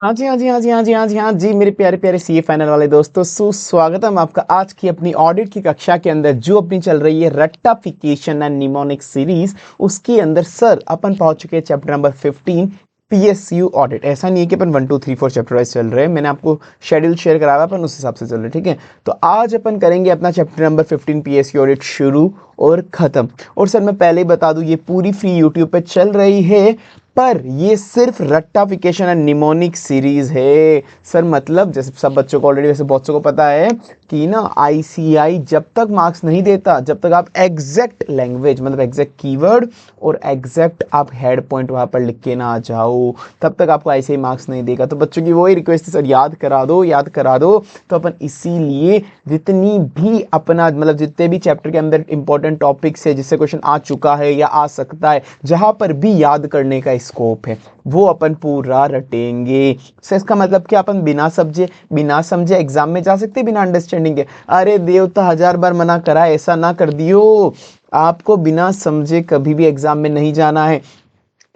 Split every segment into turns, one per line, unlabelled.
हाँ जी, हाँ जी, हाँ जी, हाँ जी, हाँ जी, हाँ जी, मेरे प्यारे प्यारे सीए फाइनल वाले दोस्तों, सुस्वागतम आपका आज की अपनी ऑडिट की कक्षा के अंदर जो अपनी चल रही है रट्टाफिकेशन एंड निमोनिक सीरीज। उसके अंदर सर अपन पहुंच चुके हैं चैप्टर नंबर 15 पीएसयू ऑडिट। ऐसा नहीं है कि अपन 1 2 3 4 चैप्टर वाइज चल रहे हैं, मैंने आपको शेड्यूल शेयर करा हुआ है, अपन उस हिसाब से चल रहे हैं, ठीक है। तो आज अपन करेंगे अपना चैप्टर नंबर 15 पीएसयू ऑडिट शुरू और खत्म। और सर मैं पहले ही बता दूं, ये पूरी फ्री यूट्यूब पे चल रही है, पर ये सिर्फ रट्टाफिकेशन एंड निमोनिक सीरीज है सर। मतलब जैसे सब बच्चों को ऑलरेडी, वैसे बहुत से को पता है कि ना आईसीआई जब तक मार्क्स नहीं देता, जब तक आप एग्जैक्ट लैंग्वेज मतलब एग्जैक्ट कीवर्ड और एग्जैक्ट आप हेड पॉइंट वहां पर लिख के ना आ जाओ, तब तक आपको आईसीआई मार्क्स नहीं देगा। तो बच्चों की वही रिक्वेस्ट है सर, याद करा दो, याद करा दो। तो अपन इसीलिए जितनी भी अपना मतलब जितने भी चैप्टर के अंदर इंपॉर्टेंट टॉपिक्स है, जिससे क्वेश्चन आ चुका है या आ सकता है, जहां पर भी याद करने का स्कोप है, वो अपन पूरा रटेंगे। सर इसका मतलब कि अपन बिना समझे एग्जाम में जा सकते, बिना अंडरस्टैंडिंग के? अरे देवता 1000 बार मना करा, ऐसा ना कर दियो। आपको बिना समझे कभी भी एग्जाम में नहीं जाना है।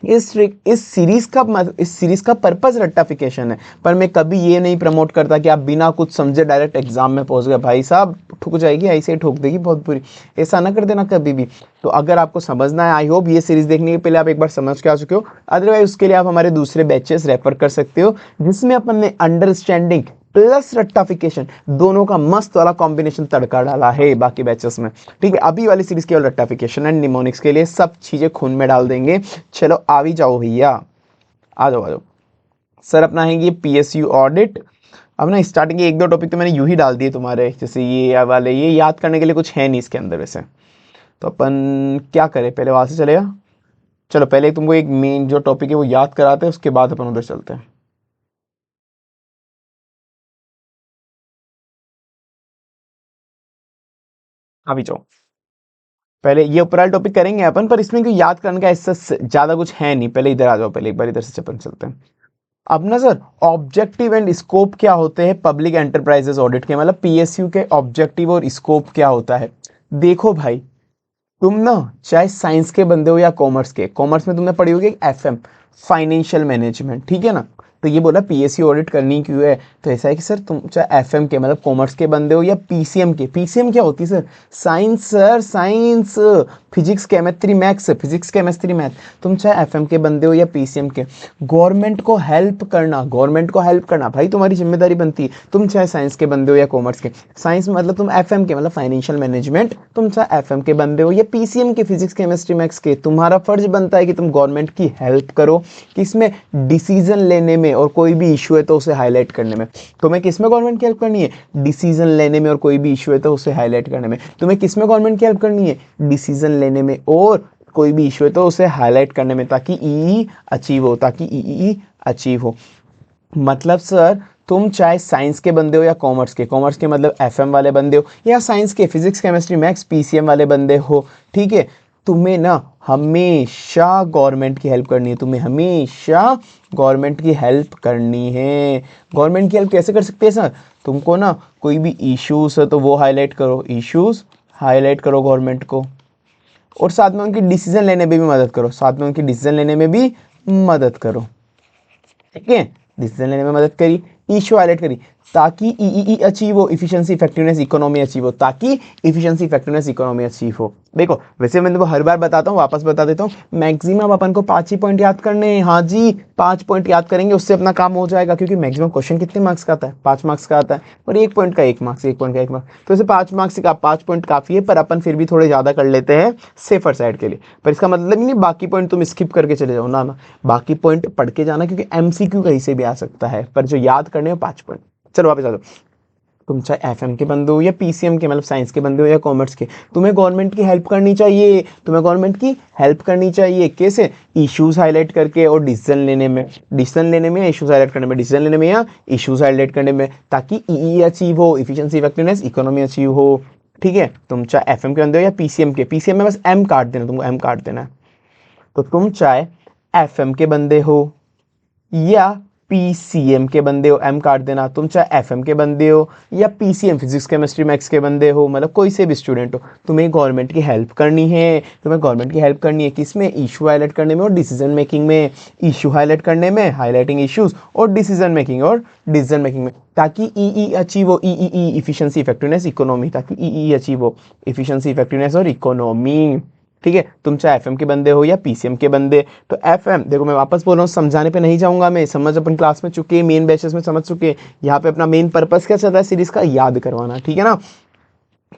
इस सीरीज का पर्पस रट्टाफिकेशन है, पर मैं कभी ये नहीं प्रमोट करता कि आप बिना कुछ समझे डायरेक्ट एग्जाम में पहुंच गए। भाई साहब ठुक जाएगी, ऐसे ही ठोक देगी बहुत बुरी। ऐसा ना कर देना कभी भी। तो अगर आपको समझना है, आई होप ये सीरीज देखने के पहले आप एक बार समझ के आ चुके हो, अदरवाइज उसके लिए आप हमारे दूसरे बैचेस रेफर कर सकते हो, जिसमें अपन ने अंडरस्टैंडिंग प्लस रट्टाफिकेशन दोनों का मस्त वाला कॉम्बिनेशन तड़का डाला है बाकी बैचेस में, ठीक है। अभी वाली सीरीज केवल रट्टाफिकेशन एंड निमोनिक्स के लिए, सब चीजें खून में डाल देंगे। चलो आ भी जाओ भैया, आ जाओ आ जाओ। सर अपना है ये पीएसयू ऑडिट। अब ना स्टार्टिंग के एक दो टॉपिक तो मैंने यूं ही डाल दिए तुम्हारे, जैसे ये वाले, ये याद करने के लिए कुछ है नहीं इसके अंदर वैसे। तो अपन क्या करें, पहले वहां से चलेगा? चलो पहले तुमको एक मेन जो टॉपिक है वो याद कराते हैं, उसके बाद अपन उधर चलते हैं। अभी जाओ, पहले ये ऊपर वाला टॉपिक करेंगे अपन, पर इसमें क्यों याद करने का ऐसा ज्यादा कुछ है नहीं। पहले इधर आ जाओ, पहले एक बार इधर से अपन चलते हैं। अब ना सर, ऑब्जेक्टिव एंड स्कोप क्या होते हैं पब्लिक एंटरप्राइजेस ऑडिट के, मतलब पीएसयू के ऑब्जेक्टिव और स्कोप क्या होता है? देखो भाई, तुम ना चाहे साइंस के बंदे हो या कॉमर्स के, कॉमर्स में तुमने पढ़ी होगी एफएम, फाइनेंशियल मैनेजमेंट, ठीक है ना। तो ये बोला पीएससी ऑडिट करनी क्यों है, तो ऐसा है कि सर तुम चाहे एफएम के मतलब कॉमर्स के बंदे हो या पीसीएम के, पीसीएम क्या होती है sir? Science sir, science, physics chemistry maths, physics chemistry math. तुम चाहे एफएम के बंदे हो या पीसीएम के, गवर्नमेंट को हेल्प करना, गवर्नमेंट को हेल्प करना भाई तुम्हारी जिम्मेदारी बनती है। तुम चाहे साइंस के बंदे हो या कॉमर्स के, साइंस मतलब तुम एफएम के मतलब फाइनेंशियल मैनेजमेंट, तुम चाहे एफएम के बंदे हो या पीसीएम के फिजिक्स केमिस्ट्री मैथ्स के, तुम्हारा फर्ज बनता है कि तुम गवर्नमेंट की हेल्प करो। किसमें? डिसीजन लेने में, और कोई भी इशू है तो उसे हाईलाइट करने में। तुम्हें किसमें गवर्नमेंट की हेल्प करनी है? डिसीजन लेने में, और कोई भी इशू है तो उसे हाईलाइट करने में। तुम्हें किसमें गवर्नमेंट की हेल्प करनी है? डिसीजन लेने में, और कोई भी इशू है तो उसे हाईलाइट करने में, ताकि ई अचीव हो, ताकि ई अचीव हो। मतलब सर, तुम चाहे साइंस के बंदे हो या कॉमर्स के, कॉमर्स के मतलब एफएम वाले बंदे हो, या साइंस के फिजिक्स केमिस्ट्री मैथ्स पीसीएम वाले बंदे हो, ठीक है, तुम्हें ना हमेशा गवर्नमेंट की हेल्प करनी है, तुम्हें हमेशा गवर्नमेंट की हेल्प करनी है। गवर्नमेंट की हेल्प कैसे कर सकते हैं सर? तुमको ना कोई भी इश्यूज है तो वो हाईलाइट करो, इश्यूज हाईलाइट करो गवर्नमेंट को, और साथ में उनकी डिसीजन लेने में भी मदद करो, साथ में उनकी डिसीजन लेने में भी मदद करो, ठीक है। डिसीजन लेने में मदद करी, इशू हाईलाइट करी, ताकि ई अचीव हो, इफिशिएंसी इफेक्टिवनेस इकोनॉमी अचीव हो, ताकि इफिशिएंसी इफेक्टिवनेस इकोनॉमी अचीव हो। देखो वैसे मैं तुमको हर बार बताता हूँ, वापस बता देता हूँ, मैक्सिमम अपन को 5 ही पॉइंट याद करने हैं। हाँ जी, 5 पॉइंट याद करेंगे, उससे अपना काम हो जाएगा, क्योंकि मैक्सिमम क्वेश्चन कितने मार्क्स का आता है? 5 मार्क्स का आता है, और 1 पॉइंट का 1 मार्क्स, 1 पॉइंट का 1 मार्क्स, तो इसे 5 मार्क्स का 5 पॉइंट काफी है, पर अपन फिर भी थोड़े ज्यादा कर लेते हैं सेफर साइड के लिए। पर इसका मतलब ही नहीं बाकी पॉइंट तुम स्किप करके चले जाओ, ना ना, बाकी पॉइंट पढ़ के जाना, क्योंकि एमसीक्यू कहीं से भी आ सकता है, पर जो याद करने हैं 5 पॉइंट। चलो वापस आ जाओ। तुम चाहे एफएम के बंदे हो या पीसीएम के मतलब साइंस के बंदे हो या कॉमर्स के, तुम्हें गवर्नमेंट की हेल्प करनी चाहिए, तुम्हें गवर्नमेंट की हेल्प करनी चाहिए। कैसे? इश्यूज हाईलाइट करके और डिसीजन लेने में, डिसीजन लेने में या इश्यूज हाईलाइट करने में, डिसीजन लेने में या इश्यूज हाईलाइट करने में, ताकि ई अचीव हो, इफिशिएंसी इफेक्टिवनेस इकोनॉमी अचीव हो, ठीक है। तुम चाहे एफएम के बंदे हो या पीसीएम के, पीसीएम में बस एम काट देना, तुमको एम काट देना है। तो तुम चाहे एफएम के बंदे हो या पीसीएम के बंदे हो एम काट देना, तुम चाहे एफएम के बंदे हो या पीसीएम फिजिक्स केमिस्ट्री मैथ्स के बंदे हो, मतलब कोई से भी स्टूडेंट हो, तुम्हें गवर्नमेंट की हेल्प करनी है। तुम्हें गवर्नमेंट की हेल्प करनी है किसमें, इशू हाईलाइट करने में और डिसीजन मेकिंग में। इशू हाईलाइट करने में, हाईलाइटिंग इश्यूज, और डिसीजन मेकिंग में, ताकि ई अचीव हो, ई इफिशिएंसी इफेक्टिवनेस इकोनॉमी, ताकि ई अचीव हो इफिशिएंसी इफेक्टिवनेस और इकोनॉमी। ठीक है, तुम चाहे एफएम के बंदे हो या पीसीएम के बंदे। तो एफएम देखो, मैं वापस बोल रहा हूँ, समझाने पे नहीं जाऊंगा, मैं समझ अपन क्लास में चुके, मेन बैचेस में समझ चुके। यहाँ पे अपना मेन पर्पस क्या चल रहा है सीरीज का, याद करवाना, ठीक है ना।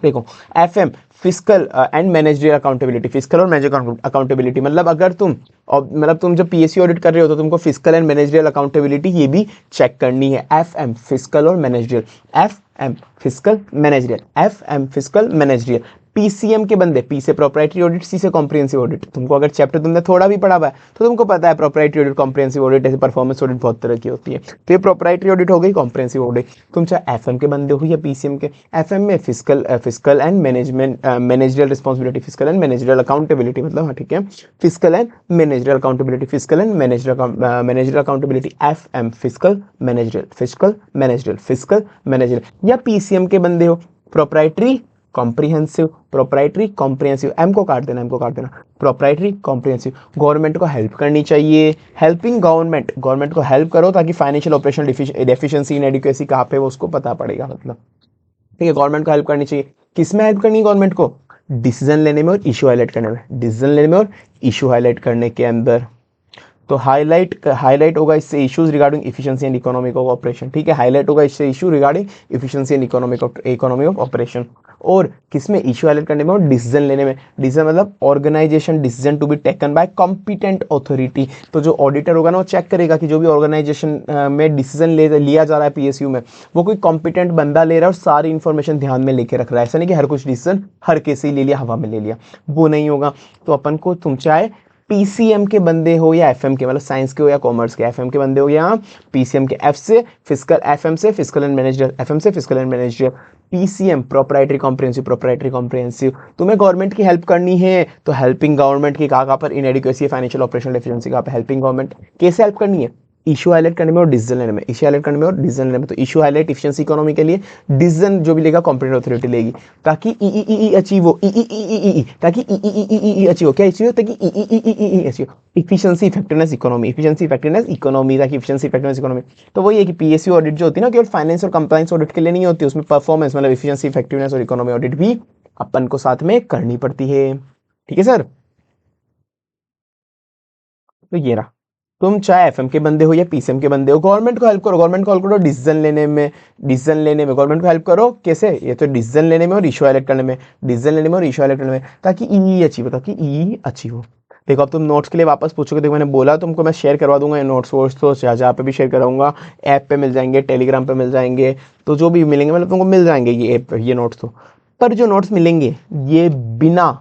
देखो, FM physical and managerial accountability, physical और मैनेजरियल अकाउंटेबिलिटी, मतलब अगर तुम मतलब तुम जब पीएससी ऑडिट कर रहे हो तो तुमको फिजिकल एंड मैनेजरियल अकाउंटेबिलिटी ये भी चेक करनी है। एफएम फिजिकल और managerial, FM physical managerial, FM physical managerial. PCM के बंदे, पी से प्रोप्राइटरी ऑडिट, सी से कॉम्प्रिहेंसिव ऑडिट। तुमको अगर चैप्टर तुमने थोड़ा भी पढ़ा हुआ है तो तुमको पता है प्रोप्राइटरी ऑडिट, कॉम्प्रिहेंसिव ऑडिट, ऐसे परफॉर्मेंस ऑडिट बहुत तरह की होती है। तो ये प्रोप्राइटरी ऑडिट हो गई, कॉम्प्रिहेंसिव ऑडिट। तुम चाहे एफएम के बंदे हो या पीसीएम के, एफएम में physical and management managerial responsibility, physical and managerial accountability, मतलब हाँ ठीक है, physical and managerial accountability, physical and managerial accountability. FM physical managerial, physical managerial. या पीसीएम के बंदे हो, प्रोप्राइटरी कॉम्प्रिहेंसिव, एम को काट देना, प्रोप्राइटरी कॉम्प्रिहेंसिव। गवर्नमेंट को हेल्प करनी चाहिए, हेल्पिंग गवर्नमेंट को हेल्प करो ताकि फाइनेंशियल ऑपरेशन डेफिशिएंसी इनएडिक्वेसी कहाँ पे वो उसको पता पड़ेगा, मतलब ठीक है। गवर्नमेंट को हेल्प करनी चाहिए, किस में हेल्प करनी है गवर्नमेंट को, डिसीजन लेने में और इशू हाईलाइट करने के अंदर। तो हाईलाइट होगा इससे issues regarding efficiency and economic of operation, ठीक है, हाईलाइट होगा इससे issue regarding efficiency and economy of operation. और किसमें, इशू हाईलाइट करने में और डिसीजन लेने में। डिसीजन मतलब organisation decision to be taken by competent authority. तो जो ऑडिटर होगा ना वो चेक करेगा कि जो भी ऑर्गेनाइजेशन में डिसीजन लिया जा रहा है पीएसयू में, वो कोई कॉम्पिटेंट बंदा ले रहा है और सारी इन्फॉर्मेशन ध्यान में लेके रख रहा है। ऐसा नहीं कि हर कुछ डिसीजन हर केस ही ले लिया, हवा में ले लिया, वो नहीं होगा। तो अपन को, तुम चाहे पीसीएम के बंदे हो या एफएम के, मतलब साइंस के हो या कॉमर्स के, एफएम के बंदे हो या पीसीएम के, एफ से फिजिकल, एफएम से फिजिकल एंड मैनेजरियल, एफएम से physical and managerial. PCM proprietary comprehensive, तुम्हें गवर्नमेंट की हेल्प करनी है तो हेल्पिंग गवर्नमेंट की कहाँ पर, इनएडिक्वेसी फाइनेंशियल ऑपरेशनल एफिशिएंसी कहाँ पे, हेल्पिंग गवर्नमेंट। कैसे हेल्प करनी है, इशू हाईलाइट करने में और डिसीजन लेने में, तो इशू हाईलाइट इफिशिएंसी इकोनॉमी के लिए, डिसीजन जो भी लेगा कॉम्पिटेंट अथॉरिटी लेगी, ताकि ई अचीव हो, ताकि ई अचीव हो, क्या अचीव हो, ताकि ई अचीव, इफिशिएंसी इफेक्टिवनेस इकोनॉमी, ताकि इफिशिएंसी इफेक्टिवनेस इकोनॉमी। तो वही है कि पीएसयू ऑडिट जो होती है ना, केवल फाइनेंस और कंप्लायंस ऑडिट के लिए नहीं होती, उसमें परफॉर्मेंस मतलब इफिशिएंसी इफेक्टिवनेस और इकोनॉमी ऑडिट भी अपन को साथ में करनी पड़ती है, ठीक है सर। तो ये रहा, तुम चाहे एफएम के बंदे हो या पीसीएम के बंदे हो, गवर्नमेंट को हेल्प करो डिसीजन लेने में, गवर्नमेंट को हेल्प करो कैसे, ये तो डिसीजन लेने में और इशू हाईलाइट करने में, ताकि ई अचीव हो। देखो, अब तुम नोट्स के लिए वापस पूछोगे, देखो मैंने बोला तुमको, मैं शेयर करवा दूंगा ये नोट्स वोट्स, तो जहाँ पे भी शेयर कराऊंगा, ऐप पे मिल जाएंगे, टेलीग्राम पे मिल जाएंगे, तो जो भी मिलेंगे मतलब तुमको मिल जाएंगे ये ऐप, ये नोट्स। तो पर जो नोट्स मिलेंगे ये बिना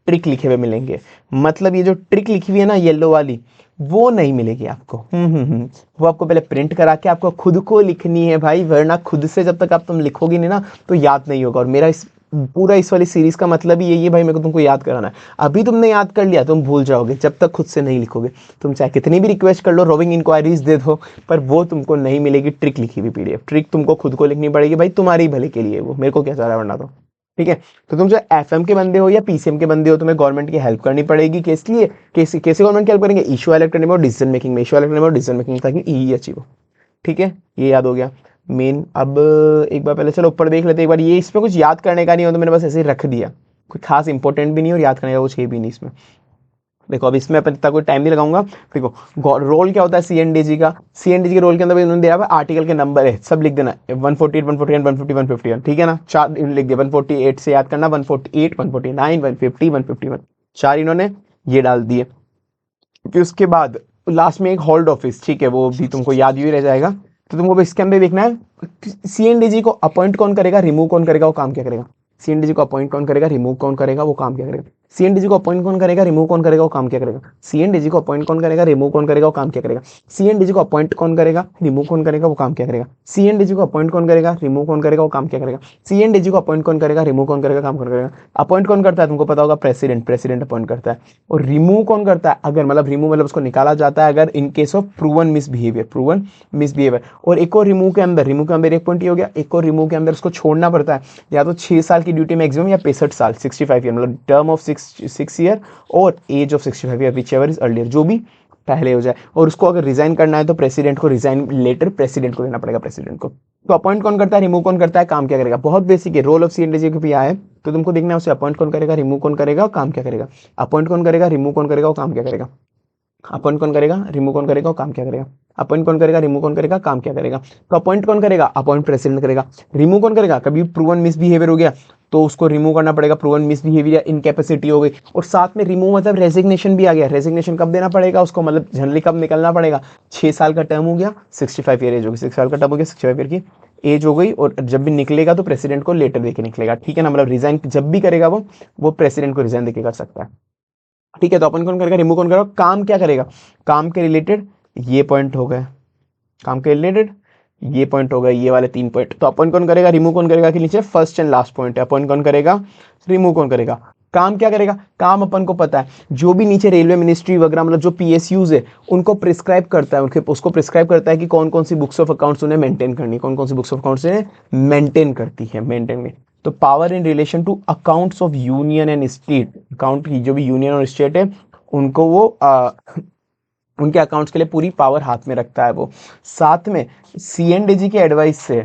ट्रिक लिखे हुए मिलेंगे, मतलब ये जो ट्रिक लिखी हुई है ना येलो वाली, वो नहीं मिलेगी आपको। वो आपको पहले प्रिंट करा के आपको खुद को लिखनी है भाई, वरना खुद से जब तक आप तुम लिखोगे नहीं ना तो याद नहीं होगा। और मेरा इस वाली सीरीज का मतलब ही यही है भाई, मेरे को तुमको याद कराना है। अभी तुमने याद कर लिया तुम भूल जाओगे जब तक खुद से नहीं लिखोगे। तुम चाहे कितनी भी रिक्वेस्ट कर लो, रोविंग इंक्वायरीज दे दो, पर वो तुमको नहीं मिलेगी ट्रिक लिखी हुई पीडीएफ। ट्रिक तुमको खुद को लिखनी पड़ेगी भाई, तुम्हारी भले के लिए, वो मेरे को क्या चाह रहा है वरना तो, ठीक है। तो तुम जो एफएम के बंदे हो या पीसीएम के बंदे हो, तुम्हें गवर्नमेंट की हेल्प करनी पड़ेगी। किस लिए, कैसे गवर्नमेंट की हेल्प करेंगे, इशू हाईलाइट करने में और डिसीजन मेकिंग, ताकि ई अचीव हो, ठीक है। ये याद हो गया मेन। अब एक बार पहले चलो ऊपर देख लेते एक बार, ये इसमें कुछ याद करने का नहीं हो तो मैंने बस ऐसे ही रख दिया, कोई खास इंपॉर्टेंट भी नहीं और याद करने का कुछ है भी नहीं इसमें। देखो, अब इसमें अपन इतना कोई टाइम नहीं लगाऊंगा। देखो, रोल क्या होता है सीएनडीजी का, सीएनडीजी के रोल के अंदर उन्होंने दिया हुआ आर्टिकल के नंबर है, सब लिख देना, 148 149 150 151, ठीक है ना। चार लिख दिया, 148 से याद करना, 148 149 150 151, चार इन्होंने ये डाल दिए। फिर उसके बाद लास्ट में एक होल्ड ऑफिस, ठीक है, वो भी तुमको याद ही रह जाएगा। तो तुमको इसके अंदर देखना है सीएनडीजी को अपॉइंट कौन करेगा, रिमूव कौन करेगा, वो काम क्या करेगा। सीएनडीजी को अपॉइंट कौन करेगा, रिमूव कौन करेगा, वो काम क्या करेगा। सीएनडीजी को अपॉइंट कौन करेगा, रिमूव कौन करेगा, वो काम क्या करेगा। सीएनडीजी को अपॉइंट कौन करेगा, रिमूव कौन करेगा, वो काम क्या करेगा। सीएनडीजी को अपॉइंट कौन करेगा, रिमूव कौन करेगा, वो काम क्या करेगा। सीएनडीजी को अपॉइंट कौन करेगा, रिमूव कौन करेगा, वो काम क्या करेगा। सीएनडीजी को अपॉइंट कौन करेगा, रिमूव कौन करेगा, काम कौन करेगा। अपॉइंट कौन करता है, तुमको पता होगा, प्रेसिडेंट, प्रेसिडेंट अपॉइंट करता है। और रिमूव कौन करता है, अगर मतलब रिमूव मतलब उसको निकाला जाता है अगर in case of proven misbehaviour, proven misbehaviour. और एक और रिमूव के अंदर, रिमूव के अंदर एक पॉइंट ये हो गया, एक और रिमूव के अंदर उसको छोड़ना पड़ता है, या तो 6 साल की ड्यूटी मैक्सिमम या 65 साल, 65 ईयर, मतलब टर्म ऑफ 6 ईयर और age of 65 year, whichever is earlier, जो भी पहले हो जाए। और उसको अगर रिजाइन करना है तो प्रेसिडेंट को रिजाइन लेटर प्रेसिडेंट को देना पड़ेगा, प्रेसिडेंट को। तो अपॉइंट कौन करता है, रिमूव कौन करता है, काम क्या करेगा। बहुत बेसिक है, रोल ऑफ सीएनडीजी भी आया है तो तुमको देखना है उसे अपॉइंट कौन करेगा, रिमूव कौन करेगा और काम क्या करेगा। अपॉइंट कौन करेगा, रिमूव कौन करेगा और काम क्या करेगा। अपॉइंट कौन करेगा, रिमूव कौन करेगा और काम क्या करेगा। अपॉइंट कौन करेगा, रिमूव कौन करेगा, काम क्या करेगा। तो अपॉइंट कौन करेगा, अपॉइंट प्रेसिडेंट करेगा। रिमूव कौन करेगा, कभी प्रूवन मिसबिहेवियर हो गया तो उसको रिमूव करना पड़ेगा, प्रूवन मिसबिहेवियर या इनकैपेसिटी हो गई। और साथ में रिमूव मतलब रेजिग्नेशन भी आ गया। रेजिग्नेशन कब देना पड़ेगा उसको, मतलब जनरली कब निकलना पड़ेगा। 6 साल का टर्म हो गया, 65 ईयर एज होगी, 6 साल का टर्म हो गया, 65 ईयर की एज हो गई। और जब भी निकलेगा तो प्रेसिडेंट को लेटर देके निकलेगा, ठीक है ना। मतलब रिजाइन जब भी करेगा वो प्रेसिडेंट को रिजाइन देके कर सकता है, ठीक है। तो अपन कौन करेगा, रिमूव कौन करेगा, काम क्या करेगा। काम के रिलेटेड ये पॉइंट हो गए, काम के रिलेटेड ये पॉइंट हो गए, ये वाले 3 पॉइंट। तो अपन कौन करेगा, रिमूव कौन करेगा के नीचे फर्स्ट एंड लास्ट पॉइंट है, अपन कौन करेगा, रिमूव कौन करेगा। काम क्या करेगा, काम अपन को पता है, जो भी नीचे रेलवे मिनिस्ट्री वगैरह मतलब जो पीएसयूज है उनको प्रिस्क्राइब करता है, उनके उसको प्रिस्क्राइब करता है कि कौन कौन सी बुक्स ऑफ अकाउंट्स उन्हें मेंटेन करनी, कौन कौन सी बुक्स ऑफ अकाउंट्स उन्हें मेंटेन करती है, मेंटेन में। तो power in relation to accounts of union and state, account की जो भी यूनियन और स्टेट है उनको वो उनके अकाउंट्स के लिए पूरी पावर हाथ में रखता है वो। साथ में सीएनडीजी के एडवाइस से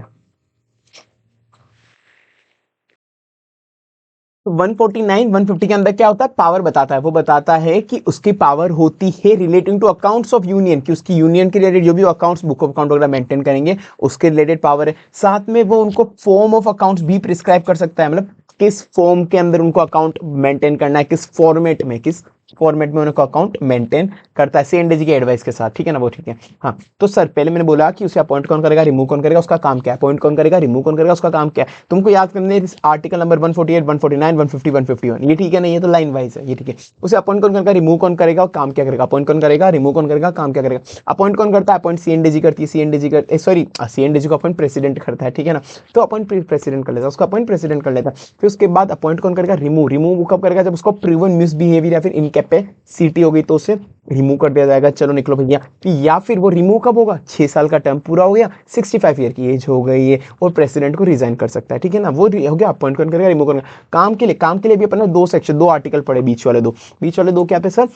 149 150 के अंदर क्या होता है, पावर बताता है। वो बताता है कि उसकी पावर होती है relating to accounts of union, कि उसकी यूनियन के रिलेटेड जो भी अकाउंट्स बुक ऑफ अकाउंट वगैरह मेंटेन करेंगे उसके रिलेटेड पावर है। साथ में वो उनको फॉर्म ऑफ अकाउंट्स भी प्रिस्क्राइब कर सकता है, मतलब किस फॉर्म के अंदर उनको अकाउंट मेंटेन करना है, किस फॉर्मेट में, किस फॉर्मेट में उनको अकाउंट मेंटेन करता है सीएनडीजी के एडवाइस के साथ, ठीक है ना, वो ठीक है। हाँ, तो सर पहले मैंने बोला कि उसे अपॉइंट कौन करेगा, रिमूव कौन करेगा, उसका काम क्या है। अपॉइंट कौन करेगा, रिमूव कौन करेगा, उसका काम क्या है। तुमको याद करने आर्टिकल नंबर 148 149 150 151, ये ठीक है ना, ये तो लाइन वाइज है, ये ठीक है। उसे अपॉइंट कौन करेगा, रिमूव कौन करेगा और काम क्या करेगा। अपॉइंट कौन करेगा, रिमूव कौन करेगा, काम क्या करेगा। अपॉइंट कौन करता है, अपॉइंट सीएनडीजी करती है, सीएनडीजी कर सॉरी सीएनडीजी को अपॉइंट प्रेसिडेंट करता है, ठीक है ना। तो अपॉइंट प्रेसिडेंट कर लेता है, उसको अपॉइंट प्रेसिडेंट कर लेता है। फिर उसके बाद अपॉइंट कौन करेगा, रिमूव। रिमूव कब करेगा, जब उसको प्रूवन मिसबिहेवियर या फिर इनकैपेसिटी हो गई तो उसे रिमूव कर दिया जाएगा, चलो निकलो भैया। या फिर वो रिमूव कब होगा, 6 साल का टर्म पूरा हो गया, 65 ईयर की एज हो गई है और प्रेसिडेंट को रिजाइन कर सकता है, ठीक है ना। वो हो गया अपॉइंट कौन करेगा, रिमूव करेगा। काम के लिए भी अपन ने 2 सेक्शन 2 आर्टिकल पढ़े, बीच वाले दो क्या थे सर,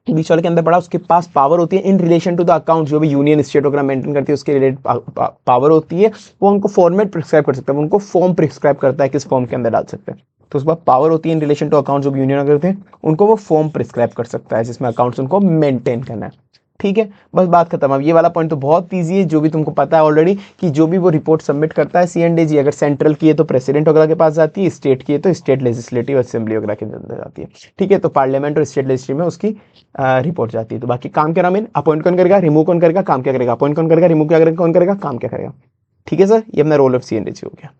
बीच वाले के अंदर पढ़ा उसके पास पावर होती है in relation to the account, जो भी यूनियन स्टेट वगैरह मेंटेन करती है उसके रिलेटेड पावर होती है। वो उनको फॉर्मेट प्रिस्क्राइब कर सकता है, उनको फॉर्म प्रिस्क्राइब करता है किस फॉर्म के अंदर डाल सकते हैं। तो उसके बाद पावर होती है इन रिलेशन टू अकाउंट, जो भी यूनियन करते हैं उनको वो फॉर्म प्रिस्क्राइब कर सकता है जिसमें अकाउंट्स उनको मेंटेन करना है, ठीक है। बस बात खत्म। अब ये वाला पॉइंट तो बहुत ईजी है, जो भी तुमको पता है ऑलरेडी, कि जो भी वो रिपोर्ट सबमिट करता है सीएनडीजी, अगर सेंट्रल की है तो प्रेसिडेंट वगैरह के पास जाती है, स्टेट की है तो स्टेट लेजिस्लेटिव असेंबली वगैरह के अंदर जाती है, ठीक है। तो पार्लियामेंट और स्टेट लेजिस्लेटिव में उसकी रिपोर्ट जाती है। तो बाकी काम क्या नाम है, अपॉइंट कौन करेगा, रिमूव कौन करेगा, काम क्या करेगा। अपॉइंट कौन करेगा, रिमूव क्या करेगा, कौन करेगा, काम क्या करेगा, ठीक है सर। ये अपना रोल ऑफ सीएनडीजी हो गया।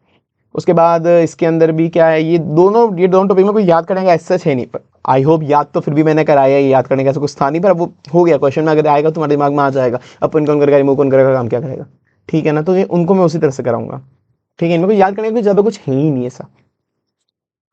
उसके बाद इसके अंदर भी क्या है, ये दोनों टॉपिक में कोई याद करने का ऐसा है नहीं, पर आई होप याद तो फिर भी मैंने कराया है, याद करने का ऐसा कुछ था नहीं, पर अब वो हो गया, क्वेश्चन में अगर आएगा तो तुम्हारे दिमाग में आ जाएगा, अपन कौन करेगा, रिमूव कौन करेगा, काम क्या करेगा, ठीक है ना। तो ये उनको मैं उसी तरह से कराऊंगा, ठीक है। इनको याद करने का ज्यादा कुछ है ही नहीं ऐसा।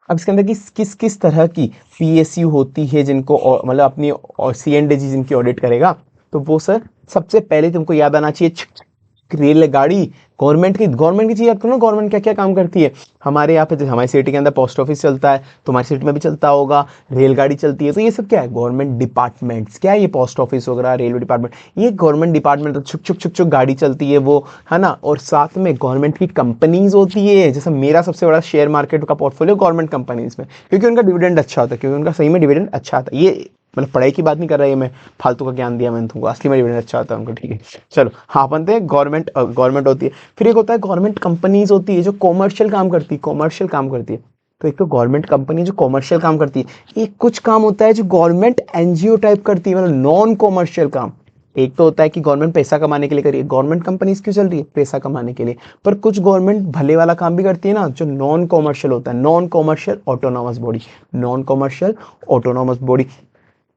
अब इसके अंदर किस किस तरह की पीएसयू होती है जिनको मतलब अपनी सीएनडीजी जिनकी ऑडिट करेगा, तो वो सर सबसे पहले तुमको याद आना चाहिए रेलगाड़ी। गवर्नमेंट की चीज याद करो ना, गवर्नमेंट क्या क्या काम करती है। हमारे यहाँ पे जैसे हमारी सिटी के अंदर पोस्ट ऑफिस चलता है, तुम्हारी सिटी में भी चलता होगा, रेलगाड़ी चलती है, तो ये सब क्या है, गवर्नमेंट डिपार्टमेंट्स। क्या है ये, पोस्ट ऑफिस वगैरह, रेलवे डिपार्टमेंट, ये गवर्नमेंट डिपार्टमेंट। तो छुक छुक छुक छुक गाड़ी चलती है वो, है ना। और साथ में गवर्नमेंट की कंपनीज होती है, जैसे मेरा सबसे बड़ा शेयर मार्केट का पोर्टफोलियो गवर्नमेंट कंपनीज में, क्योंकि उनका डिविडेंड अच्छा होता है, क्योंकि उनका सही में डिविडेंड अच्छा आता है। ये मतलब पढ़ाई की बात नहीं कर रहा है मैं, फालतू का ज्ञान दिया मैंने तुमको, असली में डिविडेंड अच्छा आता है उनको, ठीक है। चलो हाँ, बनते हैं गवर्नमेंट होती है। फिर एक होता है गवर्नमेंट कंपनीज होती है जो कॉमर्शियल काम करती है, तो एक तो गवर्नमेंट कंपनी जो कॉमर्शियल काम करती है, एक कुछ काम होता है जो गवर्नमेंट एनजीओ टाइप करती है, मतलब नॉन कॉमर्शियल काम, एक तो होता है कि गवर्नमेंट पैसा कमाने के लिए करिए, गवर्नमेंट कंपनीज क्यों चल रही है, पैसा कमाने के लिए। पर कुछ गवर्नमेंट भले वाला काम भी करती है ना, जो नॉन कॉमर्शियल होता है, non commercial autonomous body, non commercial autonomous body.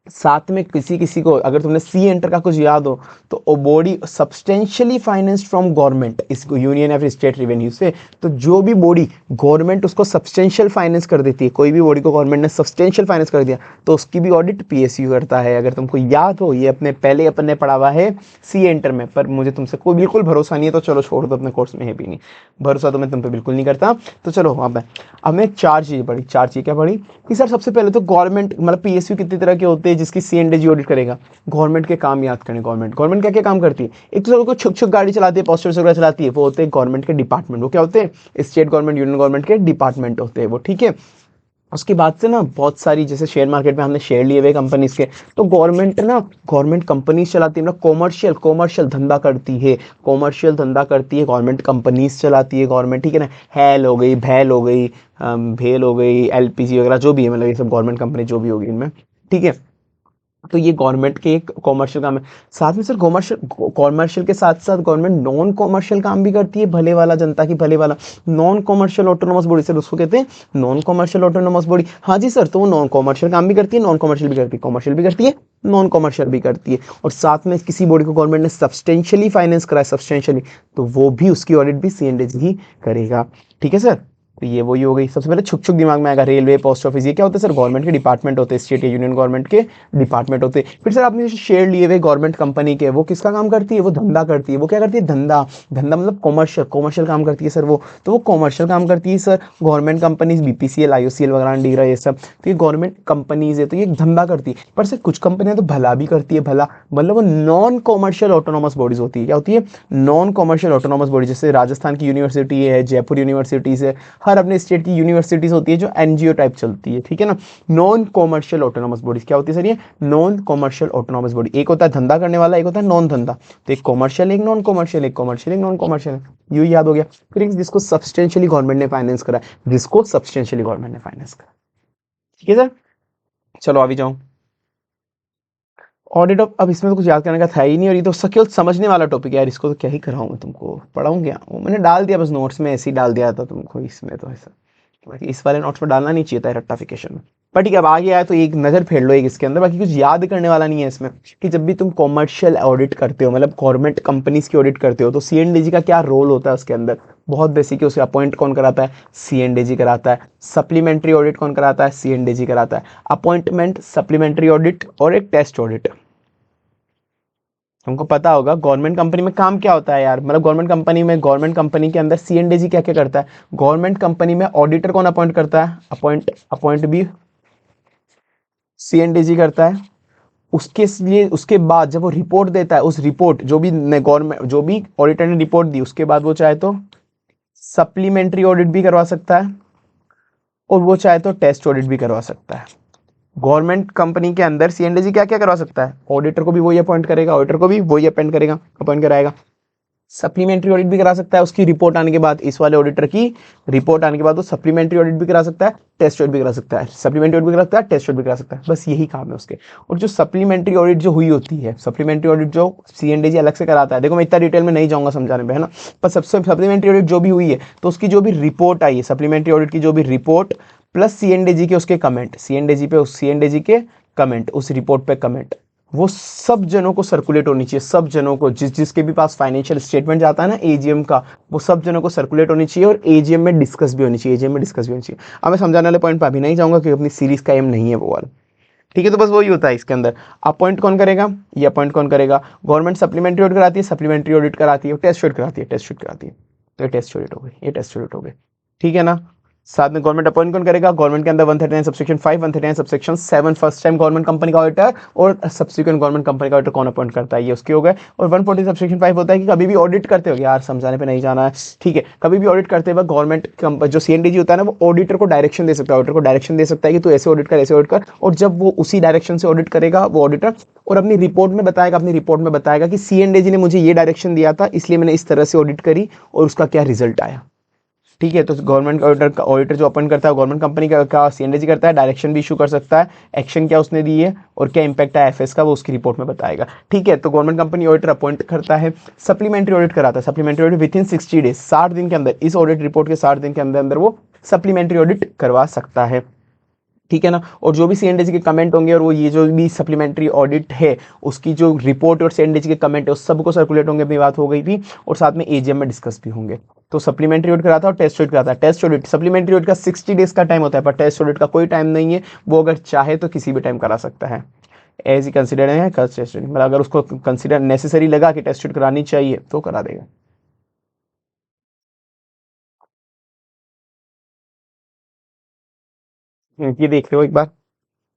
साथ में किसी किसी को, अगर तुमने सी एंटर का कुछ याद हो, तो वो body substantially financed from government, इसको यूनियन या फिर स्टेट रेवेन्यू से। तो जो भी बॉडी गवर्नमेंट उसको सब्सटेंशियल फाइनेंस कर देती है, कोई भी बॉडी को गवर्नमेंट ने सब्सटेंशियल फाइनेंस कर दिया, तो उसकी भी ऑडिट पीएसयू करता है। अगर तुमको याद हो, ये अपने पहले अपन ने पढ़ा हुआ है सी एंटर में, पर मुझे तुमसे कोई बिल्कुल भरोसा नहीं है, तो चलो छोड़ दो, अपने कोर्स में है भी नहीं भरोसा, तो मैं तुम पे बिल्कुल नहीं करता। तो चलो अब मैं चार चीज़ें पढ़ी। चार चीज़ क्या पढ़ी कि सर सबसे पहले तो गवर्नमेंट मतलब पीएसयू कितनी तरह के होते हैं जिसकी सीएनडीजी ऑडिट करेगा। गवर्नमेंट के काम याद करें, गवर्नमेंट क्या क्या काम करती है। एक तो सबको छुक छुक गाड़ी चलाती है, पोस्टर्स वगैरह चलाती है, वो होते हैं गवर्नमेंट के डिपार्टमेंट। वो क्या होते हैं, स्टेट गवर्नमेंट, यूनियन गवर्नमेंट के डिपार्टमेंट होते हैं वो, ठीक है। उसके बाद से ना बहुत सारी, जैसे शेयर मार्केट में हमने शेयर लिए हुए कंपनीज के, तो गवर्नमेंट कंपनीज चलाती है, मतलब कॉमर्शियल धंधा करती है, कॉमर्शियल धंधा करती है गवर्नमेंट कंपनीज चलाती है गवर्नमेंट, ठीक है ना। हैल हो गई, भैल हो गई, भेल हो गई, एलपीजी वगैरह जो भी है, मतलब ये सब गवर्नमेंट कंपनी जो भी होगी इनमें, ठीक है। तो ये गवर्नमेंट के एक कॉमर्शियल काम है। साथ में सर कॉमर्शियल के साथ साथ गवर्नमेंट नॉन कॉमर्शियल काम भी करती है, भले वाला, जनता की भले वाला। Non commercial autonomous body sir उसको कहते हैं, नॉन कॉमर्शियल ऑटोनोमस बॉडी। हाँ जी सर, तो वो नॉन कॉमर्शियल काम भी करती है, नॉन कॉमर्शियल भी करती है, कॉमर्शियल भी करती है, नॉन कॉमर्शियल भी करती है। और साथ में किसी बॉडी को गवर्नमेंट ने सब्सटेंशियली फाइनेंस करा है, सब्सटेंशियली, तो वो भी उसकी ऑडिट भी सीएनडीजी ही करेगा, ठीक है सर। तो ये वही हो गई। सबसे पहले छुक छुक दिमाग में आएगा, रेलवे, पोस्ट ऑफिस, ये क्या होता है सर, गवर्नमेंट के डिपार्टमेंट होते हैं, स्टेट या यूनियन गवर्नमेंट के डिपार्टमेंट होते हैं। फिर सर आपने शेयर लिए हुए गवर्नमेंट कंपनी के, वो किसका काम करती है, वो धंधा करती है। वो क्या करती है, धंधा मतलब कॉमर्शियल काम करती है सर वो, तो वो कॉमर्शियल काम करती है sir. Government companies BPCL, IOCL वगैरह, डीरा, ये सब, तो ये गवर्नमेंट कंपनीज है, तो ये धंधा करती है। पर सर कुछ कंपनियां तो भला भी करती है, भला मतलब वो नॉन कॉमर्शियल ऑटोनोमस बॉडीज होती है। क्या होती है, नॉन कॉमर्शियल ऑटोनोमस बॉडी। जैसे राजस्थान की यूनिवर्सिटी है, जयपुर यूनिवर्सिटीज है, हर अपने स्टेट की यूनिवर्सिटीज होती है जो एनजीओ टाइप चलती है, ठीक है ना। नॉन कॉमर्शियल ऑटोनोमस बॉडीज क्या होती है सर, ये नॉन कॉमर्शियल ऑटोनोमस बॉडी। एक होता है धंधा करने वाला, एक होता है नॉन धंधा। तो एक कॉमर्शियल, एक नॉन कॉमर्शियल, एक कॉमर्शियल, एक नॉन कॉमर्शियल, यू याद हो गया। फिर एक जिसको सब्सटेंशियली गवर्नमेंट ने फाइनेंस करा, जिसको सब्सटेंशियली गवर्नमेंट ने फाइनेंस करा, ठीक है सर। चलो अभी जाऊँ ऑडिट ऑफ। अब इसमें तो कुछ याद करने का था ही नहीं, और ये तो केवल समझने वाला टॉपिक है यार, इसको तो क्या ही कराऊँ मैं तुमको, पढ़ाऊँ क्या, वो मैंने डाल दिया बस नोट्स में, ऐसे ही डाल दिया था तुमको इसमें, तो ऐसा बाकी इस वाले नोट्स में डालना नहीं चाहिए था रट्टाफिकेशन में। पर ठीक है, अब आगे आया तो एक नज़र फेर लो एक इसके अंदर, बाकी कुछ याद करने वाला नहीं है इसमें। कि जब भी तुम कॉमर्शियल ऑडिट करते हो, मतलब गवर्नमेंट कंपनीज की ऑडिट करते हो, तो सीएनडीजी का क्या रोल होता है उसके अंदर, बहुत बेसिक है। उसे अपॉइंट कौन कराता है, सीएनडीजी कराता है। सप्लीमेंट्री ऑडिट कौन कराता है, सीएनडीजी कराता है। अपॉइंटमेंट, सप्लीमेंट्री ऑडिट और एक टेस्ट ऑडिट। तुमको पता होगा गवर्नमेंट कंपनी में काम क्या होता है यार, मतलब गवर्नमेंट कंपनी के अंदर सीएनडीजी क्या क्या करता है। गवर्नमेंट कंपनी में ऑडिटर कौन अपॉइंट करता है, अपॉइंट भी सीएनडीजी करता है। उसके लिए उसके बाद जब वो रिपोर्ट देता है, उस रिपोर्ट जो भी ऑडिटर ने रिपोर्ट दी, उसके बाद वो चाहे तो सप्लीमेंट्री ऑडिट भी करवा सकता है, और वो चाहे तो टेस्ट ऑडिट भी करवा सकता है। गवर्नमेंट कंपनी के अंदर सीएनडीजी क्या क्या करवा सकता है, ऑडिटर को भी वही अपॉइंट करेगा, ऑडिटर को भी वही अपॉइंट कराएगा। सप्लीमेंट्री ऑडिट भी करा सकता है, उसकी रिपोर्ट आने के बाद, इस वाले ऑडिटर की रिपोर्ट आने के बाद वो सप्लीमेंट्री ऑडिट भी करा सकता है, टेस्ट ऑडिट भी करा सकता है। सप्लीमेंट्री ऑडिट भी करा सकता है, टेस्ट ऑडिट भी करा सकता है, बस यही काम है उसके। और जो सप्लीमेंट्री ऑडिट जो हुई होती है, सप्लीमेंट्री ऑडिट जो सीएनडीजी अलग से कराता है, देखो मैं इतना डिटेल में नहीं जाऊंगा समझाने में, है ना। पर सबसे सप्लीमेंट्री ऑडिट जो भी हुई है, तो उसकी जो भी रिपोर्ट आई है, सप्लीमेंट्री ऑडिट की जो भी रिपोर्ट प्लस सीएनडीजी के उसके कमेंट, सीएनडीजी के कमेंट, उस रिपोर्ट पे कमेंट, वो सब जनों को सर्कुलेट होनी चाहिए। सब जनों को, जिसके भी पास फाइनेंशियल स्टेटमेंट जाता है ना एजीएम का, वो सब जनों को सर्कुलेट होनी चाहिए, और एजीएम में डिस्कस भी होनी चाहिए, अब मैं समझाने वाले पॉइंट पर अभी नहीं जाऊंगा, क्योंकि अपनी सीरीज का एम नहीं है वो वाला, ठीक है। तो बस वही होता है इसके अंदर। अपॉइंट कौन करेगा, ये अपॉइंट कौन करेगा, गवर्नमेंट सप्लीमेंट्री ऑडिट कराती है, सप्लीमेंट्री ऑडिट कराती है, टेस्ट ऑडिट कराती है, तो ये टेस्ट ऑडिट हो गई, ये टेस्ट ऑडिट हो गई, ठीक है ना। साथ में गवर्नमेंट अपॉइंट कौन करेगा, गवर्नमेंट के अंदर 139 subsection 5, 139 subsection 7 first time government company का ऑडिटर, और सब्सिक्वेंट गवर्नमेंट कंपनी का ऑडिटर कौन अपॉइंट करता है, ये उसके हो गए। और 140 सबसेक्शन 5 होता है कि कभी भी ऑडिट करते हो, यार समझाने पे नहीं जाना है, ठीक है, कभी भी ऑडिट करते हुए गवर्नमेंट जो सीएनडीजी होता है ना, वो ऑडिटर को डायरेक्शन दे सकता है, ऑडिटर को डायरेक्शन दे सकता है कि तू ऐसे ऑडिट कर, ऐसे ऑडिट कर। और जब वो उसी डायरेक्शन से ऑडिट करेगा वो ऑडिटर, और अपनी रिपोर्ट में बताएगा कि सीएनडीजी ने मुझे ये डायरेक्शन दिया था, इसलिए मैंने इस तरह से ऑडिट करी और उसका क्या रिजल्ट आया। ठीक है। तो गवर्नमेंट ऑडिटर जो अपॉइंट करता है गवर्नमेंट कंपनी का सीएनडीजी करता है, डायरेक्शन भी इशू कर सकता है, एक्शन क्या उसने दी है और क्या इंपैक्ट है एफएस का वो उसकी रिपोर्ट में बताएगा। ठीक है। तो गवर्नमेंट कंपनी ऑडिटर अपॉइंट करता है, सप्लीमेंट्री ऑडिट कराता है, supplementary audit with in 60 days, 60 दिन के अंदर, इस ऑडिट रिपोर्ट के 60 दिन के अंदर अंदर वो सप्लीमेंट्री ऑडिट करवा सकता है। ठीक है ना। और जो भी सीएनडीसी के कमेंट होंगे और वो ये जो भी सप्लीमेंट्री ऑडिट है उसकी जो रिपोर्ट और सीएनडीसी के कमेंट है उस सबको सर्कुलेट होंगे, अपनी बात हो गई थी, और साथ में एजीएम में डिस्कस भी होंगे। तो सप्लीमेंट्री ऑडिट कराता है और टेस्ट ऑडिट कराता है। टेस्ट ऑडिट, सप्लीमेंट्री ऑडिट का 60 डेज का टाइम होता है, पर टेस्ट ऑडिट का कोई टाइम नहीं है, वो अगर चाहे तो किसी भी टाइम करा सकता है, एज ही कंसिडर है टेस्ट ऑडिट, मतलब अगर उसको कंसिडर नेसेसरी लगा कि टेस्ट ऑडिट करानी चाहिए तो करा देगा। ये देख लो एक बार,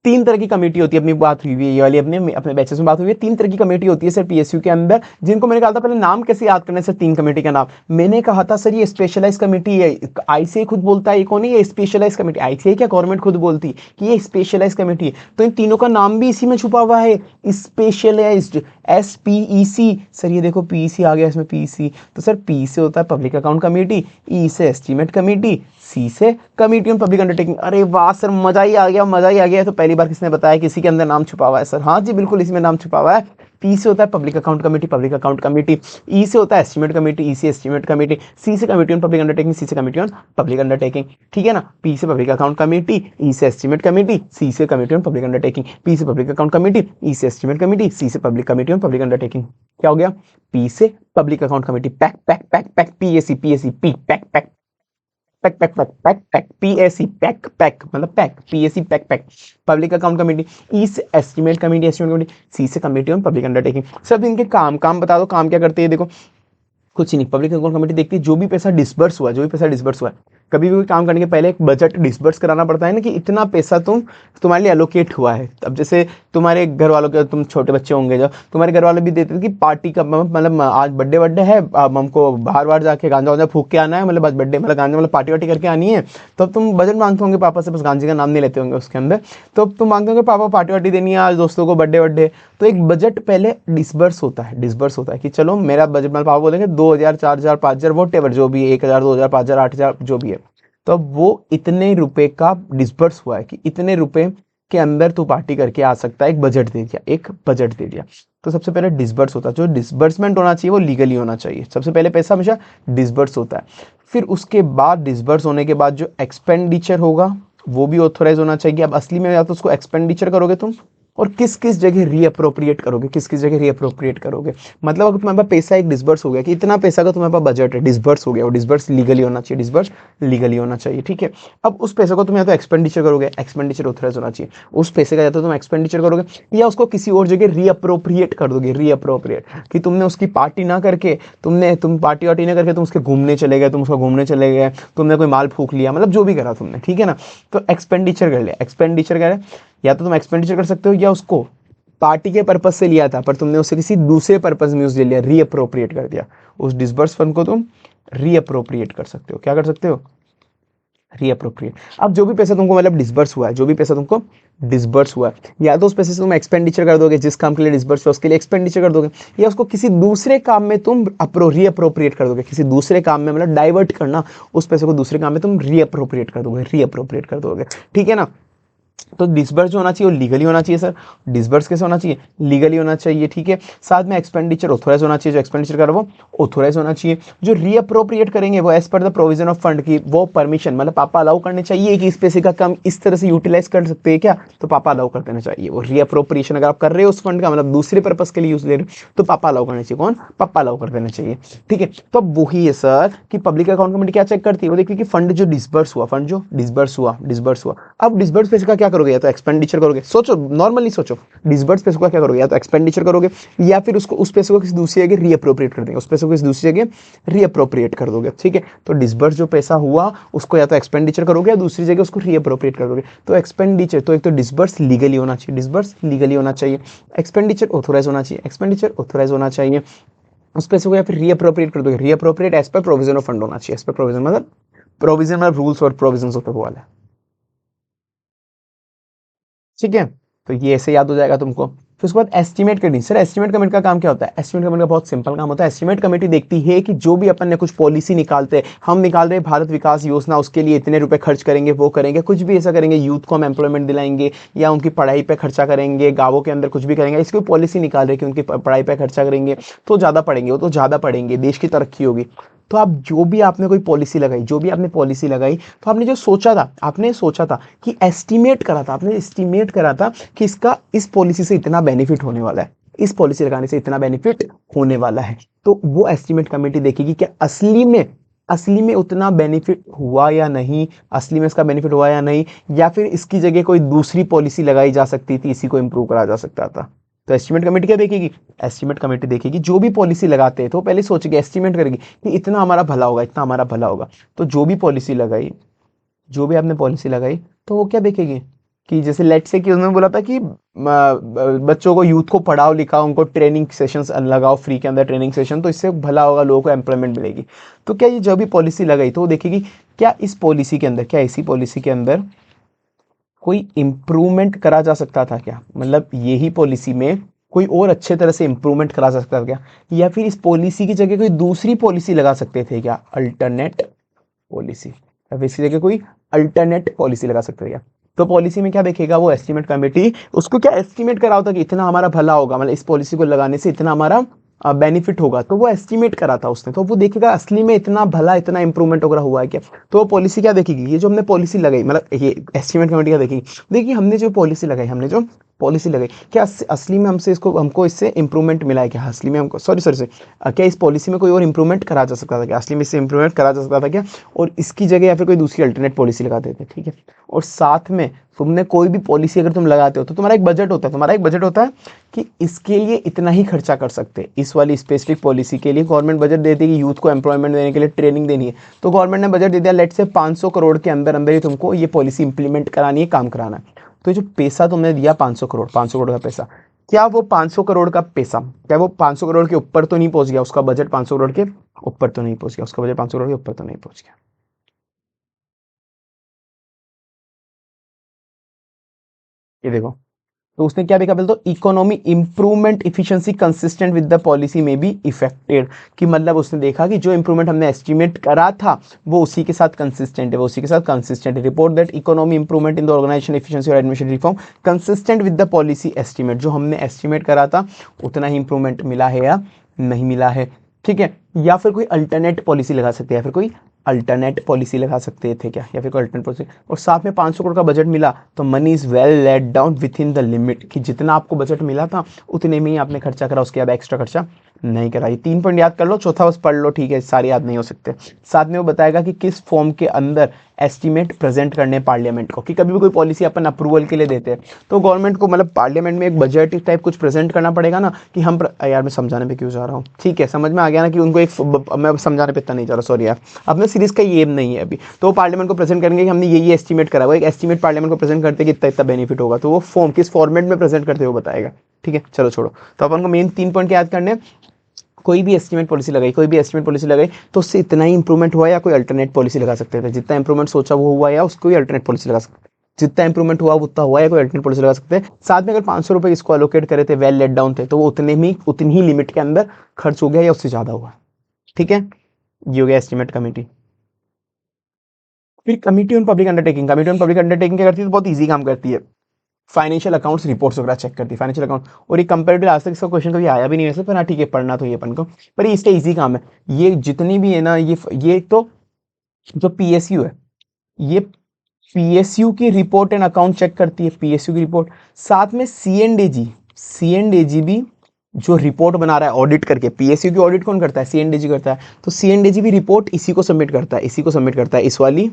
तीन तरह की कमेटी होती है, अपनी बात हुई है ये वाली, अपने अपने बैचेस में बात हुई है, तीन तरह की कमेटी होती है सर पीएसयू के अंदर, जिनको मैंने कहा था पहले नाम कैसे याद करने सर, तीन कमेटी का नाम मैंने कहा था सर, ये स्पेशलाइज कमेटी है, आईसीआई खुद बोलता है ये कौन है, ये स्पेशलाइज कमेटी, आईसीआई क्या गवर्नमेंट खुद बोलती है कि ये स्पेशलाइज कमेटी है, तो इन तीनों का नाम भी इसी में छुपा हुआ है, स्पेशलाइज्ड, SPEC। सर ये देखो पीसी आ गया इसमें, पीसी, तो सर पी से होता है पब्लिक अकाउंट कमेटी, ई से एस्टीमेट कमेटी, सी से कमेटी ऑन पब्लिक अंडरटेकिंग। अरे वाह सर, मजा ही आ गया, मजा ही आ गया। तो पहली बार किसने बताया किसी के अंदर नाम छुपा हुआ है सर? हाँ जी बिल्कुल, इसमें नाम छुपा हुआ है। पी से होता है public account committee, public account committee, E से होता है एस्टीमेट कमेटी, ई से एस्टीमेट कमेटी, सी से कमेटी ऑन पब्लिक अंडरटेकिंग, सी से कमेटी ऑन पब्लिक अंडरटेकिंग। ठीक है ना। पी से पब्लिक अकाउंट कमेटी, ई से एस्टीमेट कमेटी, सी से committee on public undertaking, P से पब्लिक अकाउंट कमेटी, ई से एस्टीमेट कमेटी, सी से public committee on public undertaking. क्या हो गया? पी से public account committee, pack pack pack pack, PAC PAC P, pack pack pack pack pack pack pack, PAC pack pack मतलब pack, PAC pack pack, public account committee, E से estimate committee, estimate committee, C से committee on public undertaking. सब इनके काम काम बता दो, काम क्या करते हैं देखो, कुछ नहीं, पब्लिक अकाउंट कमेटी देखती है जो भी पैसा डिस्बर्स हुआ, जो भी पैसा डिस्बर्स हुआ है, कभी भी कोई काम करने के पहले एक बजट डिस्बर्स कराना पड़ता है ना, कि इतना पैसा तुम्हारे लिए एलोकेट हुआ है। अब जैसे तुम्हारे घर वालों के, तुम छोटे बच्चे होंगे जब, तुम्हारे घर वाले भी देते थे कि पार्टी का मतलब आज बर्थडे बर्थडे है, अब हमको बाहर बाहर जाके गांजा वांजा फूक के आना है, मतलब आज बर्थडे मतलब गांजा मतलब पार्टी वार्टी करके आनी है, तो अब तुम बजट मांगते होंगे पापा से, बस गांजे का नाम नहीं लेते होंगे उसके अंदर, तो अब तुम मांगते होंगे पापा पार्टी वार्टी देनी है आज दोस्तों को, बर्थडे बर्थडे। तो एक बजट पहले डिस्बर्स होता है, डिस्बर्स होता है कि चलो मेरा बजट, मतलब पापा बोलेंगे 2000 4000 5000 वोट एवर जो भी है, 1000 2000 5000 8000 जो भी है, तो अब वो इतने रुपए का डिस्बर्स हुआ है कि इतने रुपए के अंदर तू पार्टी करके आ सकता है, एक बजट दे दिया, एक बजट दे दिया। तो सबसे पहले डिस्बर्स होता है, जो डिस्बर्समेंट होना चाहिए वो लीगली होना चाहिए, सबसे पहले पैसा हमेशा डिस्बर्स होता है। फिर उसके बाद डिस्बर्स होने के बाद जो एक्सपेंडिचर होगा वो भी ऑथोराइज होना चाहिए। अब असली में या तो उसको एक्सपेंडिचर करोगे तुम, और किस किस जगह रीअप्रोप्रिएट करोगे, किस किस जगह रीअप्रोप्रिएट करोगे, मतलब अगर तुम्हारे पास पैसा एक डिस्बर्स हो गया कि इतना पैसा का तुम्हारे पास बजट है, डिस्बर्स हो गया, और डिस्बर्स लीगली होना चाहिए, डिस्बर्स लीगली होना चाहिए। ठीक है। अब उस पैसे को तुम या तो एक्सपेंडिचर करोगे, एक्सपेंडिचर ऑथराइज होना चाहिए, उस पैसे का या तो तुम एक्सपेंडिचर करोगे या उसको किसी और जगह रीअप्रोप्रिएट कर दोगे, रीअप्रोप्रिएट, कि तुमने उसकी पार्टी ना करके, तुम पार्टी वार्टी ना करके तुम उसके घूमने चले गए, तुम उसको घूमने चले गए, तुमने कोई माल फूक लिया, मतलब जो भी करा तुमने, ठीक है ना, तो एक्सपेंडिचर कर लिया, एक्सपेंडिचर करे, या तो तुम एक्सपेंडिचर कर सकते हो या उसको पार्टी के पर्पज से लिया था पर तुमने उसे किसी दूसरे पर्पज में यूज ले लिया, रीअप्रोप्रिएट कर दिया, उस डिस्बर्स फंड को तुम रीअप्रोप्रिएट कर सकते हो। क्या कर सकते हो? रीअप्रोप्रिएट। अब जो भी पैसा तुमको मतलब डिस्बर्स हुआ है, जो भी पैसा तुमको डिस्बर्स हुआ है, या तो उस पैसे से तुम एक्सपेंडिचर कर दोगे, जिस काम के लिए डिस्बर्स हुआ उसके लिए एक्सपेंडिचर कर दोगे, या उसको किसी दूसरे काम में तुम रीअप्रोप्रिएट कर दोगे, किसी दूसरे काम में, मतलब डाइवर्ट करना, उस पैसे को दूसरे काम में तुम रीअप्रोप्रिएट कर दोगे, रीअप्रोप्रिएट कर दोगे। ठीक है ना। तो डिसबर्स जो होना चाहिए वो लीगली होना चाहिए सर। डिसबर्स कैसे होना चाहिए? लीगली होना चाहिए। ठीक है। साथ में एक्सपेंडिचर ऑथोराइज होना चाहिए, जो एक्सपेंडिचर कर वो ऑथोराइज होना चाहिए। जो रीअप्रोप्रिएट करेंगे वो as per the provision of fund की वो परमिशन, मतलब पापा अलाउ करने चाहिए कि इस पैसे का काम इस तरह से यूटिलाइज कर सकते हैं क्या, तो पापा अलाउ कर देना चाहिए। वो रीअप्रोप्रिएशन अगर आप कर रहे हो उस फंड का, मतलब दूसरे पर्पज के लिए यूज ले रहे हो, तो पापा अलाउ करना चाहिए। कौन? पापा अलाउ कर देना चाहिए। ठीक है। तो अब वही है सर कि पब्लिक अकाउंट कमेटी क्या चेक करती है, वो देखती है कि फंड जो डिसबर्स हुआ, फंड जो डिसबर्स हुआ, अब डिसबर्स पैसे का क्या करोगे, या तो एक्सपेंडिचर करोगे, सोचो नॉर्मली सोचो, डिसबर्स पैसे का क्या करोगे, या तो एक्सपेंडिचर करोगे या फिर उसको, उस पैसे को किसी दूसरी जगह रीअप्रोप्रिएट कर देंगे, उस पैसे को किसी दूसरी जगह रीअप्रोप्रिएट कर दोगे। ठीक है। तो डिसबर्स जो पैसा हुआ उसको या तो एक्सपेंडिचर करोगे या दूसरी जगह उसको रीअप्रोप्रिएट कर दोगे। तो एक्सपेंडिचर, तो एक तो डिसबर्स लीगली होना चाहिए, डिसबर्स लीगली होना चाहिए, एक्सपेंडिचर ऑथोराइज होना चाहिए, एक्सपेंडिचर ऑथोराइज होना चाहिए, उस पैसे को या फिर रीअप्रोप्रिएट कर दोगे, reappropriate as per provision of fund होना चाहिए, एज पर प्रोविजन मतलब प्रोविजन मतलब रूल्स और प्रोविजंस होता है वो वाला। ठीक है। तो ये ऐसे याद हो जाएगा तुमको। फिर उसके बाद estimate committee. Sir estimate committee का काम क्या होता है? एस्टिमेट कमेटी का बहुत सिंपल काम होता है। एस्टिमेट कमेटी देखती है कि जो भी अपन ने कुछ पॉलिसी निकालते हैं, हम निकाल रहे हैं भारत विकास योजना, उसके लिए इतने रुपए खर्च करेंगे, वो करेंगे, कुछ भी ऐसा करेंगे, यूथ को हम एम्प्लॉयमेंट दिलाएंगे या उनकी पढ़ाई पे खर्चा करेंगे, गाँवों के अंदर कुछ भी करेंगे, इसकी पॉलिसी निकाल रहे हैं कि उनकी पढ़ाई पे खर्चा करेंगे तो ज़्यादा पढ़ेंगे, वो तो ज़्यादा पढ़ेंगे, देश की तरक्की होगी। तो आप जो भी आपने कोई पॉलिसी लगाई, जो भी आपने पॉलिसी लगाई, तो आपने जो सोचा था, आपने सोचा था कि एस्टिमेट करा था, आपने एस्टिमेट करा था कि इसका इस पॉलिसी से इतना बेनिफिट होने वाला है, इस पॉलिसी लगाने से इतना बेनिफिट होने वाला है। तो वो एस्टिमेट कमेटी देखेगी कि असली में उतना बेनिफिट हुआ या नहीं, असली में इसका बेनिफिट हुआ या नहीं, या फिर इसकी जगह कोई दूसरी पॉलिसी लगाई जा सकती थी, इसी को इंप्रूव करा जा सकता था। तो एस्टिमेट कमेटी क्या देखेगी? एस्टिमेट कमेटी देखेगी जो भी पॉलिसी लगाते हैं तो पहले सोचेगी, एस्टिमेट करेगी कि इतना हमारा भला होगा, इतना हमारा भला होगा। तो जो भी पॉलिसी लगाई, जो भी आपने पॉलिसी लगाई, तो वो क्या देखेगी कि जैसे लेट से कि उन्होंने बोला था कि बच्चों को, यूथ को पढ़ाओ लिखाओ, उनको ट्रेनिंग सेशंस लगाओ फ्री के अंदर ट्रेनिंग सेशन, तो इससे भला होगा, लोगों को एम्प्लॉयमेंट मिलेगी। तो क्या ये जो भी पॉलिसी लगाई तो वो देखेगी क्या इस पॉलिसी के अंदर, क्या इसी पॉलिसी के अंदर कोई इम्प्रूवमेंट करा जा सकता था क्या, मतलब यही पॉलिसी में कोई और अच्छे तरह से इम्प्रूवमेंट करा सकता था क्या, या फिर इस पॉलिसी की जगह कोई दूसरी पॉलिसी लगा सकते थे क्या, अल्टरनेट पॉलिसी, या फिर इसकी जगह कोई अल्टरनेट पॉलिसी लगा सकते थे क्या। तो पॉलिसी में क्या देखेगा वो एस्टिमेट कमेटी, उसको क्या एस्टिमेट करा होता कि इतना हमारा भला होगा, मतलब इस पॉलिसी को लगाने से इतना हमारा बेनिफिट होगा, तो वो एस्टिमेट करा था उसने, तो वो देखेगा असली में इतना भला, इतना इंप्रूवमेंट वगैरह हुआ है क्या। तो वो पॉलिसी क्या देखेगी, ये जो हमने पॉलिसी लगाई, मतलब ये एस्टिमेट कमेटी क्या देखेगी, देखिए हमने जो पॉलिसी लगाई, हमने जो पॉलिसी लगाई, क्या असली में हमको इससे इंप्रूवमेंट मिला है क्या, असली में हमको सॉरी क्या इस पॉलिसी में कोई और इंप्रूवमेंट करा जा सकता था क्या, असली में इससे इंप्रूवमेंट करा जा सकता था क्या, और इसकी जगह या फिर कोई दूसरी अल्टरनेट पॉलिसी लगा देते, ठीक है। और साथ में तुमने कोई भी पॉलिसी अगर तुम लगाते हो तो तुम्हारा एक बजट होता है, तुम्हारा एक बजट होता है कि इसके लिए इतना ही खर्चा कर सकते हैं, इस वाली स्पेसिफिक पॉलिसी के लिए गवर्नमेंट बजट देती है कि यूथ को एम्प्लॉयमेंट देने के लिए ट्रेनिंग देनी है, तो गवर्नमेंट ने बजट दे दिया, लेट से 500 करोड़ के अंदर अंदर ही तुमको ये पॉलिसी इंप्लीमेंट करानी है, काम कराना है। तो जो पैसा तुमने दिया 500 करोड़ का पैसा, क्या वो 500 करोड़ का पैसा, क्या वो 500 करोड़ के ऊपर तो नहीं पहुंच गया, उसका बजट 500 करोड़ के ऊपर तो नहीं पहुंच गया, उसका बजट 500 करोड़ के ऊपर तो नहीं पहुंच गया। ये देखो, तो उसने क्या देखा, पहले तो economy improvement efficiency consistent with the policy में बी इफेक्टेड, कि मतलब उसने देखा कि जो इंप्रूवमेंट हमने एस्टिमेट करा था वो उसी के साथ कंसिस्टेंट है, वो उसी के साथ कंसिस्टेंट है। Report that economy improvement in the organisation efficiency और administrative reform consistent with the policy estimate, जो हमने एस्टिमेट करा था उतना ही इंप्रूवमेंट मिला है या नहीं मिला है, ठीक है। या फिर कोई अल्टरनेट पॉलिसी लगा सकते हैं, या फिर कोई अल्टरनेट पॉलिसी लगा सकते थे क्या, या फिर कोई अल्टरनेट पॉलिसी, और साथ में 500 करोड़ का बजट मिला, तो money is well let down with in the limit, कि जितना आपको बजट मिला था उतने में ही आपने खर्चा करा, उसके बाद एक्स्ट्रा खर्चा नहीं करा। ये 3 पॉइंट याद कर लो, चौथा बस पढ़ लो, ठीक है, सारे याद नहीं हो सकते। साथ में वो बताएगा कि किस फॉर्म के अंदर एस्टिमेट प्रेजेंट करने पार्लियामेंट को, कि कभी भी कोई पॉलिसी अपन अप्रूवल के लिए देते हैं तो गवर्नमेंट को, मतलब पार्लियामेंट में एक बजट टाइप कुछ प्रेजेंट करना पड़ेगा ना, कि हम यार मैं समझाने पे क्यों जा रहा हूँ, ठीक है, समझ में आ गया ना कि उनको एक, मैं समझाने पे इतना नहीं जा रहा, सॉरी यार, अपने सीरीज का ये एम नहीं है अभी। तो पार्लियामेंट को प्रेजेंट करेंगे कि हमने ये एस्टिमेट करा, वो एक एस्टिमेट पार्लियामेंट को प्रेजेंट करते कि इतना इतना बेनिफिट होगा, तो वो फॉर्म किस फॉर्मेट में प्रेजेंट करते हो बताएगा, ठीक है। चलो छोड़ो, तो अपन को मेन 3 पॉइंट याद करने, कोई भी एस्टिमेट पॉलिसी लगाई, कोई भी एस्टिमेट पॉलिसी लगाई तो उससे इतना ही इंप्रूवमेंट हुआ या कोई अल्टरनेट पॉलिसी लगा सकते थे, जितना इंप्रूवमेंट सोचा वो हुआ या उसको ही अल्टरनेट पॉलिसी लगा सकते, जितना इंप्रूवमेंट हुआ उतना हुआ या कोई अल्टरनेट पॉलिसी लगा सकते हैं। साथ में अगर 500 रुपए इसको अलोकेट करे थे, वेल लेट डाउन थे, तो वो उतनी ही लिमिट के अंदर खर्च हो गया या उससे ज्यादा हुआ, ठीक है। ये हो गया एस्टिमेट कमेटी। फिर committee on public undertaking, committee on public undertaking क्या करती है, तो बहुत ईजी काम करती है, फाइनेंशियल अकाउंट्स रिपोर्ट्स वगैरह चेक करती है, फाइनेंशियल अकाउंट। और ये कंपेरेटिव आज तक इसका क्वेश्चन कभी आया भी नहीं वैसे, पर हाँ ठीक है, पढ़ना तो ये अपन को, पर ये इसका इजी काम है। ये जितनी भी है ना, ये तो जो पीएसयू है, ये पीएसयू की रिपोर्ट एंड अकाउंट चेक करती है, पीएसयू की रिपोर्ट। साथ में सीएनडीजी भी जो रिपोर्ट बना रहा है ऑडिट करके, पीएसयू की ऑडिट कौन करता है, सीएनडीजी करता है, तो सीएनडीजी भी रिपोर्ट इसी को सबमिट करता है, इस वाली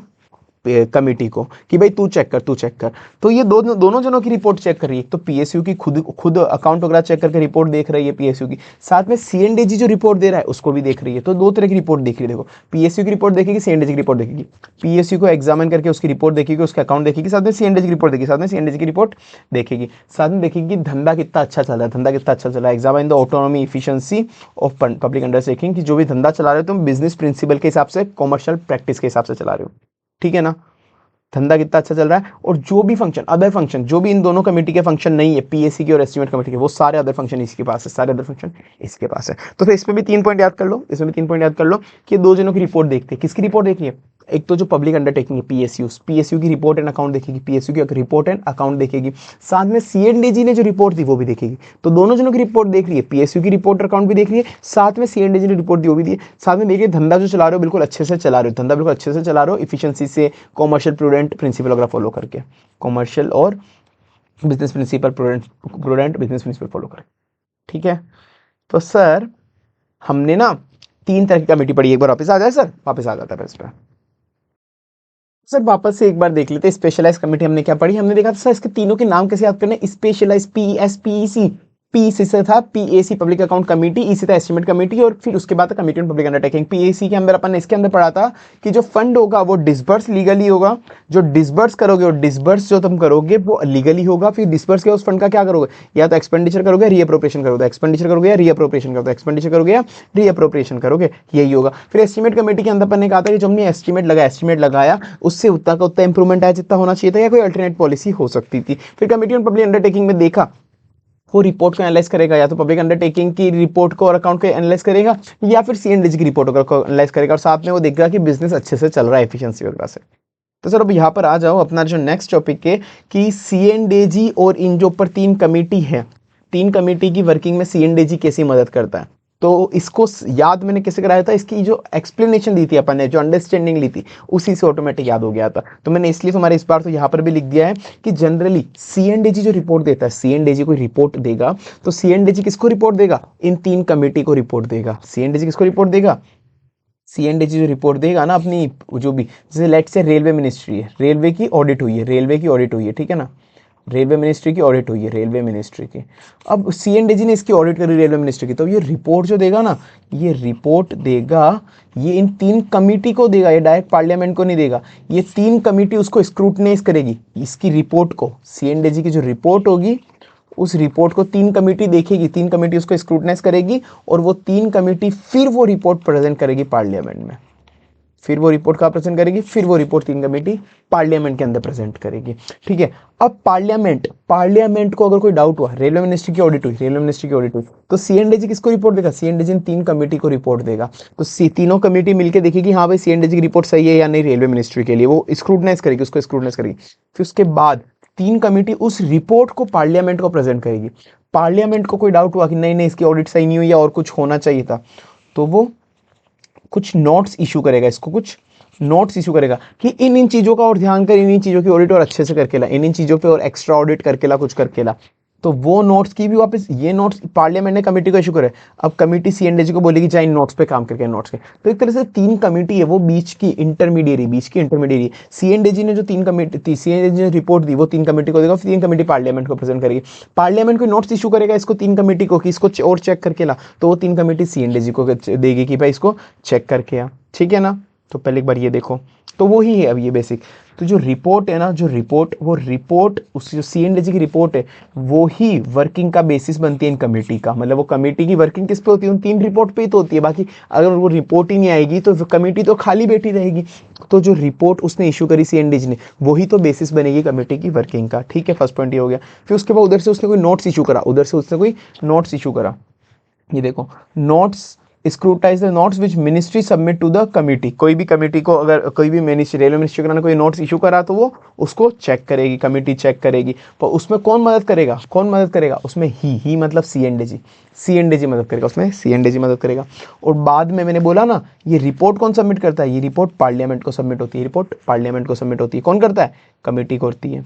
कमिटी को, कि भाई तू चेक कर। तो ये दोनों जनों की रिपोर्ट चेक कर रही है, तो पीएसयू की खुद अकाउंट वगैरह चेक करके रिपोर्ट देख रही है पीएसयू की, साथ में सीएनडीजी जो रिपोर्ट दे रहा है उसको भी देख रही है। तो 2 तरह की रिपोर्ट देख रही है, देखो, पीएसयू की रिपोर्ट देखेगी, सीएनडीजी की रिपोर्ट देखेगी, पीएसयू को एग्जामिन करके उसकी रिपोर्ट देखेगी, उसके अकाउंट देखेगी, साथ में सीएनडीजी की रिपोर्ट देखेगी, साथ में सीएनडीजी की रिपोर्ट देखेगी, साथ में देखेगी धंधा कितना अच्छा चल रहा है, examine the autonomy efficiency of public undertaking, कि जो भी धंधा चला रहे हो तुम बिजनेस प्रिंसिपल के हिसाब से, कॉमर्शियल प्रैक्टिस के हिसाब से चला रहे हो, ठीक है ना। धंधा कितना अच्छा चल रहा है, और जो भी फंक्शन, अदर फंक्शन, जो भी इन दोनों कमेटी के फंक्शन नहीं है, पीएससी की और एस्टीमेट कमेटी के, वो सारे अदर फंक्शन इसके पास है, सारे अदर फंक्शन इसके पास है। तो फिर इसमें भी 3 पॉइंट याद कर लो, इसमें भी 3 पॉइंट याद कर लो कि दो जनों की रिपोर्ट देखते हैं। किसकी रिपोर्ट देखनी है? एक तो जो पब्लिक अंडरटेकिंग है पीएसयू की रिपोर्ट एंड अकाउंट देखेगी, पीएसयू की रिपोर्ट एंड अकाउंट देखेगी, साथ में सीएनडीजी ने जो रिपोर्ट दी वो भी देखेगी। तो दोनों जनों की रिपोर्ट देख रही है, पीएसयू की रिपोर्ट और अकाउंट भी देख रही है, साथ में सीएनडीजी ने रिपोर्ट दी वो भी दी है, साथ में देखिए धंधा जो चला रहे हो बिल्कुल अच्छे से चला रहे हो, धंधा बिल्कुल अच्छे से चला रहे हो, इफिशियंसी से, कॉमर्शियल प्रूडेंट प्रिंसिपल वगैरह फॉलो करके, कॉमर्शियल और business principle, prudent business principle follow करके। ठीक है, तो सर हमने ना 3 तरह की कमेटी पढ़ी, एक बार वापस आ जाए सर, वापस आ जाता है इस पर। सर वापस से एक बार देख लेते हैं, स्पेशलाइज कमेटी हमने क्या पढ़ी, हमने देखा था सर इसके तीनों के नाम कैसे याद करने, स्पेशलाइज पीएसपीसी, पी से था PAC public account committee, E से था एस्टीमेट कमेटी, और फिर उसके बाद committee on public undertaking. PAC के अंदर अपन ने इसके अंदर पढ़ा था कि जो फंड होगा वो डिसबर्स लीगली होगा, जो डिसबर्स करोगे और डिसबर्स जो तुम करोगे वो लीगली होगा, फिर डिसबर्स के उस फंड का क्या करोगे, या तो एक्सपेंडिचर करोगे, रीअप्रोप्रिएशन करोगे, एक्सपेंडिचर करोगे या रीअप्रोप्रिएशन करोगे, एक्सपेंडिचर करोगे या रीअप्रोप्रिएशन करोगे, यही होगा। फिर एस्टीमेट कमेटी के अंदर अपन ने कहा था कि जो हमने एस्टीमेट लगाया उससे उतना का उतना इंप्रूवमेंट आया जितना होना चाहिए था, या कोई अल्टरनेट पॉलिसी हो सकती थी। फिर कमेटी ऑन पब्लिक अंडरटेकिंग में देखा वो रिपोर्ट को एनालाइज करेगा, या तो पब्लिक अंडरटेकिंग की रिपोर्ट को और अकाउंट को एनालाइज करेगा, या फिर सीएनडीजी की रिपोर्ट को एनालाइज करेगा, और साथ में वो देखेगा कि बिजनेस अच्छे से चल रहा है एफिशिएंसी वगैरह से। तो सर अब यहाँ पर आ जाओ अपना जो नेक्स्ट टॉपिक है कि सीएनडीजी और इन जो ऊपर 3 कमेटी है, 3 कमेटी की वर्किंग में सीएनडीजी कैसी मदद करता है। तो इसको याद मैंने कैसे कराया था, इसकी जो एक्सप्लेनेशन दी थी अपन ने, जो अंडरस्टैंडिंग ली थी, उसी से ऑटोमेटिक याद हो गया था। तो मैंने इसलिए तुम्हारे इस बार तो यहाँ पर भी लिख दिया है कि जनरली सीएनडीजी जो रिपोर्ट देता है, सीएनडीजी कोई रिपोर्ट देगा तो सीएनडीजी किसको रिपोर्ट देगा, इन 3 कमेटी को रिपोर्ट देगा। सीएनडीजी किसको रिपोर्ट देगा, सीएनडीजी जो रिपोर्ट देगा ना अपनी, जो भी, जैसे लेट से रेलवे मिनिस्ट्री है, रेलवे की ऑडिट हुई है, रेलवे की ऑडिट हुई है, ठीक है ना, रेलवे मिनिस्ट्री की ऑडिट हुई है, रेलवे मिनिस्ट्री की। अब सीएनडीजी ने इसकी ऑडिट करी रेलवे मिनिस्ट्री की, तो ये रिपोर्ट जो देगा ना, ये रिपोर्ट देगा, ये इन 3 कमेटी को देगा, ये डायरेक्ट पार्लियामेंट को नहीं देगा। ये 3 कमेटी उसको स्क्रूटनाइज करेगी, इसकी रिपोर्ट को, सीएनडीजी की जो रिपोर्ट होगी उस रिपोर्ट को 3 कमेटी देखेगी, 3 कमेटी उसको स्क्रूटनाइज करेगी, और वो 3 कमेटी फिर वो रिपोर्ट प्रेजेंट करेगी पार्लियामेंट में। फिर वो रिपोर्ट कहाँ प्रेजेंट करेगी, फिर वो रिपोर्ट 3 कमेटी पार्लियामेंट के अंदर प्रेजेंट करेगी। ठीक है, अब पार्लियामेंट को अगर कोई डाउट हुआ, रेलवे मिनिस्ट्री की ऑडिट हुई, रेलवे मिनिस्ट्री की ऑडिट हुई, तो सीएनडीजी किसको रिपोर्ट देगा, सीएनडीजी इन 3 कमेटी को रिपोर्ट देगा। तो तीनों कमेटी मिलकर देखेगी हाँ भाई सीएनडीजी की रिपोर्ट सही है या नहीं, रेलवे मिनिस्ट्री के लिए वो स्क्रूटनाइज करेगी, उसको स्क्रूटनाइज करेगी। फिर उसके बाद 3 कमेटी उस रिपोर्ट को पार्लियामेंट को प्रेजेंट करेगी। पार्लियामेंट को कोई डाउट हुआ कि नहीं नहीं इसकी ऑडिट सही नहीं हुई या और कुछ होना चाहिए था, तो वो कुछ नोट्स इशू करेगा, इसको कुछ नोट्स इशू करेगा कि इन इन चीज़ों का और ध्यान कर, इन इन चीज़ों की ऑडिट और अच्छे से करके ला, इन इन चीज़ों पे और एक्स्ट्रा ऑडिट करके ला, कुछ करके ला। तो वो नोट्स की भी वापस, ये नोट्स पार्लियामेंट ने कमेटी को इशू करे, अब कमेटी सीएनडीजी को बोलेगी जा इन नोट्स पे काम करके, नोट्स के। तो एक तरह से 3 कमेटी है वो बीच की इंटरमीडिएरी। सीएनडीजी ने जो 3 कमेटी, सीएनडीजी ने रिपोर्ट दी वो 3 कमेटी को देगा, फिर 3 कमेटी पार्लियामेंट को प्रेजेंट करेगी, पार्लियामेंट को नोट्स इशू करेगा इसको 3 कमेटी को कि इसको और चेक करके ला, तो वो 3 कमेटी सीएनडीजी को देगी कि भाई इसको चेक करके आ, ठीक है ना। तो पहले एक बार ये देखो, तो वो ही है अब ये बेसिक। तो जो रिपोर्ट है ना, वो रिपोर्ट उस जो सीएनडीजी की रिपोर्ट है वो ही वर्किंग का बेसिस बनती है इन कमेटी का, मतलब वो कमेटी की वर्किंग किस पे होती है, उन 3 रिपोर्ट पे ही तो होती है। बाकी अगर वो रिपोर्ट ही नहीं आएगी तो कमेटी तो खाली बैठी रहेगी। तो जो रिपोर्ट उसने इशू करी सीएनडीजी ने, वही तो बेसिस बनेगी कमेटी की वर्किंग का। ठीक है, फर्स्ट पॉइंट ये हो गया। फिर उसके बाद उधर से उसने कोई नोट्स इशू करा, ये देखो, notes scrutinise the notes which ministry submit to the committee. कोई भी कमेटी को अगर कोई भी मिनिस्ट्री, रेलवे मिनिस्ट्री को कोई नोट्स इशू करा तो वो उसको चेक करेगी, कमेटी चेक करेगी। पर उसमें कौन मदद करेगा, उसमें ही मतलब सीएनडीजी मदद करेगा, उसमें सीएनडीजी मदद करेगा। और बाद में मैंने बोला ना, ये रिपोर्ट कौन सबमिट करता है, ये रिपोर्ट पार्लियामेंट को सबमिट होती है, कौन करता है, कमेटी को होती है।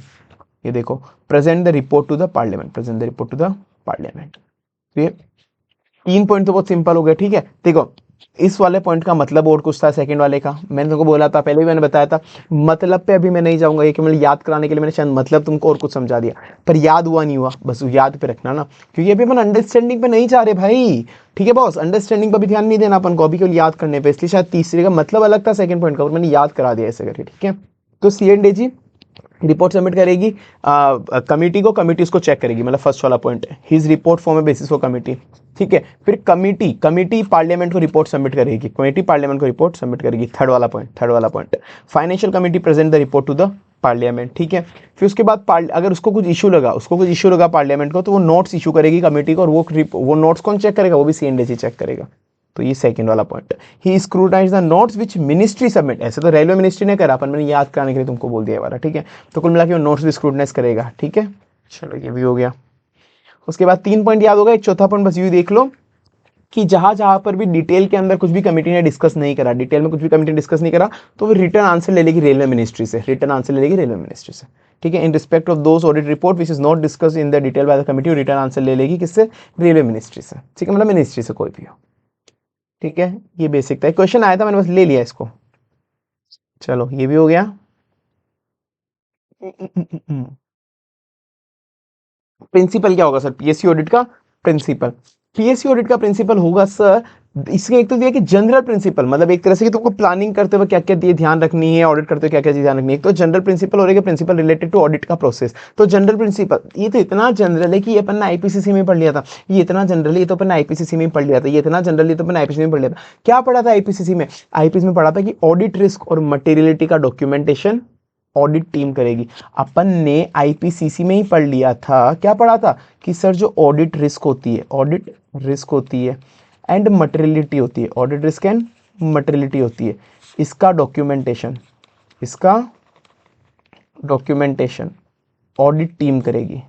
ये देखो, present the report to the parliament. तो ये 3 पॉइंट तो बहुत सिंपल हो गए। ठीक है, देखो इस वाले पॉइंट का मतलब और कुछ था, सेकंड वाले का मैंने तुमको बोला था, पहले भी मैंने बताया था। मतलब पे अभी मैं नहीं जाऊंगा, ये केवल याद कराने के लिए मैंने शायद मतलब तुमको और कुछ समझा दिया, पर याद हुआ नहीं हुआ, बस याद पे रखना ना, क्योंकि अभी अपन अंडरस्टैंडिंग पे नहीं जा रहे भाई। ठीक है बॉस, अंडरस्टैंडिंग पर भी ध्यान नहीं देना अपन को, अभी केवल याद करने पर, इसलिए शायद तीसरे का मतलब अलग था सेकंड पॉइंट का, और मैंने याद करा दिया ऐसे करके। ठीक है, तो सीएनडीजी रिपोर्ट सबमिट करेगी कमिटी को, कमिटी उसको चेक करेगी, मतलब फर्स्ट वाला पॉइंट है, his report form a basis for committee. ठीक है, फिर कमिटी कमिटी पार्लियामेंट को रिपोर्ट सबमिट करेगी, कमेटी पार्लियामेंट को रिपोर्ट सबमिट करेगी, थर्ड वाला point. Financial committee present the report to the parliament. ठीक है, फिर उसके बाद अगर उसको कुछ इशू लगा पार्लियामेंट को, तो वो नोट्स इशू करेगी कमेटी को, और वो नोट्स कौन चेक करेगा, वो भी CNDC चेक करेगा। तो ये सेकंड वाला पॉइंट। ही scrutinise the notes which ministry submit, ऐसे तो रेलवे मिनिस्ट्री ने करा, पर मैंने याद कराने के लिए तुमको बोल दिया वाला। ठीक है, तो कुल मिला के वो नोट्स भी स्क्रूटनाइज करेगा। ठीक है, चलो ये भी हो गया। उसके बाद 3 पॉइंट याद होगा, एक चौथा पॉइंट बस यूँ देख लो कि जहां जहां पर भी डिटेल के अंदर कुछ भी कमेटी ने डिस्कस नहीं करा, डिटेल में कुछ भी कमेटी ने डिस्कस नहीं करा, तो वो रिटर्न आंसर ले लेगी रेलवे मिनिस्ट्री से, रिटर्न आंसर ले लेगी रेलवे मिनिस्ट्री से। ठीक है, in respect of those audit report which is not discuss in the detail by the committee, return answer ले लेगी किससे, रेलवे मिनिस्ट्री से। ठीक है, मतलब मिनिस्ट्री से कोई भी हो। ठीक है, ये बेसिक था, क्वेश्चन आया था मैंने बस ले लिया इसको। चलो ये भी हो गया। प्रिंसिपल क्या होगा सर PSC ऑडिट का प्रिंसिपल? PSC ऑडिट का प्रिंसिपल होगा सर, इसके एक तो दिया कि जनरल प्रिंसिपल, मतलब एक तरह से कि तुमको प्लानिंग करते हुए क्या क्या ध्यान रखनी है, ऑडिट करते हुए क्या क्या चीज ध्यान रखनी है। तो जनरल प्रिंसिपल और प्रिंसिपल रिलेटेड टू ऑडिट का प्रोसेस। तो जनरल प्रिंसिपल ये तो इतना जनरल है कि ये अपन ने IPCC में पढ़ लिया था, ये इतना जनरल है ये तो अपन ने IPCC में पढ़ लिया था, ये इतना जनरल है तो अपन ने IPCC में पढ़ लिया था। क्या पढ़ा था IPCC में? IPCC में पढ़ा था कि ऑडिट रिस्क और मटेरियलिटी का डॉक्यूमेंटेशन ऑडिट टीम करेगी। अपन ने IPCC में ही पढ़ लिया था, क्या पढ़ा था कि सर जो ऑडिट रिस्क होती है एंड मटेरियलिटी होती है, ऑडिट रिस्क एंड मटेरियलिटी होती है, इसका डॉक्यूमेंटेशन ऑडिट टीम करेगी,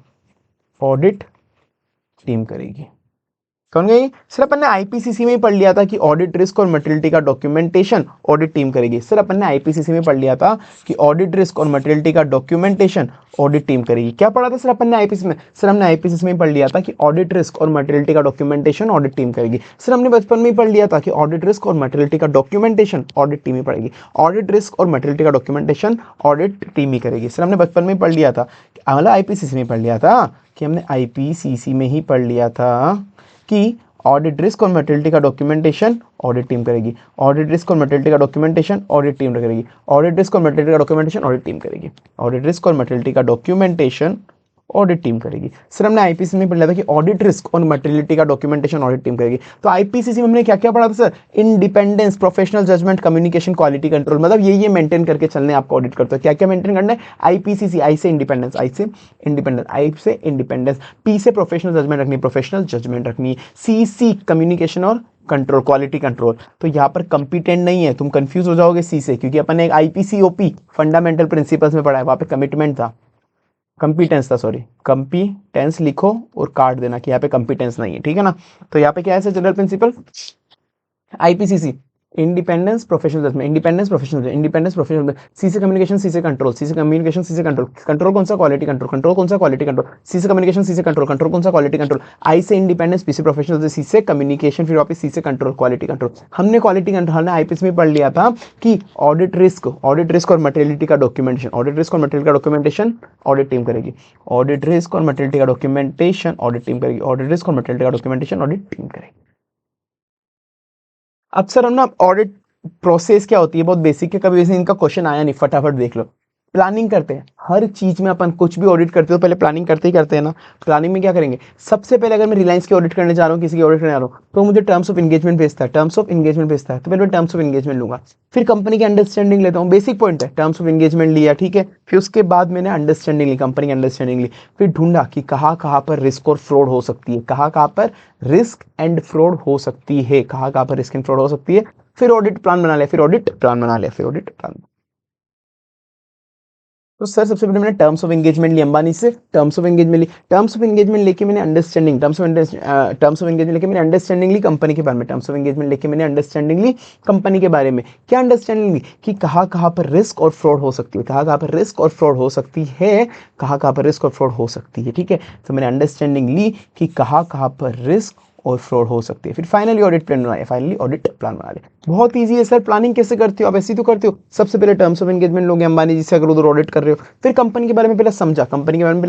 कौन गई सर? अपन ने IPCC में ही पढ़ लिया था कि ऑडिट रिस्क और मटेरियलिटी का डॉक्यूमेंटेशन ऑडिट टीम करेगी। सर अपन ने IPCC में पढ़ लिया था कि ऑडिट रिस्क और मटेरियलिटी का डॉक्यूमेंटेशन ऑडिट टीम करेगी। क्या पढ़ा था सर अपन ने IPCC में? सर हमने IPCC में ही पढ़ लिया था कि ऑडिट रिस्क और मटेरियलिटी का डॉक्यूमेंटेशन ऑडिट टीम करेगी। सर हमने बचपन में ही पढ़ लिया था कि ऑडिट रिस्क और मटेरियलिटी का डॉक्यूमेंटेशन ऑडिट टीम ही पढ़ेगी, ऑडिट रिस्क और मटेरियलिटी का डॉक्यूमेंटेशन ऑडिट टीम ही करेगी। सर हमने बचपन में ही पढ़ लिया था, मतलब IPCC में पढ़ लिया था कि हमने IPCC में ही पढ़ लिया था कि ऑडिट रिस्क और मटेरियलिटी का डॉक्यूमेंटेशन ऑडिट टीम करेगी, ऑडिट रिस्क और मटेरियलिटी का डॉक्यूमेंटेशन ऑडिट टीम करेगी, ऑडिट रिस्क और मटेरियलिटी का डॉक्यूमेंटेशन ऑडिट टीम करेगी, ऑडिट रिस्क और मटेरियलिटी का डॉक्यूमेंटेशन ऑडिट टीम करेगी। सर हमने IPCC में पढ़ा था कि ऑडिट रिस्क और मटेरियलिटी का डॉक्यूमेंटेशन ऑडिट टीम करेगी। तो IPCC में हमने क्या क्या पढ़ा था sir? Independence, professional judgement, communication, quality control, मतलब ये मेंटेन करके चलने आपको ऑडिट करते हो। क्या क्या मेंटेन करना है? IPCC, I से इंडिपेंडेंस, P से प्रोफेशनल जजमेंट रखनी, C कम्युनिकेशन और कंट्रोल, क्वालिटी कंट्रोल। तो यहाँ पर कंपिटेंट नहीं है, तुम कंफ्यूज हो जाओगे C से, क्योंकि अपन ने एक IPCOP फंडामेंटल प्रिंसिपल्स में पढ़ा है, वहां पे कमिटमेंट था, कंपिटेंस था, सॉरी कंपिटेंस लिखो और काट देना कि यहाँ पे कंपिटेंस नहीं है। ठीक है ना, तो यहाँ पे क्या है sir? General principle IPCC independence professional judgment, C से कम्युनिकेशन, सी से कंट्रोल, कंट्रोल कौन सा? क्वालिटी कंट्रोल, सी से कम्युनिकेशन, सी से कंट्रोल कौन सा? Quality control. आई से इंडिपेंडेंस, पी से प्रोफेशनल, सी से कम्युनिकेशन, फिर वापस सी से कंट्रोल, क्वालिटी कंट्रोल। हमने क्वालिटी कंट्रोल, हमने IPCC में पढ़ लिया था कि ऑडिट रिस्क और मटेरियलिटी का डॉक्यूमेंटेशन ऑडिट टीम करेगी, ऑडिट रिस्क और मटेरियलिटी का डॉक्यूमेंटेशन ऑडिट टीम करेगी। अब सर हम ना ऑडिट प्रोसेस क्या होती है, बहुत बेसिक है, कभी वैसे इनका क्वेश्चन आया नहीं, फटाफट देख लो। प्लानिंग करते हैं हर चीज में, अपन कुछ भी ऑडिट करते हो पहले प्लानिंग करते ही करते हैं ना। प्लानिंग में क्या करेंगे? सबसे पहले अगर मैं रिलायंस की ऑडिट करने जा रहा हूँ, किसी की ऑडिट करने जा रहा हूँ, तो मुझे टर्म्स ऑफ एंगेजमेंट भेजता है, तो पहले मैं टर्म्स ऑफ एंगेजमेंट लूंगा, फिर कंपनी की अंडरस्टैंडिंग लेता हूँ, बेसिक पॉइंट है, टर्म्स ऑफ एंगेजमेंट लिया, ठीक है, फिर उसके बाद मैंने अंडरस्टैंडिंग ली, कंपनी की अंडरस्टैंडिंग ली, फिर ढूंढा कि कहाँ कहाँ पर रिस्क और फ्रॉड हो सकती है, कहाँ पर रिस्क एंड फ्रॉड हो सकती है, फिर ऑडिट प्लान बना लिया, फिर ऑडिट प्लान। तो सर सबसे पहले मैंने टर्म्स ऑफ एंगेजमेंट ली, अंबानी से टर्म्स ऑफ एंगेजमेंट लेके मैंने अंडरस्टैंडिंग ली कंपनी के बारे में, क्या अंडरस्टैंडिंग ली कि कहाँ कहाँ पर रिस्क और फ्रॉड हो सकती है, कहाँ पर रिस्क और फ्रॉड हो सकती है, ठीक है। तो मैंने अंडरस्टैंडिंग ली कि कहाँ पर रिस्क और फ्रॉड हो सकती है, फिर फाइनली ऑडिट प्लान बना लिया। बहुत इजी है सर। प्लानिंग कैसे करते हो आप? ऐसे तो करते हो, सबसे पहले टर्म्स ऑफ एंगेजमेंट लोगे अंबानी जी से, अगर उधर ऑडिट कर रहे हो, फिर कंपनी के बारे में पहले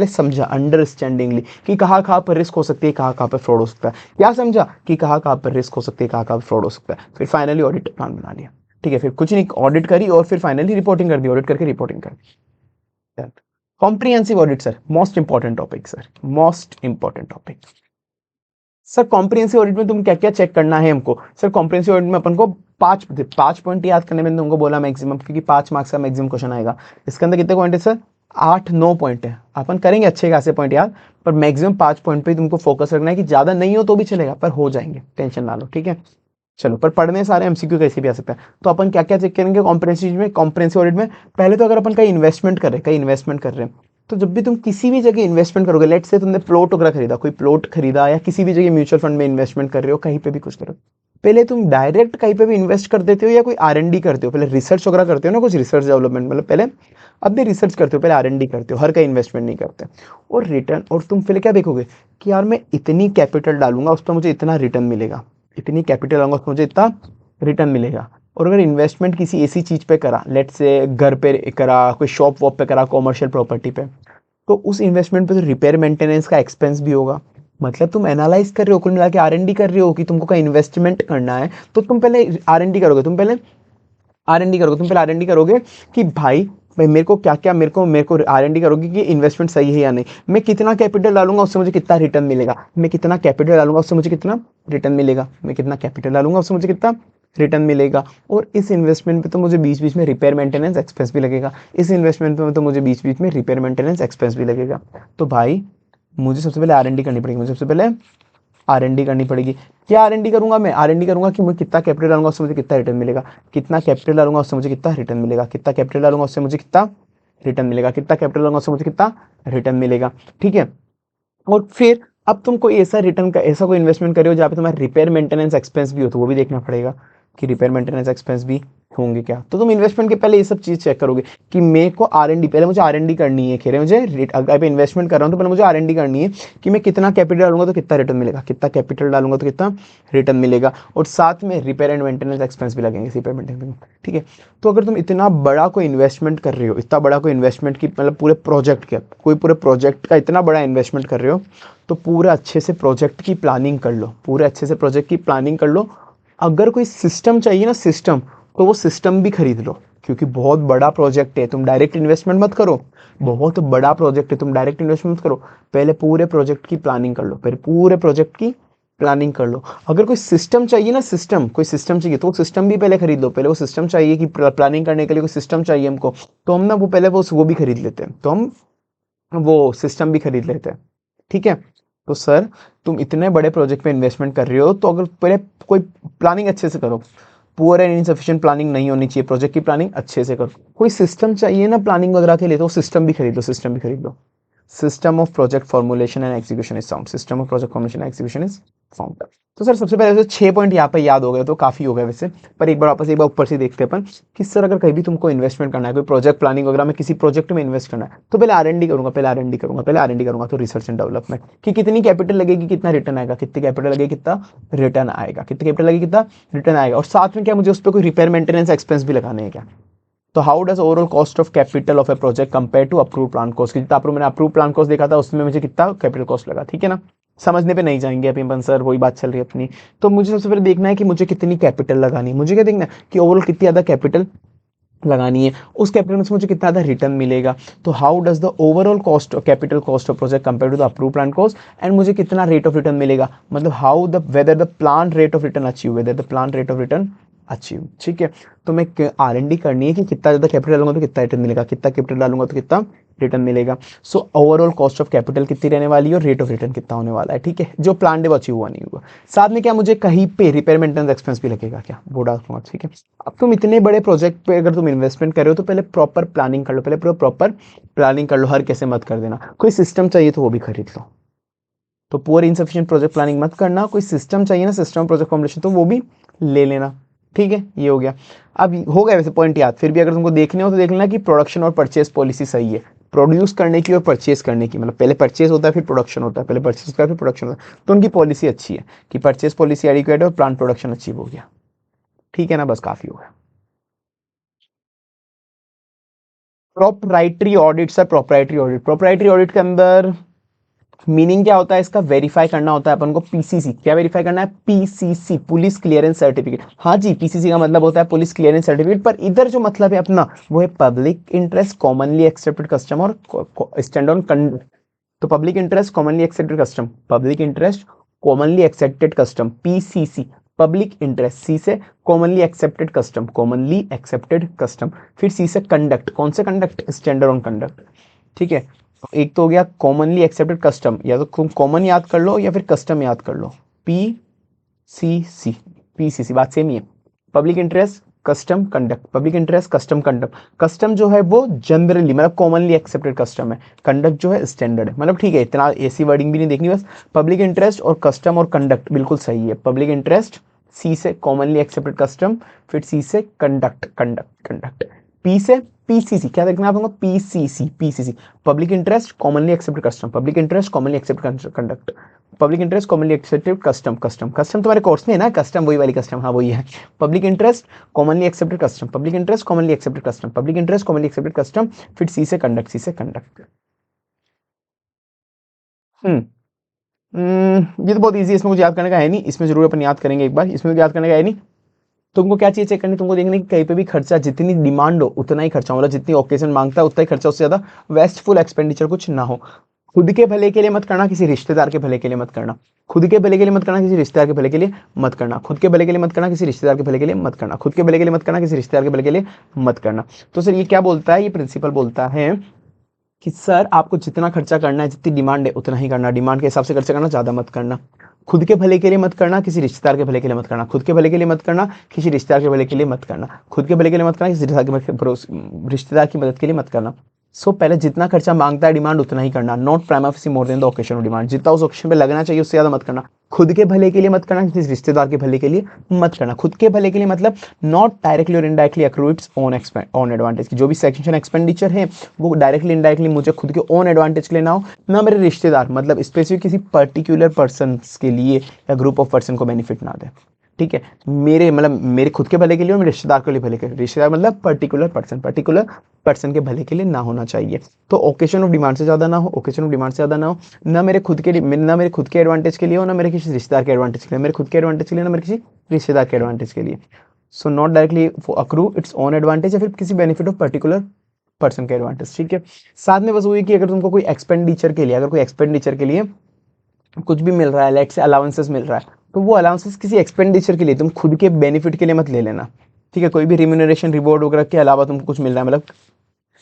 समझा, अंडरस्टैंडिंगली कि कहाँ पर रिस्क हो सकती है, कहाँ पर फ्रॉड हो सकता है, क्या समझा कि कहाँ पर रिस्क हो सकती है, कहाँ पर फ्रॉड हो सकता है, फिर फाइनली ऑडिट प्लान बना लिया, ठीक है। फिर कुछ नहीं, ऑडिट करी और फिर फाइनली रिपोर्टिंग कर दी, ऑडिट करके रिपोर्टिंग कर दी। Comprehensive audit sir most important topic sir, most important topic sir. Comprehensive audit में तुम क्या क्या चेक करना है हमको सर? कॉम्प्रिहेंसिव ऑडिट में अपन को पांच पॉइंट याद करने में तुमको बोला मैक्सिमम, क्योंकि 5 मार्क्स का मैक्सिमम क्वेश्चन आएगा। इसके अंदर कितने पॉइंट है सर? 8-9 पॉइंट है। अपन करेंगे अच्छे खासे पॉइंट याद, पर मैक्सिमम 5 पॉइंट पे ही तुमको फोकस रखना है, कि ज्यादा नहीं हो तो भी चलेगा, पर हो जाएंगे, टेंशन ना लो, ठीक है। चलो, पर पढ़ने सारे एमसीक्यू कैसे भी आ सकता है। तो अपन क्या क्या चेक करेंगे कॉम्प्रिहेंसिव ऑडिट में? पहले तो अगर अपन कहीं इन्वेस्टमेंट कर रहे हैं, तो जब भी तुम किसी भी जगह इन्वेस्टमेंट करोगे, लेट्स से तुमने प्लॉट वगैरह खरीदा, कोई प्लॉट खरीदा, या किसी भी जगह म्यूचुअल फंड में इन्वेस्टमेंट कर रहे हो, कहीं पे भी कुछ करो, पहले तुम डायरेक्ट कहीं पे भी इन्वेस्ट कर देते हो या कोई आर&डी करते हो? पहले रिसर्च वगैरह करते हो ना, कुछ रिसर्च डेवलपमेंट, मतलब पहले अब भी रिसर्च करते हो, पहले आर&डी करते हो, हर कहीं इन्वेस्टमेंट नहीं करते। और रिटर्न, और तुम पहले क्या देखोगे कि यार मैं इतनी कैपिटल डालूंगा, उस पर मुझे इतना रिटर्न मिलेगा, इतनी कैपिटल डालूंगा, उस पर मुझे इतना रिटर्न मिलेगा। और अगर इन्वेस्टमेंट किसी ऐसी चीज पे करा, लेट से घर पे करा, कोई शॉप वॉप पे करा, कॉमर्शियल प्रॉपर्टी पे, तो उस इन्वेस्टमेंट पे तो रिपेयर मेंटेनेंस का एक्सपेंस भी होगा। मतलब तुम एनालाइज कर रहे हो, कुल मिला के आर&डी कर रहे हो कि तुमको कहीं इन्वेस्टमेंट करना है, तो तुम पहले आर&डी करोगे, कि भाई मेरे को क्या क्या, मेरे को आर&डी करोगे कि इन्वेस्टमेंट सही है या नहीं, मैं कितना कैपिटल डालूंगा उससे मुझे कितना रिटर्न मिलेगा, मैं कितना कैपिटल डालूंगा उससे मुझे कितना रिटर्न मिलेगा, मैं कितना कैपिटल डालूंगा उससे मुझे कितना रिटर्न मिलेगा। और इस इन्वेस्टमेंट पे तो मुझे बीच बीच में रिपेयर मेंटेनेंस एक्सपेंस भी लगेगा, इस इन्वेस्टमेंट पे तो मुझे बीच बीच में रिपेयर मेंटेनेंस एक्सपेंस भी लगेगा। तो भाई मुझे सबसे पहले आर&डी करनी पड़ेगी, मुझे सबसे पहले आर&डी करनी पड़ेगी। क्या आर&डी करूंगा मैं? आर&डी करूंगा कि मैं कितना कैपिटल डालूंगा उससे मुझे कितना रिटर्न मिलेगा, कितना कैपिटल डालूंगा उससे मुझे कितना रिटर्न मिलेगा, कितना कैपिटल डालूंगा उससे मुझे कितना रिटर्न मिलेगा, कितना कैपिटल डालूंगा उससे मुझे कितना रिटर्न मिलेगा, ठीक है। और फिर अब तुम कोई ऐसा रिटर्न का ऐसा कोई इन्वेस्टमेंट करे हो जहाँ पे तुम्हारा रिपेयर मेंटेनेंस एक्सपेंस भी हो, तो वो भी देखना पड़ेगा कि रिपेयर मेंटेनेंस एक्सपेंस भी होंगे क्या। तो तुम इन्वेस्टमेंट के पहले ये सब चीज चेक करोगे कि मेरे को आर&डी, पहले मुझे आर&डी करनी है, कह रहे मुझे अगर इन्वेस्टमेंट कर रहा हूँ तो पहले मुझे आर&डी करनी है कि मैं कितना कैपिटल डालूंगा तो कितना रिटर्न मिलेगा, कितना कैपिटल डालूंगा तो कितना रिटर्न मिलेगा, और साथ में रिपेयर एंड मेंटेनेंस एक्सपेंस भी लगेंगे, रिपेयर मेंटेनेंस, ठीक है। तो अगर तुम इतना बड़ा कोई इन्वेस्टमेंट कर रहे हो, इतना बड़ा कोई इन्वेस्टमेंट की मतलब पूरे प्रोजेक्ट का, कोई पूरे प्रोजेक्ट का इतना बड़ा इन्वेस्टमेंट कर रहे हो, तो पूरे अच्छे से प्रोजेक्ट की प्लानिंग कर लो, पूरे अच्छे से प्रोजेक्ट की प्लानिंग कर लो। अगर कोई सिस्टम चाहिए ना, सिस्टम, तो वो सिस्टम भी खरीद लो, क्योंकि बहुत बड़ा प्रोजेक्ट है, तुम डायरेक्ट इन्वेस्टमेंट मत करो, बहुत बड़ा प्रोजेक्ट है, तुम डायरेक्ट इन्वेस्टमेंट मत करो, पहले पूरे प्रोजेक्ट की प्लानिंग कर लो, पहले पूरे प्रोजेक्ट की प्लानिंग कर लो। अगर कोई सिस्टम चाहिए ना, सिस्टम, कोई सिस्टम चाहिए तो वो सिस्टम भी पहले खरीद लो, पहले वो सिस्टम चाहिए कि प्लानिंग करने के लिए कोई सिस्टम चाहिए हमको, तो हम ना वो पहले वो भी खरीद लेते हैं, तो हम वो सिस्टम भी खरीद लेते हैं, ठीक है। तो सर तुम इतने बड़े प्रोजेक्ट पे इन्वेस्टमेंट कर रहे हो, तो अगर पहले कोई प्लानिंग अच्छे से करो, पुअर एंड इनसफिशिएंट प्लानिंग नहीं होनी चाहिए, प्रोजेक्ट की प्लानिंग अच्छे से करो। कोई सिस्टम चाहिए ना प्लानिंग वगैरह के लिए, तो सिस्टम भी खरीद लो, सिस्टम भी खरीद लो। System of project formulation and execution is sound, system of project formulation and execution is found. तो सर सबसे पहले 6 पॉइंट यहाँ पे याद हो गए तो काफी हो गए वैसे, पर एक बार वापस एक बार ऊपर से देखते हैं अपन कि सर अगर कहीं भी तुमको इन्वेस्टमेंट करना है, कोई प्रोजेक्ट प्लानिंग वगैरह में किसी प्रोजेक्ट में इन्वेस्ट करना है, तो पहले आर&डी करूंगा, तो रिसर्च एंड डेवलपमेंट, कि कितनी कैपिटल लगेगी, कितना रिटर्न आएगा, कितनी कैपिटल लगेगी, कितना रिटर्न आएगा, कितनी कैपिटल लगेगी, कितना रिटर्न आएगा, और साथ में क्या मुझे उस पर कोई रिपेयर मेंटेनेंस एक्सपेंस भी लगाने हैं क्या। तो how does overall cost of capital of a project compare to approve plan cost, जितना मैंने अप्रूव प्लान कॉस्ट देखा था उसमें मुझे कितना कैपिटल कॉस्ट लगा, ठीक है ना। समझने पे नहीं जाएंगे अभी अपन सर, वही बात चल रही है अपनी। तो मुझे सबसे पहले देखना है कि मुझे कितनी कैपिटल लगानी है, मुझे क्या देखना है कि ओवरऑल कितनी ज्यादा कैपिटल लगानी है, उस कैपिटल में से मुझे कितना ज्यादा रिटर्न मिलेगा। तो how does the overall cost capital cost of project compare to the approve plan cost, and मुझे कितना रेट ऑफ रिटर्न मिलेगा, मतलब how the whether the plan rate of return achieve, whether the plan rate of return achieve, ठीक है। तो मैं आर&डी करनी है कि कितना ज्यादा कैपिटल डालूंगा तो कितना रिटर्न मिलेगा, कितना कैपिटल डालूंगा तो कितना रिटर्न मिलेगा। So overall cost of capital कितनी रहने वाली है और रेट ऑफ रिटर्न कितना होने वाला है, ठीक है। जो प्लान है वो अचीव हुआ नहीं हुआ। साथ में क्या मुझे कहीं पे रिपेयर मेंटेनेंस एक्सपेंस भी लगेगा क्या, वो डालूंगा, ठीक है। अब तुम इतने बड़े प्रोजेक्ट पे अगर तुम इन्वेस्टमेंट कर रहे हो तो पहले प्रॉपर प्लानिंग कर लो, पहले पूरा प्रॉपर प्लानिंग कर लो, हर कैसे मत कर देना। कोई सिस्टम चाहिए तो वो भी खरीद लो, तो पुअर इनसफिशिएंट प्रोजेक्ट प्लानिंग मत करना, कोई सिस्टम चाहिए ना, सिस्टम प्रोजेक्ट फॉर्मुलेशन, तो वो भी ले लेना, ठीक है। ये हो गया। अब हो गया वैसे पॉइंट याद, फिर भी अगर तुमको देखने हो तो देख लेना कि प्रोडक्शन और परचेस पॉलिसी सही है, प्रोड्यूस करने की और परचेस करने की, मतलब पहले परचेस होता है फिर प्रोडक्शन होता है, पहले परचेस होता है फिर प्रोडक्शन होता है, तो उनकी पॉलिसी अच्छी है कि परचेस पॉलिसी एडिक्वेट है और प्लांट प्रोडक्शन अचीव हो गया, ठीक है ना, बस काफी हो गया। Proprietary audit sir, proprietary audit के अंदर मीनिंग क्या होता है इसका, वेरीफाई करना होता है अपन को पीसीसी। क्या वेरीफाई करना है, पीसीसी, पुलिस क्लियरेंस सर्टिफिकेट। हाँ जी, पीसीसी का मतलब होता है पुलिस क्लियरेंस सर्टिफिकेट, पर इधर जो मतलब है अपना वो है public interest, commonly accepted custom और स्टैंड ऑन। तो public interest commonly accepted custom, public interest commonly accepted custom, PCC, public interest. C से commonly accepted custom, commonly accepted custom. फिर सी से कंडक्ट, कौन से कंडक्ट, स्टैंडर्ड ऑन कंडक्ट। ठीक है, एक तो हो गया कॉमनली एक्सेप्टेड कस्टम, या तो तुम कॉमन याद कर लो या फिर कस्टम याद कर लो, पी सी सी, पीसीसी, बात सेम ही है। Public interest custom conduct, public interest custom conduct. Custom जो है वो जनरली मतलब कॉमनली एक्सेप्टेड कस्टम है, कंडक्ट जो है स्टैंडर्ड है। मतलब ठीक है, इतना ऐसी वर्डिंग भी नहीं देखनी, बस पब्लिक इंटरेस्ट और कस्टम और कंडक्ट बिल्कुल सही है। पब्लिक इंटरेस्ट, सी से कॉमनली एक्सेप्टेड कस्टम, फिर सी से कंडक्ट कंडक्ट कंडक्ट, पी से पीसीसी, क्या देखना है आपको, PCC, PCC, public interest commonly accepted custom, public interest commonly accepted conduct, public interest commonly accepted custom, custom custom तुम्हारे course में है ना, कस्टम वही वाली कस्टम, हाँ वही है। Public interest commonly accepted custom, public interest commonly accepted custom, public interest commonly accepted custom, फिर सी से कंडक्ट, सी से कंडक्ट। हम्म ये तो बहुत इजी है, इसमें कुछ याद करने का है नहीं, इसमें जरूर अपन याद करेंगे एक बार, इसमें याद करने का है नहीं। तुमको क्या चीज चेक करनी, तुमको देखना कि कहीं पे भी खर्चा, जितनी डिमांड हो उतना ही खर्चा, मतलब जितनी ओकेजन मांगता है उतना ही खर्चा, उससे ज्यादा वेस्टफुल एक्सपेंडिचर कुछ ना हो। खुद के भले के लिए मत करना, किसी रिश्तेदार के भले के लिए मत करना। खुद के भले के लिए मत करना, किसी रिश्तेदार के भले के लिए मत करना। खुद के भले के लिए मत करना, किसी रिश्तेदार के भले के लिए मत करना। खुद के भले के लिए मत करना, किसी रिश्तेदार के भले के लिए मत करना। तो सर ये क्या बोलता है, ये प्रिंसिपल बोलता है कि सर आपको जितना खर्चा करना है, जितनी डिमांड है उतना ही करना, डिमांड के हिसाब से खर्चा करना, ज्यादा मत करना। खुद के भले के लिए मत करना, किसी रिश्तेदार के भले के लिए मत करना। खुद के भले के लिए मत करना, किसी रिश्तेदार के भले के लिए मत करना। खुद के भले के लिए मत करना, किसी रिश्तेदार की मदद के लिए मत करना। पहले जितना खर्चा मांगता है डिमांड उतना ही करना, not prime office more than the occasion of demand, जितना उस ओकेशन पे लगना चाहिए उससे ज्यादा मत करना। खुद के भले के लिए मत करना, किसी रिश्तेदार के भले के लिए मत करना। खुद के भले के लिए मतलब नॉट डायरेक्टली और indirectly accrue its own advantage, की जो भी सेक्शन एक्सपेंडिचर है वो डायरेक्टली इनडायरेक्टली मुझे खुद के ओन एडवांटेज के लिए ना हो, ना मेरे रिश्तेदार मतलब स्पेसिफिक किसी पर्टिकुलर पर्सन के लिए या ग्रुप ऑफ पर्सन को बेनिफिट ना दे। ठीक है, मेरे मतलब मेरे खुद के भले के लिए और मेरे रिश्तेदार के लिए भले के लिए, रिश्तेदार मतलब पर्टिकुलर पर्सन के भले के लिए ना होना चाहिए। तो ओकेशन ऑफ डिमांड से ज्यादा ना हो, ओकेशन ऑफ डिमांड से ज्यादा ना हो, ना मेरे खुद के एडवांटेज के लिए हो, ना मेरे किसी रिश्तेदार के एडवांटेज के लिए, मेरे खुद के एडवांटेज के लिए, ना मेरे किसी रिश्तेदार के एडवांटेज के लिए। So not directly accrue its own advantage, या फिर किसी बेनिफिट ऑफ पर्टिकुलर पर्सन के एडवांटेज। ठीक है, साथ में बस वही कि अगर तुमको कोई एक्सपेंडिचर के लिए, अगर कोई एक्सपेंडिचर के लिए कुछ भी मिल रहा है, लेट से अलाउंसेस मिल रहा है, तो वो अलाउंसेस किसी एक्सपेंडिचर के लिए, तुम खुद के बेनिफिट के लिए मत ले लेना। ठीक है, कोई भी रिम्यूनरेशन रिवॉर्ड वगैरह के अलावा तुमको कुछ मिल रहा है, मतलब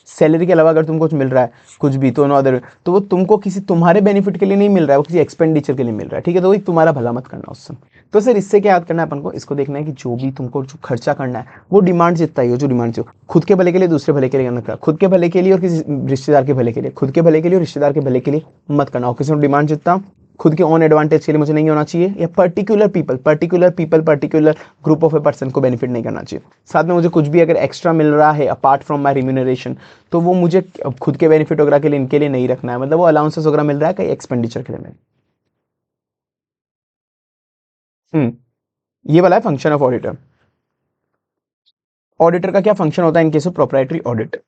सैलरी के अलावा अगर तुमको कुछ मिल रहा है कुछ भी, तो नो अदर, तो वो तुमको किसी तुम्हारे बेनिफिट के लिए नहीं मिल रहा है, वो किसी एक्सपेंडिचर के लिए मिल रहा है। ठीक है, तो वही तुम्हारा भला मत करना उससे। तो सर इससे क्या याद करना है अपन को, इसको देखना है कि जो भी तुमको जो खर्चा करना है वो डिमांड जितना ही हो, जो डिमांड से हो, खुद के भले के लिए, दूसरे भले के लिए करना, खुद के भले के लिए और किसी रिश्तेदार के भले के लिए, खुद के भले के लिए और रिश्तेदार के भले के लिए मत करना। और किसी डिमांड जितना खुद के ओन एडवांटेज के लिए मुझे नहीं होना चाहिए, या particular particular group of a person को बेनिफिट नहीं करना चाहिए। साथ में मुझे कुछ भी अगर एक्स्ट्रा मिल रहा है अपार्ट फ्रॉम माई रिम्यूनरेशन, तो वो मुझे खुद के बेनिफिट वगैरह के लिए, इनके लिए नहीं रखना है, मतलब वो अलाउंसेस वगैरह मिल रहा है कहीं एक्सपेंडिचर के लिए नहीं। ये वाला है फंक्शन ऑफ ऑडिटर। ऑडिटर का क्या फंक्शन होता है in case of proprietary audit.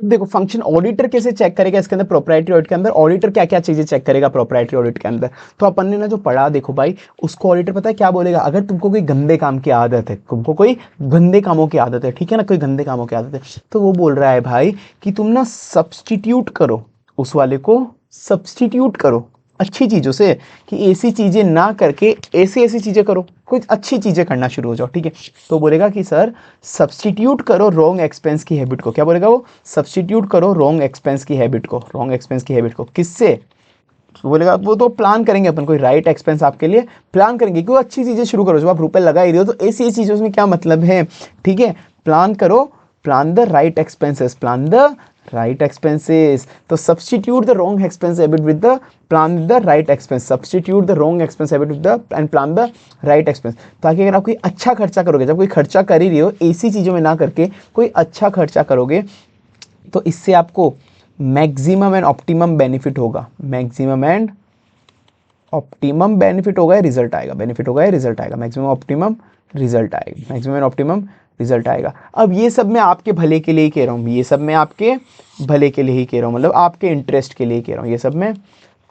देखो फंक्शन ऑडिटर कैसे चेक करेगा इसके अंदर, प्रोप्राइटरी ऑडिट के अंदर ऑडिटर क्या क्या चीजें चेक करेगा प्रोप्राइटरी ऑडिट के अंदर। तो अपन ने ना जो पढ़ा, देखो भाई, उसको ऑडिटर पता है क्या बोलेगा, अगर तुमको कोई गंदे काम की आदत है, तुमको कोई गंदे कामों की आदत है, ठीक है ना, कोई गंदे कामों की आदत है, तो वो बोल रहा है भाई कि तुम ना सब्सटीट्यूट करो, उस वाले को सब्सटीट्यूट करो अच्छी चीजों से, कि ऐसी चीजें ना करके ऐसी ऐसी चीजें करो, कुछ अच्छी चीजें करना शुरू हो जाओ। ठीक है, तो बोलेगा कि सर सब्सटीट्यूट करो रॉन्ग एक्सपेंस की हैबिट को, क्या बोलेगा वो, सब्सटीट्यूट करो रॉन्ग एक्सपेंस की हैबिट को, रॉन्ग एक्सपेंस की हैबिट को किससे, तो बोलेगा वो तो प्लान करेंगे अपन कोई राइट एक्सपेंस आपके लिए प्लान करेंगे, क्यों अच्छी चीजें शुरू करो, जब आप रुपए लगा ही रहे हो तो ऐसी ऐसी चीजों में क्या मतलब है। ठीक है, प्लान करो, plan the right expenses, plan the right expenses. तो substitute the wrong expense habit with the plan the right expense, substitute the wrong expense habit with the and plan the right expense. ताकि अगर आप कोई अच्छा खर्चा करोगे, जब कोई खर्चा कर ही रही हो ऐसी चीजों में ना करके कोई अच्छा खर्चा करोगे, तो इससे आपको मैक्सिमम एंड ऑप्टिमम बेनिफिट होगा, मैक्सिमम एंड ऑप्टिमम बेनिफिट होगा, रिजल्ट आएगा, बेनिफिट होगा, रिजल्ट आएगा, मैक्सिमम ऑप्टिमम रिजल्ट आएगा, मैक्सिमम एंड ऑप्टिमम रिजल्ट आएगा। अब ये सब मैं आपके भले के लिए ही कह रहा हूँ, ये सब मैं आपके भले के लिए ही कह रहा हूँ, मतलब आपके इंटरेस्ट के लिए कह रहा हूँ, ये सब मैं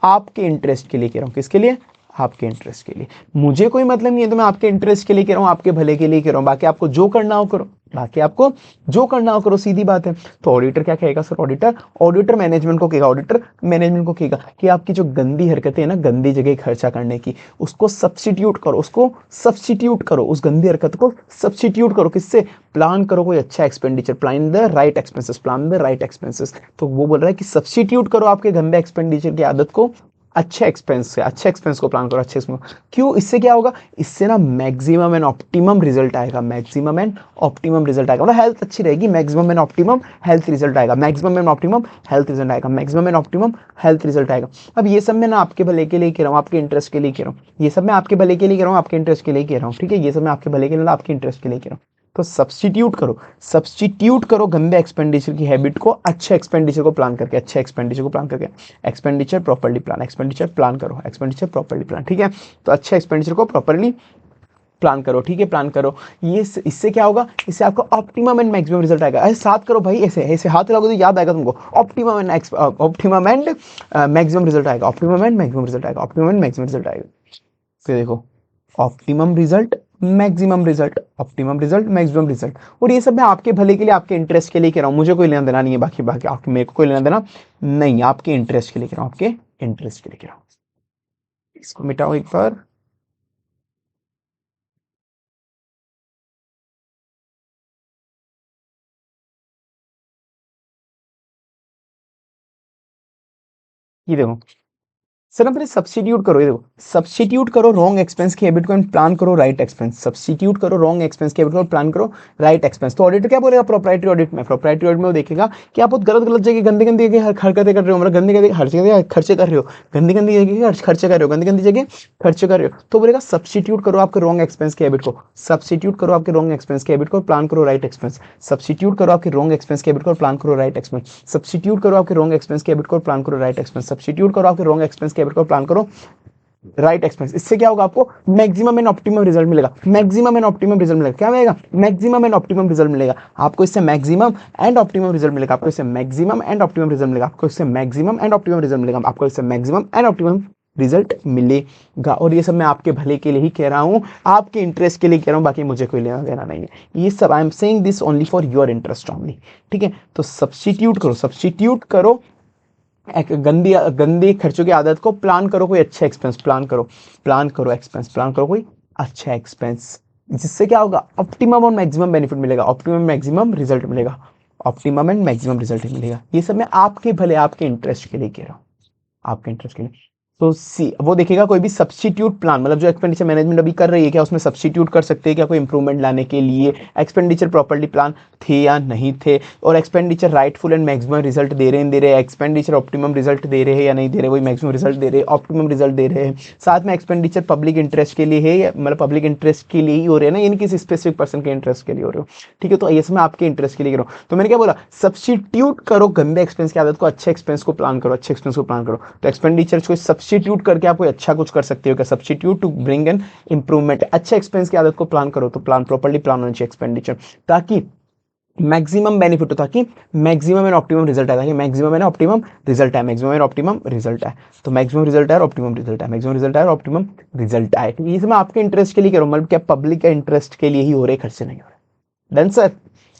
आपके इंटरेस्ट के लिए कह रहा हूँ। किसके लिए? आपके इंटरेस्ट के लिए। मुझे कोई मतलब नहीं है, तो मैं आपके इंटरेस्ट के लिए कह रहा हूँ, आपके भले के लिए कह रहा हूँ। बाकी आपको जो करना हो करो, बाकी आपको जो करना हो करो, सीधी बात है। तो ऑडिटर क्या कहेगा सर? ऑडिटर मैनेजमेंट को कहेगा, ऑडिटर मैनेजमेंट को कहेगा कि आपकी जो गंदी हरकतें हैं ना, गंदी जगह खर्चा करने की, उसको सब्स्टिट्यूट करो, उस गंदी हरकत को सब्स्टिट्यूट करो। किससे? प्लान करो कोई अच्छा expenditure, plan the right expenses. तो वो बोल रहा है कि सब्स्टिट्यूट करो आपके गंदे एक्सपेंडिचर की आदत को अच्छे एक्सपेंस को प्लान करो, अच्छे एक्सपेंस। क्यों? इससे क्या होगा? इससे ना मैक्सिमम एंड ऑप्टिमम रिजल्ट आएगा, मतलब हेल्थ अच्छी रहेगी, maximum and optimum health result आएगा। अब ये सब मैं ना आपके भले के लिए कह रहा हूँ, आपके इंटरेस्ट के लिए कह रहा हूँ, ये सब मैं आपके भले के लिए कह रहा हूँ, आपके इंटरेस्ट के लिए कह रहा हूँ, ठीक है? ये सब मैं आपके भले के लिए, आपके इंटरेस्ट के लिए कह रहा हूँ। तो सब्स्टिट्यूट करो गंदे एक्सपेंडिचर की हैबिट को अच्छे एक्सपेंडिचर को प्लान करके, एक्सपेंडिचर प्रॉपर्ली प्लान, ठीक है? तो अच्छे एक्सपेंडिचर को प्रॉपर्ली प्लान करो, ठीक है? प्लान करो। ये इससे क्या होगा? इससे आपको ऑप्टिमम एंड मैक्सिमम रिजल्ट आएगा। ऐसे साथ करो भाई, ऐसे ऐसे हाथ लगाओगे तो याद आएगा तुमको। ऑप्टिमम एंड मैक्सिमम रिजल्ट आएगा, फिर देखो, ऑप्टिमम रिजल्ट, मैक्सिमम रिजल्ट। और ये सब मैं आपके भले के लिए, आपके इंटरेस्ट के लिए कह रहा हूँ। मुझे कोई लेना देना नहीं है, बाकी आपके, मेरे को कोई लेना देना नहीं, आपके इंटरेस्ट के लिए कह रहा हूँ, आपके इंटरेस्ट के लिए कह रहा हूँ। इसको मिटाओ एक बार। ये देखो सर, अपने सब्स्टिट्यूट करो, ये देखो, सब्स्टिट्यूट करो रॉन्ग एक्सपेंस की हैबिट को एंड प्लान करो राइट एक्सपेंस। सब्स्टिट्यूट करो रॉन्ग एक्सपेंस की हैबिट को प्लान करो राइट एक्सपेंस। तो ऑडिटर क्या बोलेगा? प्रोप्राइटरी ऑडिट में वो देखेगा कि आप बहुत गलत जगह, गंदी जगह हरकतें कर रहे हो, मतलब गंदी जगह हर जगह खर्चे कर रहे हो, गंदी जगह खर्चे कर रहे हो, गंदी जगह खर्चे कर रहे हो। तो बोलेगा सब्स्टिट्यूट करो आपके रॉन्ग एक्सपेंस की हैबिट को, प्लान करो राइट एक्सपेंस। सब्स्टिट्यूट करो आपके रॉन्ग एक्सपेंस की हैबिट को, प्लान करो राइट एक्सपेंस। सब्स्टिट्यूट करो आपके रॉन्ग एक्सपेंस की हैबिट को, प्लान करो राइट एक्सपेंस। सब्स्टिट्यूट करो आपके रॉन्ग एक्सपेंस की हैबिट को, प्लान करो राइट एक्सपेंस। इससे क्या होगा? आपको मैक्सिमम एंड ऑप्टिमम रिजल्ट मिलेगा, क्या मिलेगा? मैक्सिमम एंड ऑप्टिमम रिजल्ट मिलेगा आपको। इससे मैक्सिमम एंड ऑप्टिमम रिजल्ट मिलेगा आपको, रिजल्ट मिलेगा। और ये सब मैं आपके भले के लिए ही कह रहा हूँ, आपके इंटरेस्ट के लिए कह रहा हूँ, बाकी मुझे कोई लेना देना नहीं है। ये सब I am saying this only for your interest only, ठीक है? तो सब्स्टिट्यूट करो एक गंदी खर्चों की आदत को, प्लान करो कोई अच्छा एक्सपेंस, प्लान करो कोई अच्छा एक्सपेंस। जिससे क्या होगा? ऑप्टिमम और मैक्सिमम बेनिफिट मिलेगा, ऑप्टिमम मैक्सिमम रिजल्ट मिलेगा। ये सब मैं आपके भले, आपके इंटरेस्ट के लिए कह रहा हूँ, आपके इंटरेस्ट के लिए। तो सी वो देखेगा कोई भी सब्स्टिट्यूट प्लान, मतलब जो एक्सपेंडिचर मैनेजमेंट अभी कर रही है, क्या उसमें सब्स्टिट्यूट कर सकते हैं क्या कोई इंप्रूवमेंट लाने के लिए? एक्सपेंडिचर प्रॉपर्ली प्लान थे या नहीं थे, और expenditure rightful and maximum result दे रहे हैं, एक्सपेंडिचर ऑप्टिमम रिजल्ट दे रहे हैं या नहीं दे रहे, वही मैक्सिमम रिजल्ट दे रहे हैं, ऑप्टिमम रिजल्ट दे रहे हैं। साथ में एक्सपेंडिचर पब्लिक इंटरेस्ट के लिए है, या मतलब पब्लिक इंटरेस्ट के लिए ही हो रहे हैं ना, यानी किसी स्पेसिफिक पर्सन के इंटरेस्ट के लिए हो रहे हो, ठीक है? तो ये मैं आपके इंटरेस्ट के लिए कर रहा हूँ। तो मैंने क्या बोला? सब्स्टिट्यूट करो गंदे एक्सपेंस की आदत को अच्छे एक्सपेंस को प्लान करो, तो एक्सपेंडिचर को सब्स्टिट्यूट करके आप कोई अच्छा कुछ कर सकते हो क्या? Substitute to bring an improvement. अच्छे एक्सपेंस की आदत को प्लान करो, तो प्रॉपर्ली प्लान होना चाहिए एक्सपेंडिचर, ताकि मैक्सिमम बेनिफिट हो, ताकि मैक्सिमम एंड ऑप्टिमम रिजल्ट आए, तो मैक्सिमम एंड ऑप्टिमम रिजल्ट आए, तो मैक्सिमम रिजल्ट आए, ऑप्टिमम रिजल्ट आए। तो ये सब मैं आपके इंटरेस्ट के लिए करूँ, मतलब क्या पब्लिक का इंटरेस्ट के लिए ही हो रहे, खर्चे नहीं हो रहे। डन सर,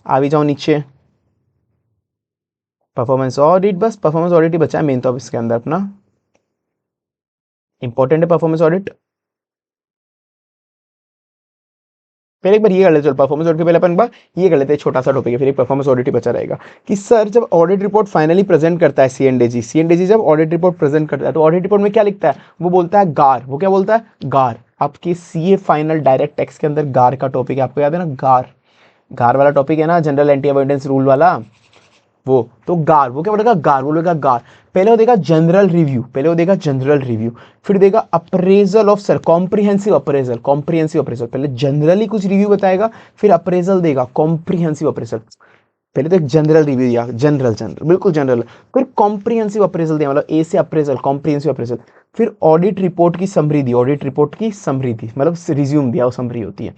आ भी जाओ नीचे। परफॉर्मेंस ऑडिट, बस परफॉर्मेंस ऑडिट ही बचा है मेन, तो अब इसके अंदर अपना इंपॉर्टेंट है परफॉर्मेंस ऑडिट। पहले एक बार ये कर लेते, चलो परफॉर्मेंस ऑडिट के पहले अपन एक बार ये कर लेते हैं, छोटा सा टॉपिक है, फिर एक परफॉर्मेंस ऑडिट ही बचा रहेगा। कि सर जब ऑडिट रिपोर्ट फाइनली प्रेजेंट करता है सीएनडीजी जब ऑडिट रिपोर्ट प्रेजेंट करता है, तो ऑडिट रिपोर्ट में क्या लिखता है? वो बोलता है गार। वो क्या बोलता है? गार। आपके सीए फाइनल डायरेक्ट टैक्स के अंदर गार का टॉपिक है, आपको याद है ना? गार वाला टॉपिक है ना, जनरल एंटी अवॉइडेंस रूल वाला। वो तो गार, वो क्या बोलेगा? गार। पहले वो देगा जनरल रिव्यू, फिर देगा appraisal of sir, comprehensive appraisal. पहले जनरली कुछ रिव्यू बताएगा, फिर अप्रेजल देगा, कॉम्प्रिहेंसिव अप्रेजल। पहले तो एक जनरल रिव्यू दिया, जनरल बिल्कुल जनरल, फिर कॉम्प्रिहेंसिव अप्रेजल दिया, मतलब ए से अप्रेजल, कॉम्प्रिहेंसिव अप्रेजल, फिर ऑडिट रिपोर्ट की समरी दी, मतलब रिज्यूम दिया, वो समरी होती है।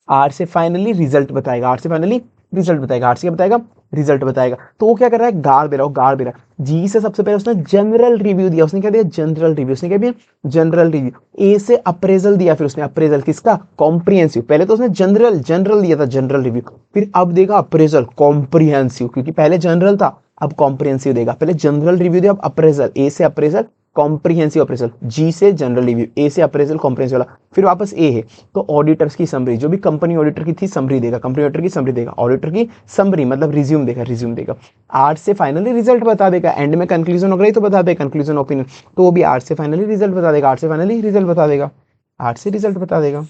आर से फाइनली रिजल्ट बताएगा, आर से फाइनली रिजल्ट बताएगा, आर से क्या बताएगा, रिजल्ट बताएगा। तो वो क्या कर रहा है, गार दे रहा हो, गार दे रहा है। जी से सबसे पहले उसने जनरल रिव्यू दिया, उसने क्या दिया, जनरल रिव्यू, उसने क्या दिया, जनरल रिव्यू। ए से अप्रेजल दिया, फिर उसने अप्रेजल किसका, कॉम्प्रिहेंसिव। पहले तो उसने जनरल जनरल दिया था, जनरल रिव्यू, फिर अब देगा अप्रेजल कॉम्प्रिहेंसिव, क्योंकि पहले जनरल था अब कॉम्प्रिहेंसिव देगा। पहले जनरल रिव्यू दिया, अब अप्रेजल, ए से अप्रेजल कॉम्प्रिहेंसिव अप्रेजल, जी से जनरल रिव्यू, ए से अप्रेजल कॉम्प्रिहेंसिव वाला, फिर वापस ए है। तो ऑडिटर्स की समरी, जो भी कंपनी ऑडिटर की थी समरी देगा, कंपनी ऑडिटर की समरी देगा, ऑडिटर की समरी मतलब रिज्यूम देगा, रिज्यूम देगा। आर से फाइनली रिजल्ट बता देगा, एंड में कंक्लूजन हो गई तो बता देगा कंक्लूजन ओपिनियन, तो वो भी आर से फाइनली रिजल्ट बता देगा, आर से फाइनली रिजल्ट बता देगा, आर से रिजल्ट बता देगा।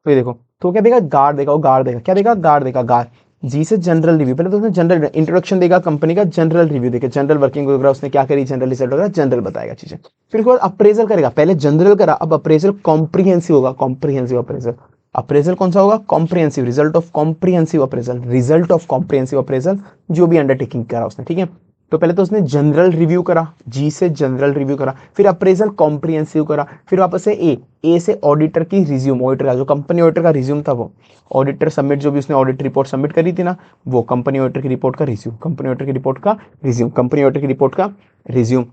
तो ये देखो, तो क्या देगा, गार्ड देगा, वो गार्ड देगा, क्या देगा, गार्ड देगा, गार्ड। जी से जनरल रिव्यू, पहले तो उसने जनरल इंट्रोडक्शन देगा कंपनी का, जनरल रिव्यू देगा, जनरल वर्किंग वगैरह उसने क्या करी, जनरल रिजल्ट वगैरह जनरल बताएगा चीजें। फिर उसके बाद अप्रेजल करेगा, पहले जनरल करा, अब अप्रेजल कॉम्प्रिहेंसिव होगा, कॉम्प्रिहेंसिव अप्रेजल। अप्रेजल कौन सा होगा, comprehensive, result of comprehensive appraisal, result of comprehensive appraisal, जो भी अंडरटेकिंग करा उसने, ठीक है। तो पहले तो उसने जनरल रिव्यू करा, जी से जनरल रिव्यू करा, फिर अप्रेजल कॉम्प्रिहेंसिव करा, फिर वापस से ए से ऑडिटर की रिज्यूम, ऑडिटर का जो कंपनी ऑडिटर का रिज्यूम था वो, ऑडिटर सबमिट जो भी उसने ऑडिट रिपोर्ट सबमिट करी थी ना, वो कंपनी ऑडिटर की रिपोर्ट का रिज्यूम, कंपनी ऑडिटर की रिपोर्ट का रिज्यूम, कंपनी ऑडिटर की रिपोर्ट का रिज्यूम,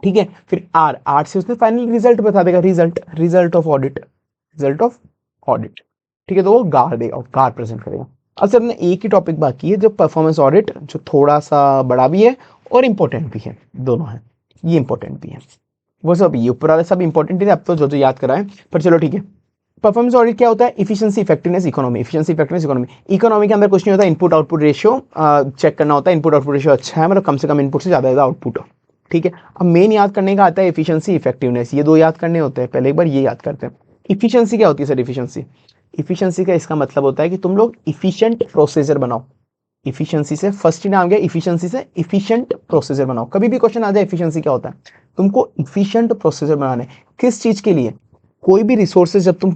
ठीक है। फिर आर, आर से उसने फाइनल रिजल्ट बता देगा, result, result of audit, result of audit, ठीक है। तो वो गार देगा, गार प्रेजेंट करेगा। अब सर ने एक ही टॉपिक बाकी है, जो परफॉर्मेंस ऑडिट, जो थोड़ा सा बड़ा भी है और इंपॉर्टेंट भी है, दोनों है, ये इंपॉर्टेंट भी है। वो सब ये ऊपर वाले सब इंपॉर्टेंट है, अब तो जो जो याद कराएं, पर चलो ठीक है। परफॉर्मेंस ऑडिट क्या होता है, efficiency, effectiveness, economy, efficiency, effectiveness, economy. Economy के अंदर कुछ नहीं होता, इनपुट आउटपुट रेशियो चेक करना होता है, इनपुट आउटपुट रेशियो अच्छा है, मतलब कम से कम इनपुट से ज़्यादा आउटपुट, ठीक है। अब मेन याद करने का आता है इफिशिएंसी, इफेक्टिवनेस, ये दो याद करने होते हैं, पहले एक बार ये याद करते हैं। इफिशिएंसी क्या होती है सर, इफिशिएंसी, इफिशिएंसी का इसका मतलब होता है कि तुम लोग इफिशिएंट प्रोसीजर बनाओ। इफिशिएंसी से फर्स्ट ही नाम गया, इफिशिएंसी से इफिशिएंट प्रोसीजर बनाओ। कभी भी क्वेश्चन आ जाए इफिशिएंसी क्या होता है, तुमको इफिशिएंट प्रोसीजर बनाने, किस चीज के लिए, कोई भी रिसोर्सेज जब तुम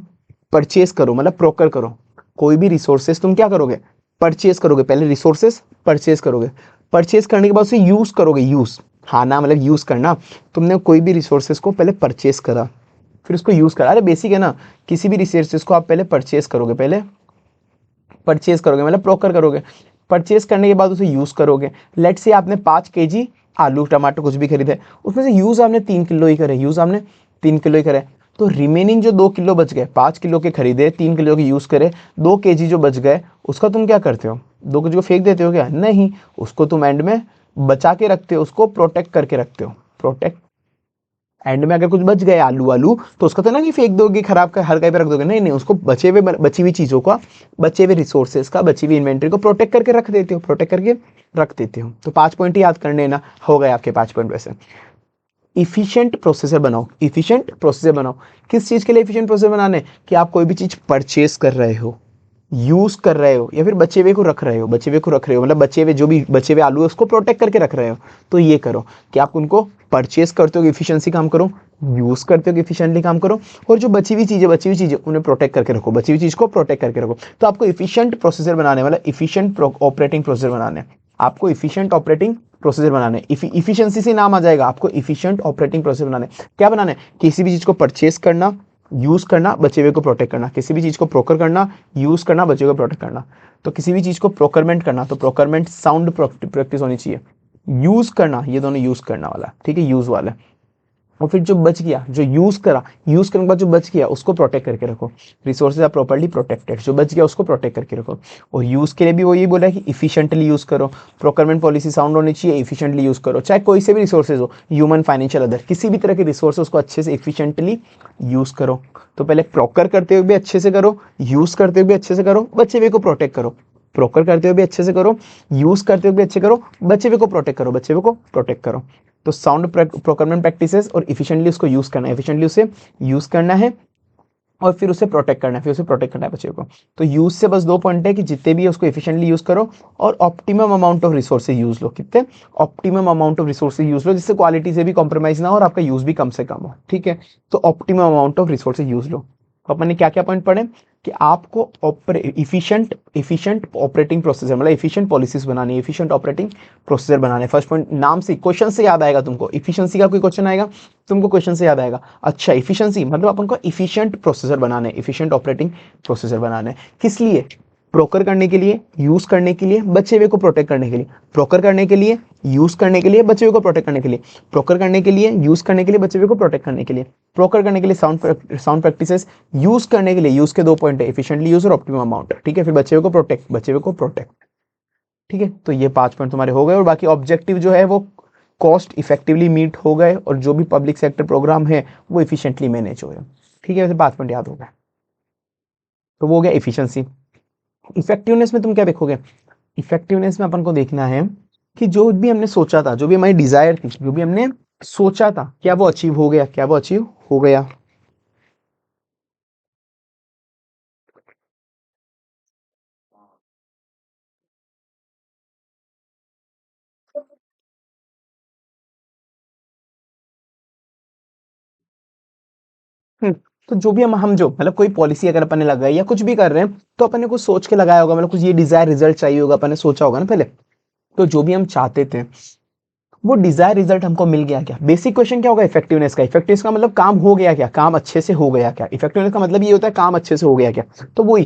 परचेज करो, मतलब प्रोकर करो, कोई भी रिसोर्सेज तुम क्या करोगे, परचेज करोगे, पहले रिसोर्सेज परचेज करोगे, परचेज करने के बाद उसे यूज करोगे, यूज, हाँ ना, मतलब यूज करना। तुमने कोई भी रिसोर्सेज को पहले परचेज करा, फिर उसको यूज करा, अरे बेसिक है ना, किसी भी रिसोर्सेज को आप पहले परचेज करोगे, पहले परचेज करोगे मतलब प्रोकर करोगे, परचेज करने के बाद उसे यूज करोगे। लेट से आपने 5 kg आलू टमाटर कुछ भी खरीदे, उसमें से यूज आपने 3 किलो ही करे, यूज आपने 3 किलो ही करे, तो रिमेनिंग जो 2 किलो बच गए, 5 किलो के खरीदे, 3 किलो के यूज करे, 2 kg जो बच गए उसका तुम क्या करते हो, 2 kg को फेंक देते हो क्या, नहीं, उसको तुम एंड में बचा के रखते हो, उसको प्रोटेक्ट करके रखते हो, प्रोटेक्ट। एंड में अगर कुछ बच गए आलू आलू, तो उसका तो ना कि फेंक दोगे, खराब कर हर कहीं पे रख दोगे, नहीं नहीं, उसको बचे हुए, बची हुई चीजों का, बचे हुए रिसोर्सेज का, बची हुई इन्वेंटरी को प्रोटेक्ट करके रख देते हो, प्रोटेक्ट करके रख देते हो। तो 5 पॉइंट ही याद करने ना, हो गए आपके 5 पॉइंट वैसे। इफिशिएंट प्रोसेसर बनाओ, इफिशिएंट प्रोसेसर बनाओ, किस चीज के लिए इफिशिएंट प्रोसेसर बनाने, कि आप कोई भी चीज परचेस कर रहे हो, यूज कर रहे हो, या फिर बचे हुए को रख रहे हो, बचे हुए को रख रहे हो, मतलब बचे हुए जो भी बचे हुए आलू है उसको प्रोटेक्ट करके रख रहे हो। तो ये करो कि आप उनको परचेस करते हो कि इफिशिएंसी काम करो, यूज करते हो कि इफिशिएंटली काम करो, और जो बची हुई चीजें उन्हें प्रोटेक्ट करके रखो, बची हुई चीज को प्रोटेक्ट करके रखो। तो आपको इफिशिएंट प्रोसेसर बनाने वाला, इफिशिएंट ऑपरेटिंग प्रोसेसर बनाने, आपको इफिशिएंट ऑपरेटिंग प्रोसीजर बनाने, इफिशिएंसी से नाम आ जाएगा, आपको इफिशिएंट ऑपरेटिंग प्रोसीजर बनाने। क्या बनाने, किसी भी चीज को परचेस करना, यूज करना, बचे हुए को प्रोटेक्ट करना, किसी भी चीज को प्रोकर करना, यूज करना, बचे हुए को प्रोटेक्ट करना। तो किसी भी चीज को प्रोकरमेंट करना, तो प्रोकरमेंट साउंड प्रैक्टिस होनी चाहिए, यूज करना, ये दोनों यूज करना वाला, ठीक है, यूज वाला। और फिर जो बच गया, जो यूज करा, यूज करने के बाद जो बच गया उसको प्रोटेक्ट करके रखो, रिसोर्सेज आर प्रॉपर्ली प्रोटेक्टेड, जो बच गया उसको प्रोटेक्ट करके रखो। और यूज के लिए भी वो ये बोला है कि इफिशिएंटली यूज करो, प्रोक्योरमेंट पॉलिसी साउंड होनी चाहिए, इफिशिएंटली यूज करो, चाहे कोई से भी रिसोर्सेज हो, ह्यूमन, फाइनेंशियल, अदर, किसी भी तरह के रिसोर्सेज को अच्छे से इफिशिएंटली यूज करो। तो पहले प्रोकर करते हुए भी अच्छे से करो, यूज करते हुए भी अच्छे से करो, बचे हुए को प्रोटेक्ट करो, प्रोकर करते हुए भी अच्छे से करो, यूज करते हुए भी अच्छे करो, बचे हुए को प्रोटेक्ट करो, बचे हुए को प्रोटेक्ट करो। तो साउंड प्रोक्योरमेंट प्रैक्टिसेस और इफिशिएंटली उसको यूज करना है, इफिशिएंटली उसे यूज करना है, और फिर उसे प्रोटेक्ट करना है, फिर उसे प्रोटेक्ट करना है बच्चे को। तो यूज से बस 2 पॉइंट है कि जितने भी है उसको इफिशिएंटली यूज करो, और optimum amount of resources use लो, कितने, optimum amount of resources use लो, जिससे क्वालिटी से भी कॉम्प्रोमाइज ना हो और आपका यूज भी कम से कम हो, ठीक है। तो optimum amount of resources use लो। तो अपन ने क्या क्या पॉइंट पढ़े, कि आपको इफिशिएंट ऑपरेटिंग प्रोसीजर मतलब इफिशिएंट पॉलिसीज बनानी है, इफिशिएंट ऑपरेटिंग प्रोसीजर बनाने। फर्स्ट पॉइंट नाम से क्वेश्चन से याद आएगा तुमको, इफिशिएंसी का कोई क्वेश्चन आएगा तुमको क्वेश्चन से याद आएगा। अच्छा इफिशिएंसी मतलब अपन को इफिशिएंट प्रोसीजर बनाने, इफिशिएंट ऑपरेटिंग प्रोसीजर बनाने, किस लिए? ब्रोकर करने के लिए, यूज करने के लिए, बचे हुए को प्रोटेक्ट करने के लिए। ब्रोकर करने के लिए, यूज करने के लिए, बचे हुए को प्रोटेक्ट करने के लिए। ब्रोकर करने के लिए, यूज करने के लिए, बचे हुए को प्रोटेक्ट करने के लिए। ब्रोकर करने के लिए साउंड प्रैक्टिसेस, यूज करने के लिए, यूज के 2 पॉइंट है, एफिशिएंटली यूज और ऑप्टिमम अमाउंट, ठीक है। फिर बचे हुए को प्रोटेक्ट, बचे हुए को प्रोटेक्ट, ठीक है। तो ये 5 पॉइंट तुम्हारे हो गए, और बाकी ऑब्जेक्टिव जो है वो कॉस्ट इफेक्टिवली मीट हो गए, और जो भी पब्लिक सेक्टर प्रोग्राम है वो इफिशिएंटली मैनेज हो गए, ठीक है। वैसे 5 पॉइंट याद हो गए, तो वो हो गया इफिशिएंसी। इफेक्टिवनेस में तुम क्या देखोगे? इफेक्टिवनेस में अपन को देखना है कि जो भी हमने सोचा था, जो भी हमारी डिजायर थी, जो भी हमने सोचा था, क्या वो अचीव हो गया, क्या वो अचीव हो गया। तो जो भी हम जो मतलब कोई पॉलिसी अगर अपन ने लगाई या कुछ भी कर रहे हैं, तो अपन ने कुछ सोच के लगाया होगा, मतलब कुछ ये डिजायर रिजल्ट चाहिए होगा, अपन ने सोचा होगा ना पहले। तो जो भी हम चाहते थे वो डिजायर रिजल्ट हमको मिल गया क्या? बेसिक क्वेश्चन क्या होगा इफेक्टिवनेस का? इफेक्टिवनेस का मतलब काम हो गया क्या, काम अच्छे से हो गया क्या। इफेक्टिवनेस का मतलब ये होता है काम अच्छे से हो गया क्या। तो वही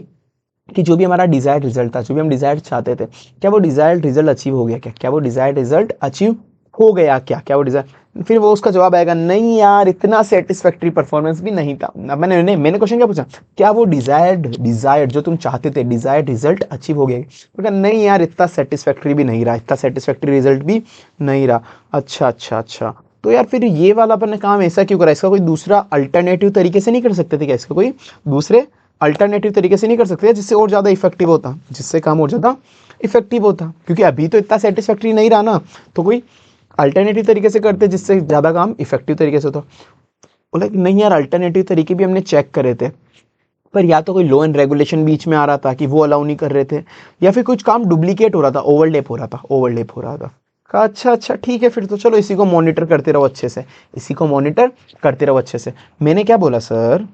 कि जो भी हमारा डिजायर्ड रिजल्ट था, जो भी हम डिजायर्ड चाहते थे, क्या वो डिजायर्ड रिजल्ट अचीव हो गया क्या, क्या वो डिजायर्ड रिजल्ट अचीव हो गया क्या, क्या वो डिजायर। फिर वो उसका जवाब आएगा नहीं यार इतना सेटिस्फैक्टरी परफॉर्मेंस भी नहीं था। अब मैंने क्वेश्चन क्या पूछा, क्या वो डिजायर्ड जो तुम चाहते थे डिजायर्ड रिजल्ट अचीव हो गया? तो कहा नहीं यार इतना सेटिस्फैक्टरी भी नहीं रहा, इतना सेटिस्फैक्टरी रिजल्ट भी नहीं रहा। अच्छा अच्छा अच्छा, तो यार फिर ये वाला अपन ने काम ऐसा क्यों करा? इसका कोई दूसरा अल्टरनेटिव तरीके से नहीं कर सकते थे क्या? इसका कोई दूसरे अल्टरनेटिव तरीके से नहीं कर सकते जिससे और ज़्यादा इफेक्टिव होता, जिससे काम और ज़्यादा इफेक्टिव होता? क्योंकि अभी तो इतना सेटिस्फैक्ट्री नहीं रहा ना, तो कोई अल्टरनेटिव तरीके से करते जिससे ज़्यादा काम इफेक्टिव तरीके से होता। बोला कि नहीं यार अल्टरनेटिव तरीके भी हमने चेक करे थे, पर या तो कोई लॉ एंड रेगुलेशन बीच में आ रहा था कि वो अलाउ नहीं कर रहे थे, या फिर कुछ काम डुप्लीकेट हो रहा था, ओवरलैप हो रहा था, ओवरलैप हो रहा था। कहा अच्छा अच्छा ठीक है, फिर तो चलो इसी को मॉनिटर करते रहो अच्छे से, इसी को मॉनिटर करते रहो अच्छे से। मैंने क्या बोला सर,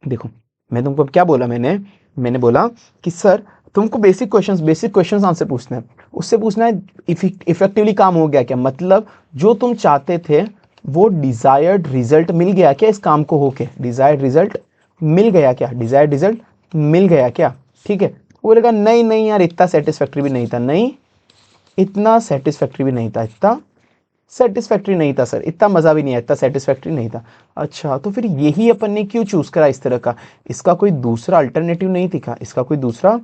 देखो मैं तुमको क्या बोला, मैंने बोला कि सर तुमको बेसिक क्वेश्चंस आंसर पूछना है, उससे पूछना है इफेक्टिवली काम हो गया क्या, मतलब जो तुम चाहते थे वो डिजायर्ड रिजल्ट मिल गया क्या इस काम को होके, डिजायर्ड रिजल्ट मिल गया क्या, डिजायर्ड रिजल्ट मिल गया क्या, ठीक है। वो बोलेगा नहीं नहीं यार इतना सेटिस्फैक्ट्री भी नहीं था, नहीं इतना सेटिस्फैक्ट्री भी नहीं था, इतना सेटिस्फैक्ट्री नहीं था सर, इतना मज़ा भी नहीं आया, इतना सेटिस्फैक्ट्री नहीं था। अच्छा तो फिर यही अपन ने क्यों चूज़ करा इस तरह का? इसका कोई दूसरा अल्टरनेटिव नहीं दिखा, इसका कोई दूसरा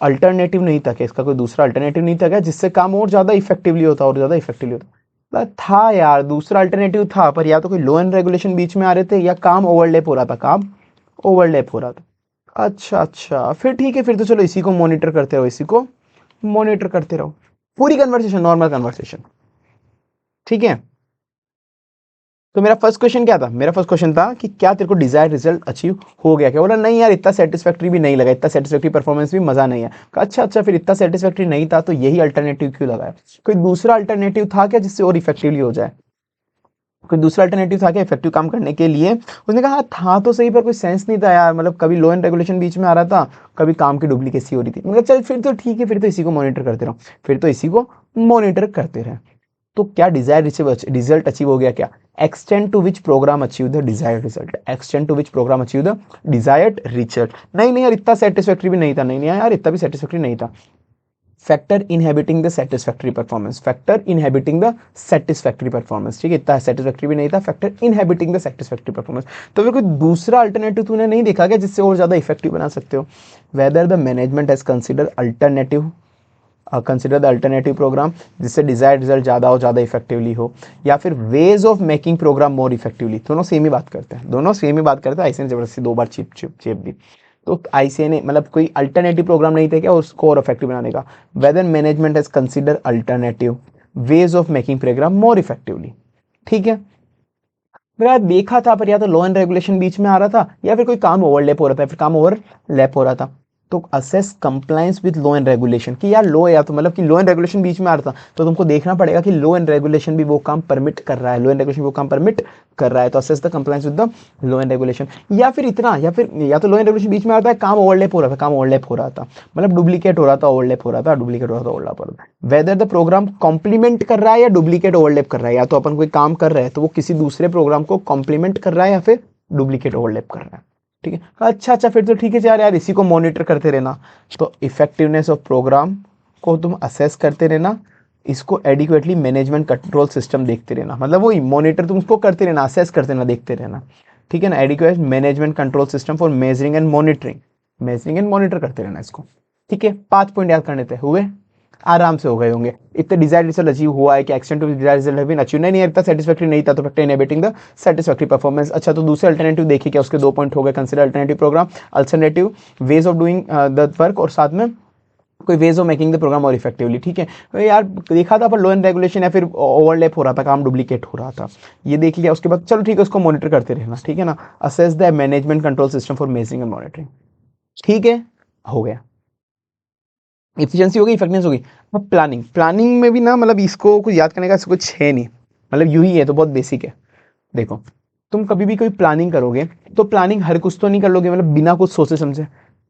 अल्टरनेटिव नहीं था क्या, इसका कोई दूसरा अल्टरनेटिव नहीं था क्या जिससे काम और ज़्यादा इफेक्टिवली होता, और ज़्यादा इफेक्टिवली होता? था यार दूसरा अल्टरनेटिव था, पर या तो कोई लॉ एंड रेगुलेशन बीच में आ रहे थे, या काम ओवरलैप हो रहा था, काम ओवरलैप हो रहा था। अच्छा अच्छा फिर ठीक है, फिर तो चलो इसी को मॉनिटर करते रहो, इसी को मॉनिटर करते रहो, पूरी कन्वर्सेशन नॉर्मल कन्वर्सेशन, ठीक है। तो मेरा फर्स्ट क्वेश्चन क्या था? मेरा फर्स्ट क्वेश्चन था कि क्या तेरे को डिजायर रिजल्ट अचीव हो गया क्या? बोला नहीं यार इतना सेटिस्फैक्ट्री भी नहीं लगा, इतना सेटिस्फैक्ट्री परफॉर्मेंस भी मजा नहीं है। कहा अच्छा अच्छा फिर इतना सेटिस्फैक्ट्री नहीं था तो यही अल्टरनेटिव क्यों लगाया? कोई दूसरा अल्टरनेटिव था क्या जिससे और इफेक्टिवली हो जाए? कोई दूसरा अल्टरनेटिव था क्या इफेक्टिव काम करने के लिए? उसने कहा हाँ था तो सही, पर कोई सेंस नहीं था यार, मतलब कभी लॉ एंड रेगुलेशन बीच में आ रहा था, कभी काम की डुप्लीकेसी हो रही थी। मतलब चल फिर तो ठीक है, फिर तो इसी को मॉनिटर करते रहो, फिर तो इसी को मॉनिटर करते रहे। तो क्या डिजायर रिजल्ट अचीव हो गया क्या? Extend to which programme achieve the desired result, extend to which programme achieve the desired result. नहीं नहीं यार इतना सेटिस्फैक्ट्री भी नहीं था, नहीं नहीं यार इतना भी सेटिस्फैक्ट्री नहीं था। Factor inhabiting the satisfactory performance, factor inhabiting the satisfactory performance, ठीक है। इतना सेटिस्फैक्ट्री भी नहीं था, factor inhabiting the satisfactory performance. तो फिर कोई दूसरा अल्टरनेटिव तूने नहीं देखा क्या जिससे और ज्यादा इफेक्टिव बना सकते हो? Whether the management has consider the alternative programme जिससे डिजायर्ड रिजल्ट ज़्यादा हो, ज़्यादा इफेक्टिवली हो, या फिर ways of making programme more effectively. दोनों सेम ही बात करते हैं, दोनों सेम ही बात करते हैं। ऐसे ने जबरदस्ती 2 बार चेप दी। तो आईसीए ने मतलब कोई अल्टरनेटिव प्रोग्राम नहीं थे क्या उसको और इफेक्टिव बनाने का? Whether management has consider alternative ways of making programme more effectively, ठीक है। मेरा देखा था, पर या तो लॉ एंड रेगुलेशन बीच में आ रहा था, या फिर कोई काम ओवरलैप हो रहा था, फिर काम ओवरलैप हो रहा था। तो assess compliance with law and regulation, कि यार लॉ या तो मतलब कि लॉ एंड रेगुलेशन बीच में आ रहा था तो तुमको देखना पड़ेगा कि लॉ एंड रेगुलेशन भी वो काम परमिट कर रहा है, लॉ एंड रेगुलेशन वो काम परमिट कर रहा है, तो assess the compliance with the law and regulation. या फिर इतना, या तो लॉ एंड रेगुलेशन बीच में आता है, काम ओवरलैप हो रहा था, काम ओवरलैप हो रहा था, मतलब डुप्लीकेट हो रहा था, ओवरलैप हो रहा था, डुप्लीकेट हो रहा था, ओवरलैप हो रहा था। वेदर द प्रोग्राम कॉम्प्लीमेंट कर रहा है या डुप्लीकेट ओवरलैप कर रहा है, या तो अपन कोई काम कर रहे हैं तो वो किसी दूसरे प्रोग्राम को कॉम्प्लीमेंट कर रहा है या फिर डुप्लीकेट ओवरलैप कर रहा है। ठीक है, अच्छा फिर तो ठीक है यार इसी को मॉनिटर करते रहना। तो इफेक्टिवनेस ऑफ प्रोग्राम को तुम असेस करते रहना, इसको एडिक्वेटली मैनेजमेंट कंट्रोल सिस्टम देखते रहना, मतलब वही मॉनिटर तुम उसको करते रहना, असेस करते रहना, देखते रहना। ठीक है ना, adequate management control system for measuring and monitoring, measuring and monitor करते रहना इसको। ठीक है, 5 पॉइंट याद करने थे, हुए आराम से हो गए होंगे। इतने डिजायर्ड रिजल्ट अचीव हुआ है कि extent to desired result have been achieve, नहीं इतना सेटिस्फैक्टरी नहीं था तो factor inhibiting the satisfactory performance. अच्छा तो दूसरे अल्टरनेटिव देखिए क्या, उसके 2 पॉइंट हो गए, consider alternative programme, alternative ways of doing the work, और साथ में कोई ways of making the programme और इफेक्टिवली। ठीक है, तो यार देखा था पर लो एंड रेगुलेशन या फिर ओवरलैप हो रहा था, काम डुप्लीकेट हो रहा था, ये देख लिया। उसके बाद चलो ठीक है, उसको मॉनिटर करते रहना। ठीक है ना, assess the management control system for measuring and monitoring. ठीक है, हो गया, एफिशिएंसी हो गई, इफेक्टिवनेस हो गई। अब प्लानिंग, प्लानिंग में भी ना मतलब इसको कुछ याद करने का कुछ है नहीं, मतलब यूं ही है, तो बहुत बेसिक है। देखो तुम कभी भी कोई प्लानिंग करोगे तो प्लानिंग हर कुछ तो नहीं कर लोगे, मतलब बिना कुछ सोचे समझे।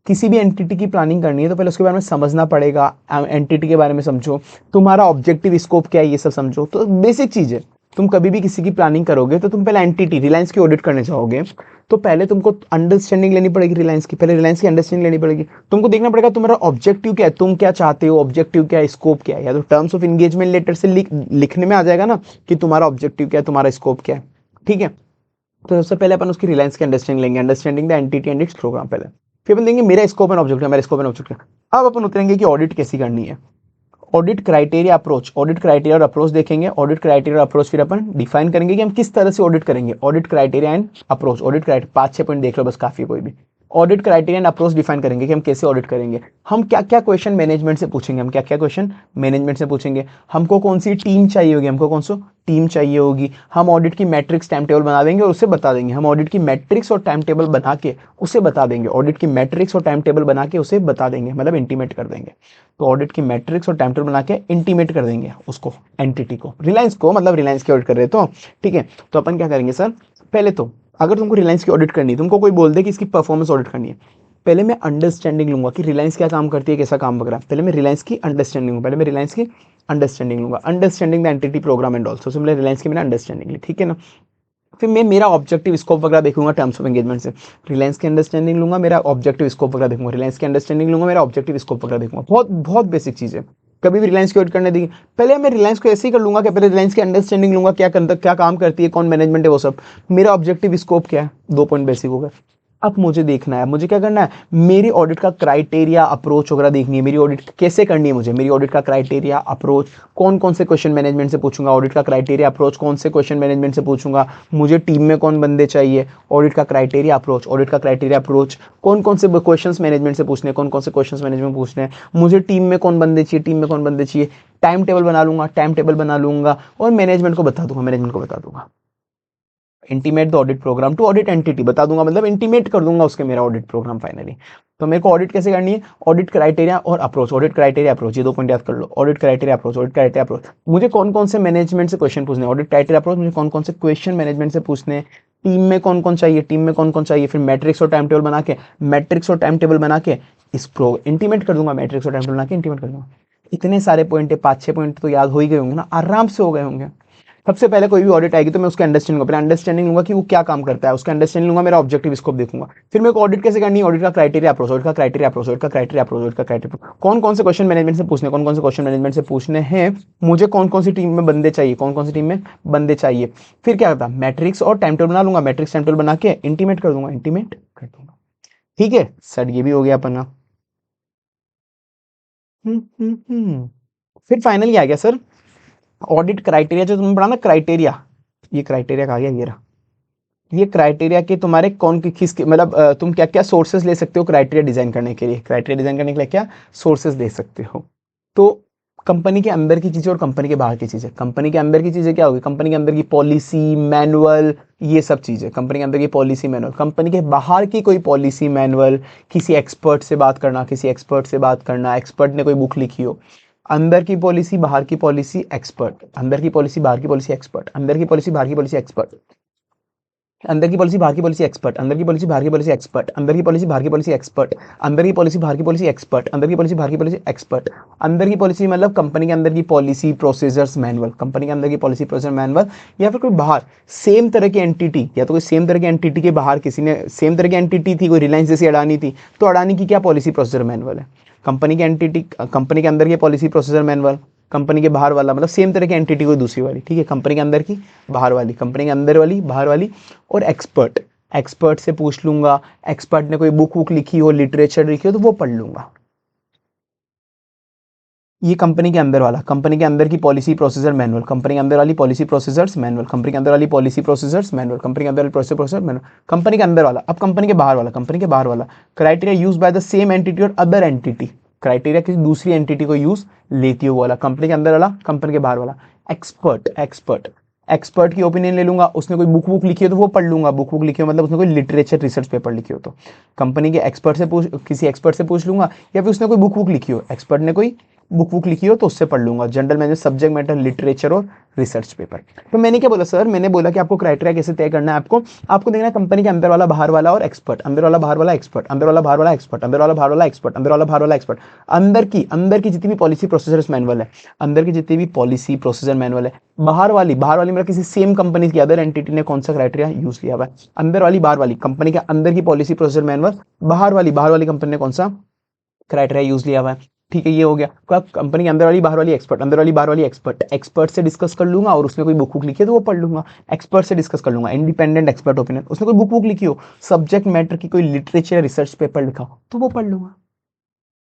किसी भी एंटिटी की प्लानिंग करनी है तो पहले उसके बारे में समझना पड़ेगा, एंटिटी के बारे में समझो, तुम्हारा ऑब्जेक्टिव स्कोप क्या है ये सब समझो, तो बेसिक चीज है। तुम कभी भी किसी की प्लानिंग करोगे तो तुम पहले एंटिटी रिलायंस की ऑडिट करने जाओगे तो पहले तुमको अंडरस्टैंडिंग लेनी पड़ेगी रिलायंस की, पहले रिलायंस की अंडरस्टैंडिंग लेनी पड़ेगी। तुमको देखना पड़ेगा तुम्हारा ऑब्जेक्टिव क्या है, तुम क्या चाहते हो, ऑब्जेक्टिव क्या है, स्कोप क्या है, या तो टर्म्स ऑफ एंगेजमेंट लेटर से लिखने में आ जाएगा ना कि तुम्हारा ऑब्जेक्टिव क्या है, तुम्हारा स्कोप क्या है। ठीक है, तो सबसे पहले अपन उसकी रिलायंस की अंडरस्टैंडिंग लेंगे, understanding the entity and its programme पहले, फिर अपन देंगे मेरा स्कोप एंड ऑब्जेक्टिव, मेरा स्कोप एंड ऑब्जेक्टिव। अब अपन उतरेंगे कि ऑडिट कैसी करनी है, audit criteria approach, audit criteria और अप्रोच देखेंगे, ऑडिट क्राइटेरिया और अप्रोच फिर अपन डिफाइन करेंगे कि हम किस तरह से ऑडिट करेंगे, audit criteria and approach, audit criteria 5-6 point देख लो बस, काफी कोई भी। Audit criteria and approach define करेंगे कि हम कैसे ऑडिट करेंगे, हम क्या क्या क्वेश्चन मैनेजमेंट से पूछेंगे, हम क्या क्या क्वेश्चन मैनेजमेंट से पूछेंगे, हमको कौन सी टीम चाहिए होगी, हमको कौन सी टीम चाहिए होगी, हम ऑडिट की मैट्रिक्स टाइम टेबल बना देंगे और उसे बता देंगे, हम ऑडिट की मैट्रिक्स और टाइम टेबल बना के उसे बता देंगे, ऑडिट की मैट्रिक्स और टाइम टेबल बना के उसे बता देंगे, मतलब इंटीमेट कर देंगे। तो ऑडिट की मैट्रिक्स और टाइम टेबल बना के इंटीमेट कर देंगे उसको, एंटिटी को, रिलायंस को, मतलब रिलायंस की ऑडिट कर रहे तो। ठीक है, तो अपन क्या करेंगे सर, पहले तो अगर तुमको रिलायंस की ऑडिट करनी है, तुमको कोई बोल दे कि इसकी परफॉर्मेंस ऑडिट करनी है, पहले मैं अंडरस्टैंडिंग लूंगा कि रिलायंस क्या काम करती है, कैसा काम वगैरह, पहले मैं रिलायंस की अंडरस्टैंडिंग लूंगा, पहले मैं रिलायंस की अंडरस्टैंडिंग लूंगा, understanding the entity programme and also, तो मैंने रिलायंस की मैंने अंडरस्टैंडिंग ली। ठीक है ना, फिर मैं मेरा ऑब्जेक्टिव स्कोप वगैरह देखूंगा टर्म्स ऑफ एंगेजमेंट से, रिलायंस की अंडरस्टैंडिंग लूंगा, मेरा ऑब्जेक्टिव स्कोप वगैरह देखूंगा, रिलायंस की अंडरस्टैंडिंग लूंगा, मेरा ऑब्जेक्टिव स्कोप वगैरह देखूंगा। बहुत बहुत बेसिक चीज है, कभी भी रिलायंस की ऑडिट करने देगी पहले मैं रिलायंस को ऐसे ही कर लूंगा कि पहले रिलायंस की अंडरस्टैंडिंग लूंगा, क्या काम करती है, कौन मैनेजमेंट है वो सब, मेरा ऑब्जेक्टिव स्कोप क्या है, 2 पॉइंट बेसिक हो गए। अब मुझे देखना है, मुझे क्या करना है, मेरी ऑडिट का क्राइटेरिया अप्रोच वगैरह देखनी है, मेरी ऑडिट कैसे करनी है मुझे, मेरी ऑडिट का क्राइटेरिया अप्रोच, कौन कौन से क्वेश्चन मैनेजमेंट से पूछूंगा, ऑडिट का क्राइटेरिया अप्रोच कौन से क्वेश्चन मैनेजमेंट से पूछूंगा, मुझे टीम में कौन बंदे चाहिए, ऑडिट का क्राइटेरिया अप्रोच, ऑडिट का क्राइटेरिया अप्रोच, कौन कौन से क्वेश्चन मैनेजमेंट से पूछने, कौन कौन से क्वेश्चन मैनेजमेंट पूछने हैं, मुझे टीम में कौन बंदे चाहिए, टीम में कौन बंदे चाहिए, टाइम टेबल बना लूंगा, टाइम टेबल बना लूंगा और मैनेजमेंट को बता दूंगा, मैनेजमेंट को बता दूंगा। Intimate the audit programme to audit entity बता दूंगा, मतलब इंटीमेट कर दूंगा उसके मेरा ऑडिट प्रोग्राम फाइनली। तो मेरे को ऑडिट कैसे करनी है, ऑडिट क्राइटेरिया और अप्रोच, ऑडिट क्राइटेरिया अप्रोच, ये 2 पॉइंट याद कर लो, audit criteria approach, audit criteria approach, मुझे कौन कौन से मैनेजमेंट से क्वेश्चन पूछने, ऑडिट क्राइटेरिया अप्रोच मुझे कौन कौन से क्वेश्चन मैनेजमेंट से पूछने, टीम में कौन कौन चाहिए, टीम में कौन कौन चाहिए, फिर मैट्रिक्स और टाइम टेबल बना के, मैट्रिक्स और टाइम टेबल बना के इस प्रो इंटीमेट कर दूंगा, मैट्रिक्स और टाइम टेबल बना के इंटीमेट कर दूंगा। इतने सारे पॉइंट है, 5-6 पॉइंट तो याद हो ही गए होंगे ना, आराम से हो गए होंगे। सबसे पहले कोई भी ऑडिट आएगी तो मैं उसका अंडरस्टैंडिंग पहले अंडरस्टैंडिंग लूंगा कि वो क्या काम करता है, उसका अंडरस्टैंडिंग लूंगा, मेरा ऑब्जेक्टिव स्कोप देखूंगा, फिर मेरे को ऑडिट कैसे करनी है, ऑडिट का क्राइटेरिया अप्रोच, ऑडिट का क्राइटेरिया अप्रोच, ऑडिट का क्राइटेरिया अप्रोच, ऑडिट का क्राइटेरिया, कौन कौन से क्वेश्चन मैनेजमेंट से पूछने, कौन कौन से क्वेश्चन मैनेजमेंट से पूछने हैं, मुझे कौन कौन सी टीम में बंदे चाहिए, कौन कौन सी टीम में बंदे चाहिए, फिर क्या करता, मैट्रिक्स और टाइम टेबल बना लूंगा, मैट्रिक्स टाइम टेबल बना के इंटीमेट कर दूंगा, इंटीमेट कर दूंगा। ठीक है सर, ये भी हो गया अपना। फिर फाइनली आ गया सर ऑडिट क्राइटेरिया, जो तुमने पढ़ा ना क्राइटेरिया, ये क्राइटेरिया का आ गया, ये रहा, ये क्राइटेरिया के तुम्हारे कौन किस मतलब तुम क्या क्या सोर्सेज ले सकते हो क्राइटेरिया डिजाइन करने के लिए, क्राइटेरिया डिजाइन करने के लिए क्या सोर्सेज ले सकते हो। तो कंपनी के अंदर की चीज़ें और कंपनी के बाहर की चीज़ें। कंपनी के अंदर की चीज़ें क्या होगी? कंपनी के अंदर की पॉलिसी, मैनुअल, ये सब चीज़ें कंपनी के अंदर की पॉलिसी, मैनुअल। कंपनी के बाहर की कोई पॉलिसी, मैनुअल, किसी एक्सपर्ट से बात करना, किसी एक्सपर्ट से बात करना, एक्सपर्ट ने कोई बुक लिखी हो। अंदर की पॉलिसी, बाहर की पॉलिसी, एक्सपर्ट। अंदर की पॉलिसी, बाहर की पॉलिसी, एक्सपर्ट। अंदर की पॉलिसी, बाहर की पॉलिसी, एक्सपर्ट। अंदर की पॉलिसी, बाहर की पॉलिसी, एक्सपर्ट। अंदर की पॉलिसी, बाहर की पॉलिसी, एक्सपर्ट। अंदर की पॉलिसी, बाहर की पॉलिसी, एक्सपर्ट। अंदर की पॉलिसी, बाहर की पॉलिसी, एक्सपर्ट। अंदर की पॉलिसी, बाहर की पॉलिसी, एक्सपर्ट। अंदर की पॉलिसी मतलब कंपनी के अंदर की पॉलिसी, प्रोसीजर्स, मैनुअल। कंपनी के अंदर की पॉलिसी, प्रोसीजर, मैनुअल। या फिर कोई बाहर सेम तरह की एंटिटी, या तो कोई सेम तरह की एंटिटी के बाहर किसी ने, सेम तरह की एंटिटी थी, कोई रिलायंस जैसी अडानी थी, तो अडानी की क्या पॉलिसी, प्रोसीजर, मैनुअल है। कंपनी की एंटिटी, कंपनी के अंदर की पॉलिसी, प्रोसीजर, मैनुअल। कंपनी के बाहर वाला मतलब सेम तरह की एंटिटी कोई दूसरी वाली, ठीक है। कंपनी के अंदर की, बाहर वाली, कंपनी के अंदर वाली, बाहर वाली। और एक्सपर्ट, एक्सपर्ट से पूछ लूंगा, एक्सपर्ट ने कोई बुक वुक लिखी हो, लिटरेचर लिखी हो, तो वो पढ़ लूंगा। ये कंपनी के अंदर वाला, कंपनी के अंदर की पॉलिसी, प्रोसीजर, मैनुअल। कंपनी के अंदर वाली पॉलिसी, प्रोसीजर्स, मैनुअल। कंपनी के अंदर वाली पॉलिसी, प्रोसीजर्स, मैनुअल। कंपनी के अंदर वाली पॉलिसी, प्रोसीजर, मैनुअल। कंपनी के अंदर वाला। अब कंपनी के बाहर वाला, कंपनी के बाहर वाला। Criteria use by the same entity और अदर एंटिटी। क्राइटेरिया किसी दूसरी एंटिटी को यूज लेती हो वाला। कंपनी के अंदर वाला, कंपनी के बाहर वाला। एक्सपर्ट, एक्सपर्ट, एक्सपर्ट की ओपिनियन ले लूंगा। उसने कोई बुक बुक लिखी हो तो वो पढ़ लूंगा। बुक बुक लिखी हो मतलब उसने कोई लिटरेचर रिसर्च पेपर लिखी हो तो कंपनी के एक्सपर्ट से पूछ, किसी एक्सपर्ट से पूछ लूंगा। या फिर उसने कोई बुक बुक लिखी हो, एक्सपर्ट ने कोई बुक बुक लिखी हो तो उससे पढ़ लूंगा। General manager, subject matter, literature और रिसर्च पेपर। तो मैंने क्या बोला सर, मैंने बोला कि आपको क्राइटेरिया कैसे तय करना है। आपको देखना है कंपनी के अंदर वाला, बाहर वाला और एक्सपर्ट। अंदर वाला, बाहर वाला, एक्सपर्ट। अंदर वाला, बाहर वाला, एक्सपर्ट। अंदर वाला, बाहर वाला, एक्सपर्ट। अंदर वाला, बाहर वाला, एक्सपर्ट। अंदर की जितनी भी पॉलिसी, प्रोसीजर, मैनुअल है, अंदर की जितनी भी पॉलिसी, प्रोसीजर, मैनुअल है। बाहर वाली मतलब किसी सेम कंपनी की अदर एंटिटी ने कौन सा क्राइटेरिया यूज किया हुआ है। अंदर वाली, बाहर वाली, कंपनी के अंदर की पॉलिसी, प्रोसीजर, मैनुअल। बाहर वाली कंपनी ने कौन सा क्राइटेरिया यूज लिया हुआ है। ठीक है, ये हो गया। तो आप कंपनी के अंदर वाली, बाहर वाली, एक्सपर्ट। अंदर वाली, बाहर वाली, एक्सपर्ट। एक्सपर्ट से डिस्कस कर लूंगा और उसने कोई बुक बुक लिखी है तो वो पढ़ लूंगा। एक्सपर्ट से डिस्कस कर लूंगा, इंडिपेंडेंट एक्सपर्ट ओपिनियन। उसने कोई बुक बुक लिखी हो, सब्जेक्ट मैटर की कोई लिटरेचर रिसर्च पेपर लिखा हो तो वो पढ़ लूंगा।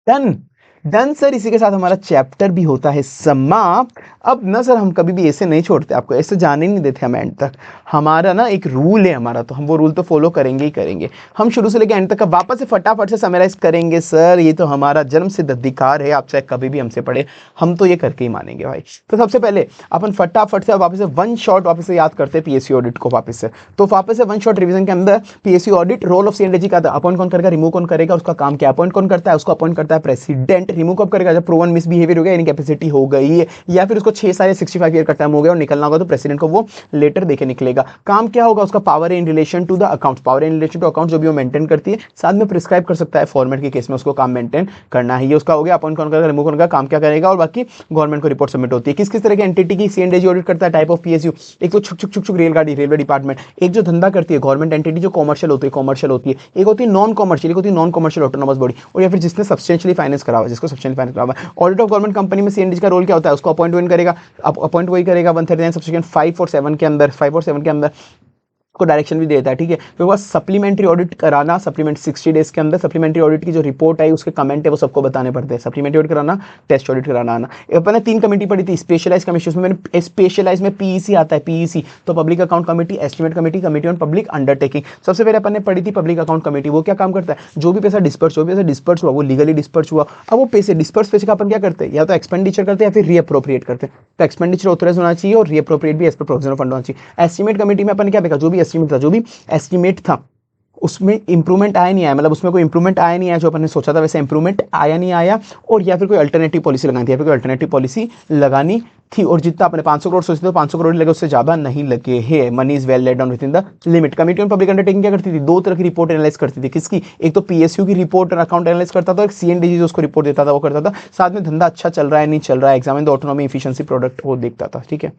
Done, done sir. इसी के साथ हमारा चैप्टर भी होता है समाप्त। अब ना सर हम कभी भी ऐसे नहीं छोड़ते, आपको ऐसे जाने नहीं देते हम एंड तक। हमारा ना एक रूल है हमारा, तो हम वो रूल तो फॉलो करेंगे ही करेंगे। हम शुरू से लेकर एंड तक का वापस से फटाफट से समराइज करेंगे सर। ये तो हमारा जन्म सिद्ध अधिकार है, आप चाहे कभी भी हमसे पढ़े, हम तो ये करके ही मानेंगे भाई। तो सबसे पहले अपन फटाफट से वापस से वन शॉट वापस से याद करते हैं पीएससी ऑडिट को वापस से। तो वापस से वन शॉट रिवीजन के अंदर पीएससी ऑडिट, रोल ऑफ सीएनडीजी का अपॉइंट कौन करेगा, रिमूव कौन करेगा, उसका काम क्या, अपॉइंट कौन करता है, उसको अपॉइंट करता है प्रेसिडेंट। रिमूव कब करेगा, जब प्रूवन मिसबिहेवियर हो गया, इनकैपेसिटी हो गई है, या फिर उसको 6 साल या 65 ईयर का टर्म हो गया और निकलना होगा तो प्रेसिडेंट को वो लेटर देके निकलेगा। काम क्या होगा, उसका power in relation to the account, power in relation to account जो भी वो मेंटेन करती है, साथ में प्रिस्क्राइब कर सकता है फॉर्मेट के केस में उसको काम मेंटेन करना है। ये उसका हो गया, अपॉइंट कौन करेगा, रिमूव कौन करेगा, काम क्या करेगा, और बाकी गवर्नमेंट को रिपोर्ट सबमिट होती है। किस किस तरह की एंटिटी की सीएनडीजी ऑडिट करता है, टाइप ऑफ पीएसयू। एक तो छुक छुक छुक छुक रेलगाड़ी, रेलवे डिपार्टमेंट। एक जो धंधा करती है गवर्नमेंट एंटिटी जो कॉमर्शियल होती है, एक होती है नॉन कॉमर्शियल, एक होती है नॉन कॉमर्शियल ऑटोनोमस बॉडी, और या फिर जिसने सब्सटेंशियली फाइनेंस करा हुआ है, जिसको सब्सटेंशियली फाइनेंस करा हुआ है। ऑडिट ऑफ गवर्नमेंट कंपनी में सीएनडीजी का रोल क्या होता है, उसको अपॉइंट वन करेगा, अपॉइंट वही करेगा 139 सबसेक्शन 5 और 7 के अंदर, 5 और 7 के अंदर को डायरेक्शन भी देता है। ठीक है, फिर वो सप्लीमेंट्री ऑडिट कराना, सप्लीमेंट 60 डेज के अंदर सप्लीमेंट्री ऑडिट की जो रिपोर्ट आई उसके कमेंट है वो सबको बताने पड़ते हैं। सप्लीमेंट्री ऑडिट कराना, टेस्ट ऑडिट कराना आना। अपन ने 3 कमेटी पढ़ी थी, स्पेशलाइज कमीशन, उसमें मैंने स्पेशलाइज में पीईसी आता है, पीईसी तो public account committee, estimate committee, committee on public undertaking. सबसे पहले अपन ने पढ़ी थी पब्लिक अकाउंट कमेटी। वो क्या काम करता है, जो भी पैसा डिस्पर्स हुआ वो लीगली डिस्पर्स हुआ। अब वो पैसे डिस्पर्स पैसे का अपन क्या करते हैं, या तो एक्सपेंडिचर करते हैं या फिर रीअप्रोप्रिएट करते हैं। तो एक्सपेंडिचर ऑथराइज होना चाहिए और रीअप्रोप्रिएट भी as per provision of fund होना चाहिए। एस्टिमेट कमेटी में अपन क्या देखा, जो भी एस्टिमेट था, जो भी एस्टिमेट था उसमें इंप्रूवमेंट आया नहीं आया, मतलब उसमें कोई इंप्रूवमेंट आया नहीं आया, जो अपन ने सोचा था वैसे इंप्रूवमेंट आया नहीं आया, और या फिर कोई अल्टरनेटिव पॉलिसी लगानी थी, या फिर कोई अल्टरनेटिव पॉलिसी लगानी थी। और जितना अपने 500 करोड़ सोचते थे 500 करोड़ लगे, उससे ज्यादा नहीं लगे है। Money is well laid down with in the limit. Committee on public undertaking क्या करती थी, 2 तरह की रिपोर्ट एनालाइज करती थी। किसकी, एक तो पीएसयू की रिपोर्ट और अकाउंट एनालाइज करता था, एक सीएनडीजी जो उसको रिपोर्ट देता था वो करता था। साथ में धंधा अच्छा चल रहा है नहीं चल रहा है, examine the autonomy efficiency product वो देखता था। ठीक है,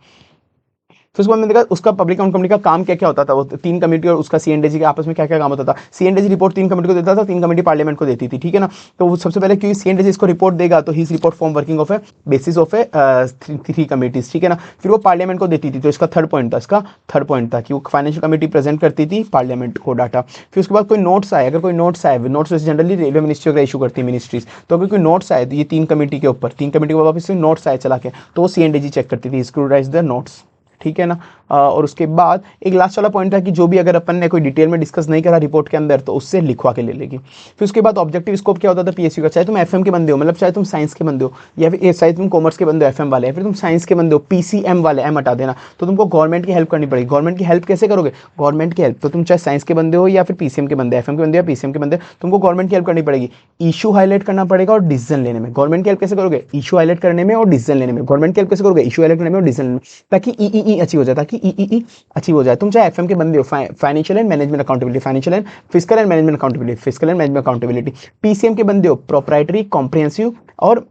फिर उसके बाद मैंने देखा उसका पब्लिक अकाउंट कमेटी का काम क्या क्या होता था। वो 3 कमेटी और उसका सीएनडीजी के आपस में क्या क्या काम होता था। सीएनडीजी रिपोर्ट 3 कमेटी को देता था, 3 कमेटी पार्लियामेंट को देती थी। ठीक है ना, तो वो सबसे पहले क्योंकि सीएनडीजी इसको रिपोर्ट देगा तो ही report form working of a basis of a 3 committees. ठीक है ना, फिर वो पार्लियामेंट को देती थी। तो इसका थर्ड पॉइंट था कि वो फाइनेंशियल कमेटी प्रेजेंट करती थी पार्लियामेंट को डाटा। फिर उसके बाद कोई नोट्स आए, अगर कोई नोट्स आए, नोट्स जनरली रेलवे मिनिस्ट्री वगैरह इशू करती है मिनिस्ट्रीज, तो अगर कोई नोट्स आए तो ये 3 कमेटी के ऊपर, 3 कमेटी के वापस से नोट्स आए चला के, तो वो सीएनडीजी चेक करती थी, स्क्रूटाइज द नोट्स। ठीक है ना। और उसके बाद एक लास्ट वाला पॉइंट था कि जो भी अगर अपन ने कोई डिटेल में डिस्कस नहीं करा रिपोर्ट के अंदर तो उससे लिखवा के ले लेगी। फिर उसके बाद ऑब्जेक्टिव स्कोप क्या होता था पीएसयू का, चाहे तुम एफएम के बंदे हो, मतलब चाहे तुम साइंस के बंदे हो, या फिर चाहे तुम कॉमर्स के बंदे हो एफएम वाले, या फिर तुम साइंस के बंदे हो पीसीएम वाले, एम हटा देना, तो तुमको गवर्नमेंट की हेल्प करनी पड़ेगी। गवर्नमेंट की हेल्प कैसे करोगे, गवर्नमेंट की हेल्प तो तुम चाहे साइंस के बंदे हो या फिर पीसीएम के बंदे, एफएम के बंदे या पीसीएम के बंदे, तुमको गवर्नमेंट की हेल्प करनी पड़ेगी। इशू हाईलाइट करना पड़ेगा और डिसीजन लेने में। गवर्नमेंट की हेल्प कैसे करोगे, इशू हाईलाइट करने में और डिसीजन लेने में। गवर्नमेंट की हेल्प कैसे करोगे, इशू हाईलाइट करने में और डिसीजन लेने में, ताकि ई अचीव हो जाए, ताकि ई अचीव हो जाए। तुम चाहे एफएम के बंदे हो, financial and management accountability, financial and physical and management accountability, physical and management accountability. PCM के बंदे हो, प्रोप्राइटरी कॉम्प्रिहेंसिव और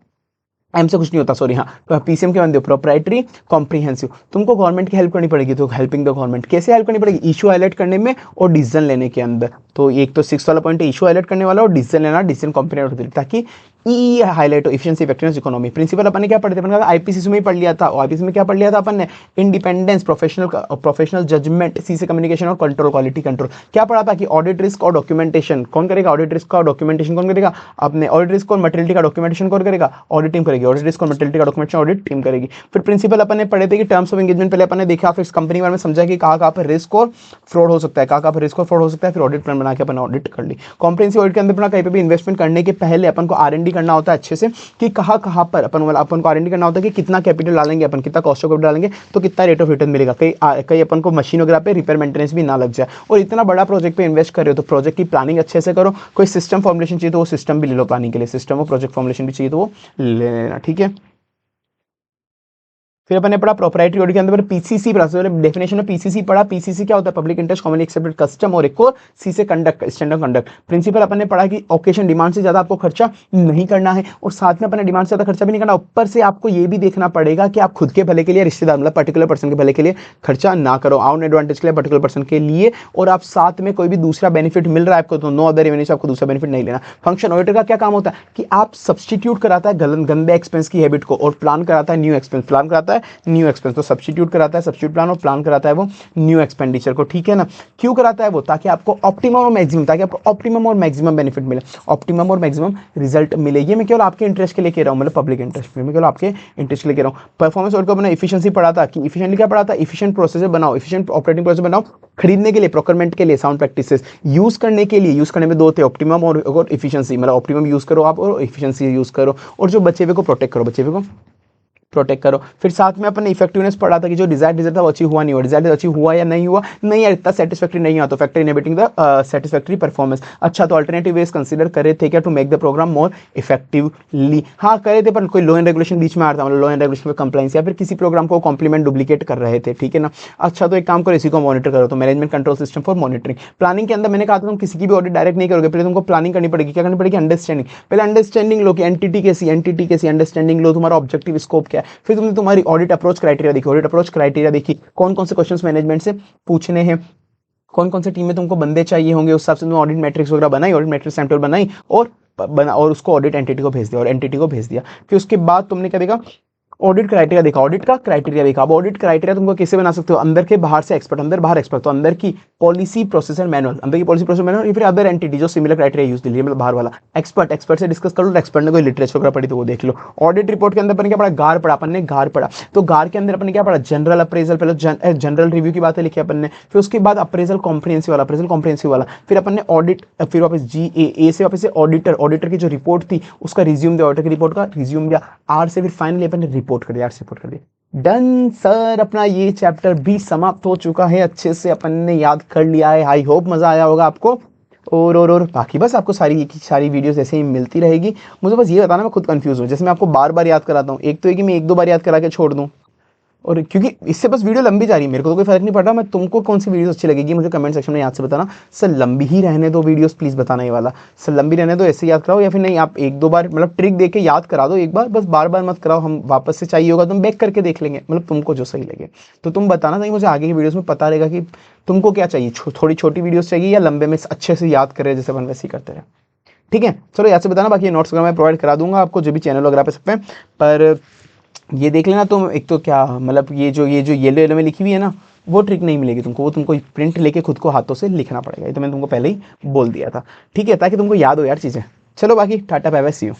एम से कुछ नहीं होता, सॉरी, हाँ, तो पीसीएम के बंदे हो प्रोप्राइटरी कॉम्प्रिहेंसिव। तुमको गवर्नमेंट की हेल्प करनी पड़ेगी, तो हेल्पिंग द गवर्नमेंट कैसे हेल्प करनी पड़ेगी, इशू हाईलाइट करने में और डिसीजन लेने के अंदर। तो एक तो 6 वाला पॉइंट है इशू हाईलाइट करने वाला और डिसीजन लेना, डिसीजन कॉम्प्रिहेंसिव, ताकि ई हाईलाइट हो, एफिशिएंसी इफेक्टिवनेस इकोनॉमी। प्रिंसिपल अपन ने क्या पढ़ते थे, अपन आईपीसी में ही पढ़ लिया था। आईपीसी में क्या पढ़ लिया था अपन ने, इंडिपेंडेंस, प्रोफेशनल जजमेंट, सी से कम्युनिकेशन और कंट्रोल, क्वालिटी कंट्रोल। क्या पढ़ा था कि ऑडिट रिस्क और डॉक्यूमेंटेशन कौन करेगा, ऑडिट रिस्क का डॉक्यूमेंटेशन कौन करेगा, अपने ऑडिट रिस्क और मटेरियलिटी का डॉक्यूमेंटेशन कौन करेगा, ऑडिट टीम करेगी, ऑडिट रिस्क और मटेरियलिटी का डॉक्यूमेंटेशन ऑडिट टीम करेगी। फिर प्रिंसिपल अपन ने पढ़े थे कि टर्म्स ऑफ एंगेजमेंट पहले अपन ने देखा, फिर कंपनी बारे में समझा कि कहाँ पर रिस्क और फ्रॉड हो सकता है, कहाँ पर रिस्क और फ्रॉड हो सकता है, फिर ऑडिट प्लान बना के अपन ऑडिट कर ली। कॉम्प्रिहेंसिव ऑडिट के अंदर अपना कहीं पे भी इन्वेस्टमेंट करने के पहले अपन को आर&डी करना होता है अच्छे से, कि कहाँ कहाँ पर अपन को आर&डी करना होता है कि कितना कैपिटल डालेंगे अपन, कितना कॉस्ट ऑफ कैपिटल डालेंगे तो कितना रेट ऑफ रिटर्न मिलेगा, कहीं अपन को मशीन वगैरह पे रिपेयर मेंटेनेंस भी ना लग जाए। और इतना बड़ा प्रोजेक्ट पे इन्वेस्ट कर रहे हो तो प्रोजेक्ट की प्लानिंग अच्छे से करो। कोई सिस्टम फॉर्मुलेशन चाहिए तो वो सिस्टम भी ले लो प्लानिंग के लिए, सिस्टम और प्रोजेक्ट फॉर्मुलेशन भी चाहिए तो वो ले लेना, ठीक है। फिर अपन ने पढ़ा प्रोप्राइटरी ऑडिट के अंदर पीसीसी पढ़ा, डेफिनेशन में पीसीसी पढ़ा। पीसीसी क्या होता है, public interest commonly accepted custom, और एक और सी से कंडक्ट, स्टैंडर्ड कंडक्ट। प्रिंसिपल अपन ने पढ़ा कि ओकेशन डिमांड से ज्यादा आपको खर्चा नहीं करना है, और साथ में अपन ने डिमांड से ज्यादा खर्चा भी नहीं करना, ऊपर से आपको ये भी देखना पड़ेगा कि आप खुद के भले के लिए, रिश्तेदार मतलब पर्टिकुलर पर्सन के भले के लिए खर्चा ना करो, आउन एडवांटेज के लिए पर्टिकुलर पर्सन के लिए, और आप साथ में कोई भी दूसरा बेनिफिट मिल रहा है आपको तो नो अदर रेवेन्यू से आपको दूसरा बेनिफिट नहीं लेना। फंक्शन ऑडिटर का क्या काम होता है कि आप सब्सटीट्यूट कराता है गंदे एक्सपेंस की हैबिट को, और प्लान कराता है न्यू एक्सपेंस, प्लान कराता है न्यू एक्सपेंस। तो सब्स्टिट्यूट कराता है सब्स्टिट्यूट प्लान, और प्लान कराता है वो न्यू एक्सपेंडिचर को, ठीक है ना। क्यों कराता है वो, ताकि आपको ऑप्टिमम और मैक्सिमम, ताकि आपको ऑप्टिमम और मैक्सिमम बेनिफिट मिले, ऑप्टिमम और मैक्सिमम रिजल्ट मिले। ये मैं केवल आपके इंटरेस्ट के लिए कह रहा हूं, मतलब पब्लिक इंटरेस्ट में, मैं केवल आपके इंटरेस्ट के लिए कह रहा हूं। परफॉर्मेंस और को मैंने एफिशिएंसी पढ़ा था कि एफिशिएंटली क्या पढ़ा था, एफिशिएंट प्रोसेस बनाओ, एफिशिएंट ऑपरेटिंग प्रोसेस बनाओ, खरीदने के लिए, प्रोक्योरमेंट के लिए साउंड प्रैक्टिसेस, यूज करने के लिए, यूज करने में दो थे, ऑप्टिमम और एफिशिएंसी, मतलब ऑप्टिमम यूज करो आप और एफिशिएंसी यूज करो, और जो बचे हुए को प्रोटेक्ट करो, बचे हुए को प्रोटेक्ट करो। फिर साथ में अपन ने इफेक्टिवनेस पढ़ा था कि जो डिजायर डिजायर था वो अचीव हुआ नहीं हुआ, डिजायर अचीव हुआ या नहीं हुआ, नहीं यार इतना सेटिस्फैक्टरी नहीं हुआ, तो factor inhibiting the satisfactory performance. अच्छा, तो अल्टरनेटिव वेज कंसीडर करे थे क्या to make the programme more effectively, हाँ करे थे, पर कोई लॉ एंड रेगुलेशन बीच में आ रहा था, मतलब लॉ एंड रेगुलेशन में कंप्लाइंस, या फिर किसी प्रोग्राम को कॉम्प्लीमेंट डुप्लीकेट कर रहे थे, ठीक है ना। अच्छा, तो एक काम करो, इसी को मॉनिटर करो, तो management control system for monitoring. Planning के अंदर मैंने कहा था तुम किसी की भी ऑडिट डायरेक्ट नहीं करोगे, पहले तुमको प्लानिंग करनी पड़ेगी, क्या करनी पड़ेगी, अंडरस्टैंडिंग। पहले अंडरस्टैंडिंग लो कि एंटिटी कैसी, अंडरस्टैंडिंग लो, तुम्हारा ऑब्जेक्टिव स्कोप क्या है, फिर तुमने तुम्हारी ऑडिट अप्रोच क्राइटेरिया देखी, ऑडिट अप्रोच क्राइटेरिया देखी, कौन कौन से क्वेश्चंस मैनेजमेंट से पूछने हैं, कौन कौन से टीम में तुमको बंदे चाहिए होंगे, उस हिसाब से तुमने ऑडिट मैट्रिक्स वगैरह बनाई, ऑडिट मैट्रिक्स सैंपल बनाई और उसको ऑडिट एंटिटी को भेज दिया, और एंटिटी को भेज दिया। फिर उसके बाद तुमने क्या देखा, ऑडिट क्राइटेरिया देखा, ऑडिट का क्राइटेरिया देखा। अब ऑडिट क्राइटेरिया तुमको कैसे बना सकते हो, अंदर के बाहर से एक्सपर्ट, अंदर बाहर एक्सपर्ट, तो अंदर की पॉलिसी प्रोसेसर मैनुअल, अंदर की पॉलिसी प्रोसेसर मैनुअल, फिर अदर एंटिटी जो सिमिलर क्राइटेरिया यूज लीजिए, मतलब बाहर वाला एक्सपर्ट से डिस्कस कर लो, एक्सपर्ट ने कोई लिटरेचर वगैरह पढ़ी तो वो देख लो। ऑडिट रिपोर्ट के अंदर अपन क्या पढ़ा, गार पढ़ा, अपन ने गार पढ़ा, तो गार के अंदर अपन ने क्या पढ़ा, जनरल अप्रेजल, पहले जनरल रिव्यू की बातें लिखी अपन ने, फिर उसके बाद अप्रेजल कॉम्प्रिहेंसिव वाला, फिर अपन ने ऑडिट, फिर वापस GA से वापस से ऑडिटर की जो रिपोर्ट थी उसका रिज्यूम दिया, ऑडिटर की रिपोर्ट का रिज्यूम दिया, आर से फिर फाइनली अपन ने रिपोर्ट कर दिया, डन सर। अपना ये चैप्टर भी समाप्त हो चुका है, अच्छे से अपन ने याद कर लिया है, आई होप मजा आया होगा आपको। और बाकी बस आपको सारी वीडियोस ऐसे ही मिलती रहेगी। मुझे बस ये बताना, मैं खुद कंफ्यूज हूँ, जैसे मैं आपको बार बार याद कराता हूँ, एक तो है कि मैं 1-2 बार याद करा के छोड़ दूँ, और क्योंकि इससे बस वीडियो लंबी जा रही है, मेरे को तो कोई फर्क नहीं पड़ रहा, मैं तुमको कौन सी वीडियोस अच्छी लगेगी मुझे कमेंट सेक्शन में याद से बताना। सर लंबी ही रहने दो वीडियोस प्लीज़, बताना ये वाला, सर लंबी रहने दो, ऐसे याद कराओ, या फिर नहीं आप 1-2 बार मतलब ट्रिक दे के याद करा दो एक बार, बस बार बार मत कराओ, हम वापस से चाहिए होगा तुम बैक करके देख लेंगे, मतलब तुमको जो सही लगे तो तुम बताना, ताकि मुझे आगे की वीडियोज़ में पता रहेगा कि तुमको क्या चाहिए, थोड़ी छोटी वीडियोज़ चाहिए या लंबे में अच्छे से याद करे जैसे अपन वैसे ही करते रहे, ठीक है। चलो याद से बताना, बाकी नोट्स वगैरह मैं प्रोवाइड करा दूंगा आपको, जो भी चैनल वगैरह पे सकते हैं, पर ये देख लेना तुम, एक तो क्या मतलब ये जो येलो में लिखी हुई है ना, वो ट्रिक नहीं मिलेगी तुमको, वो तुमको प्रिंट लेके खुद को हाथों से लिखना पड़ेगा, ये तो मैंने तुमको पहले ही बोल दिया था, ठीक है, ताकि तुमको याद हो यार चीज़ें। चलो बाकी tata bye bye, see you.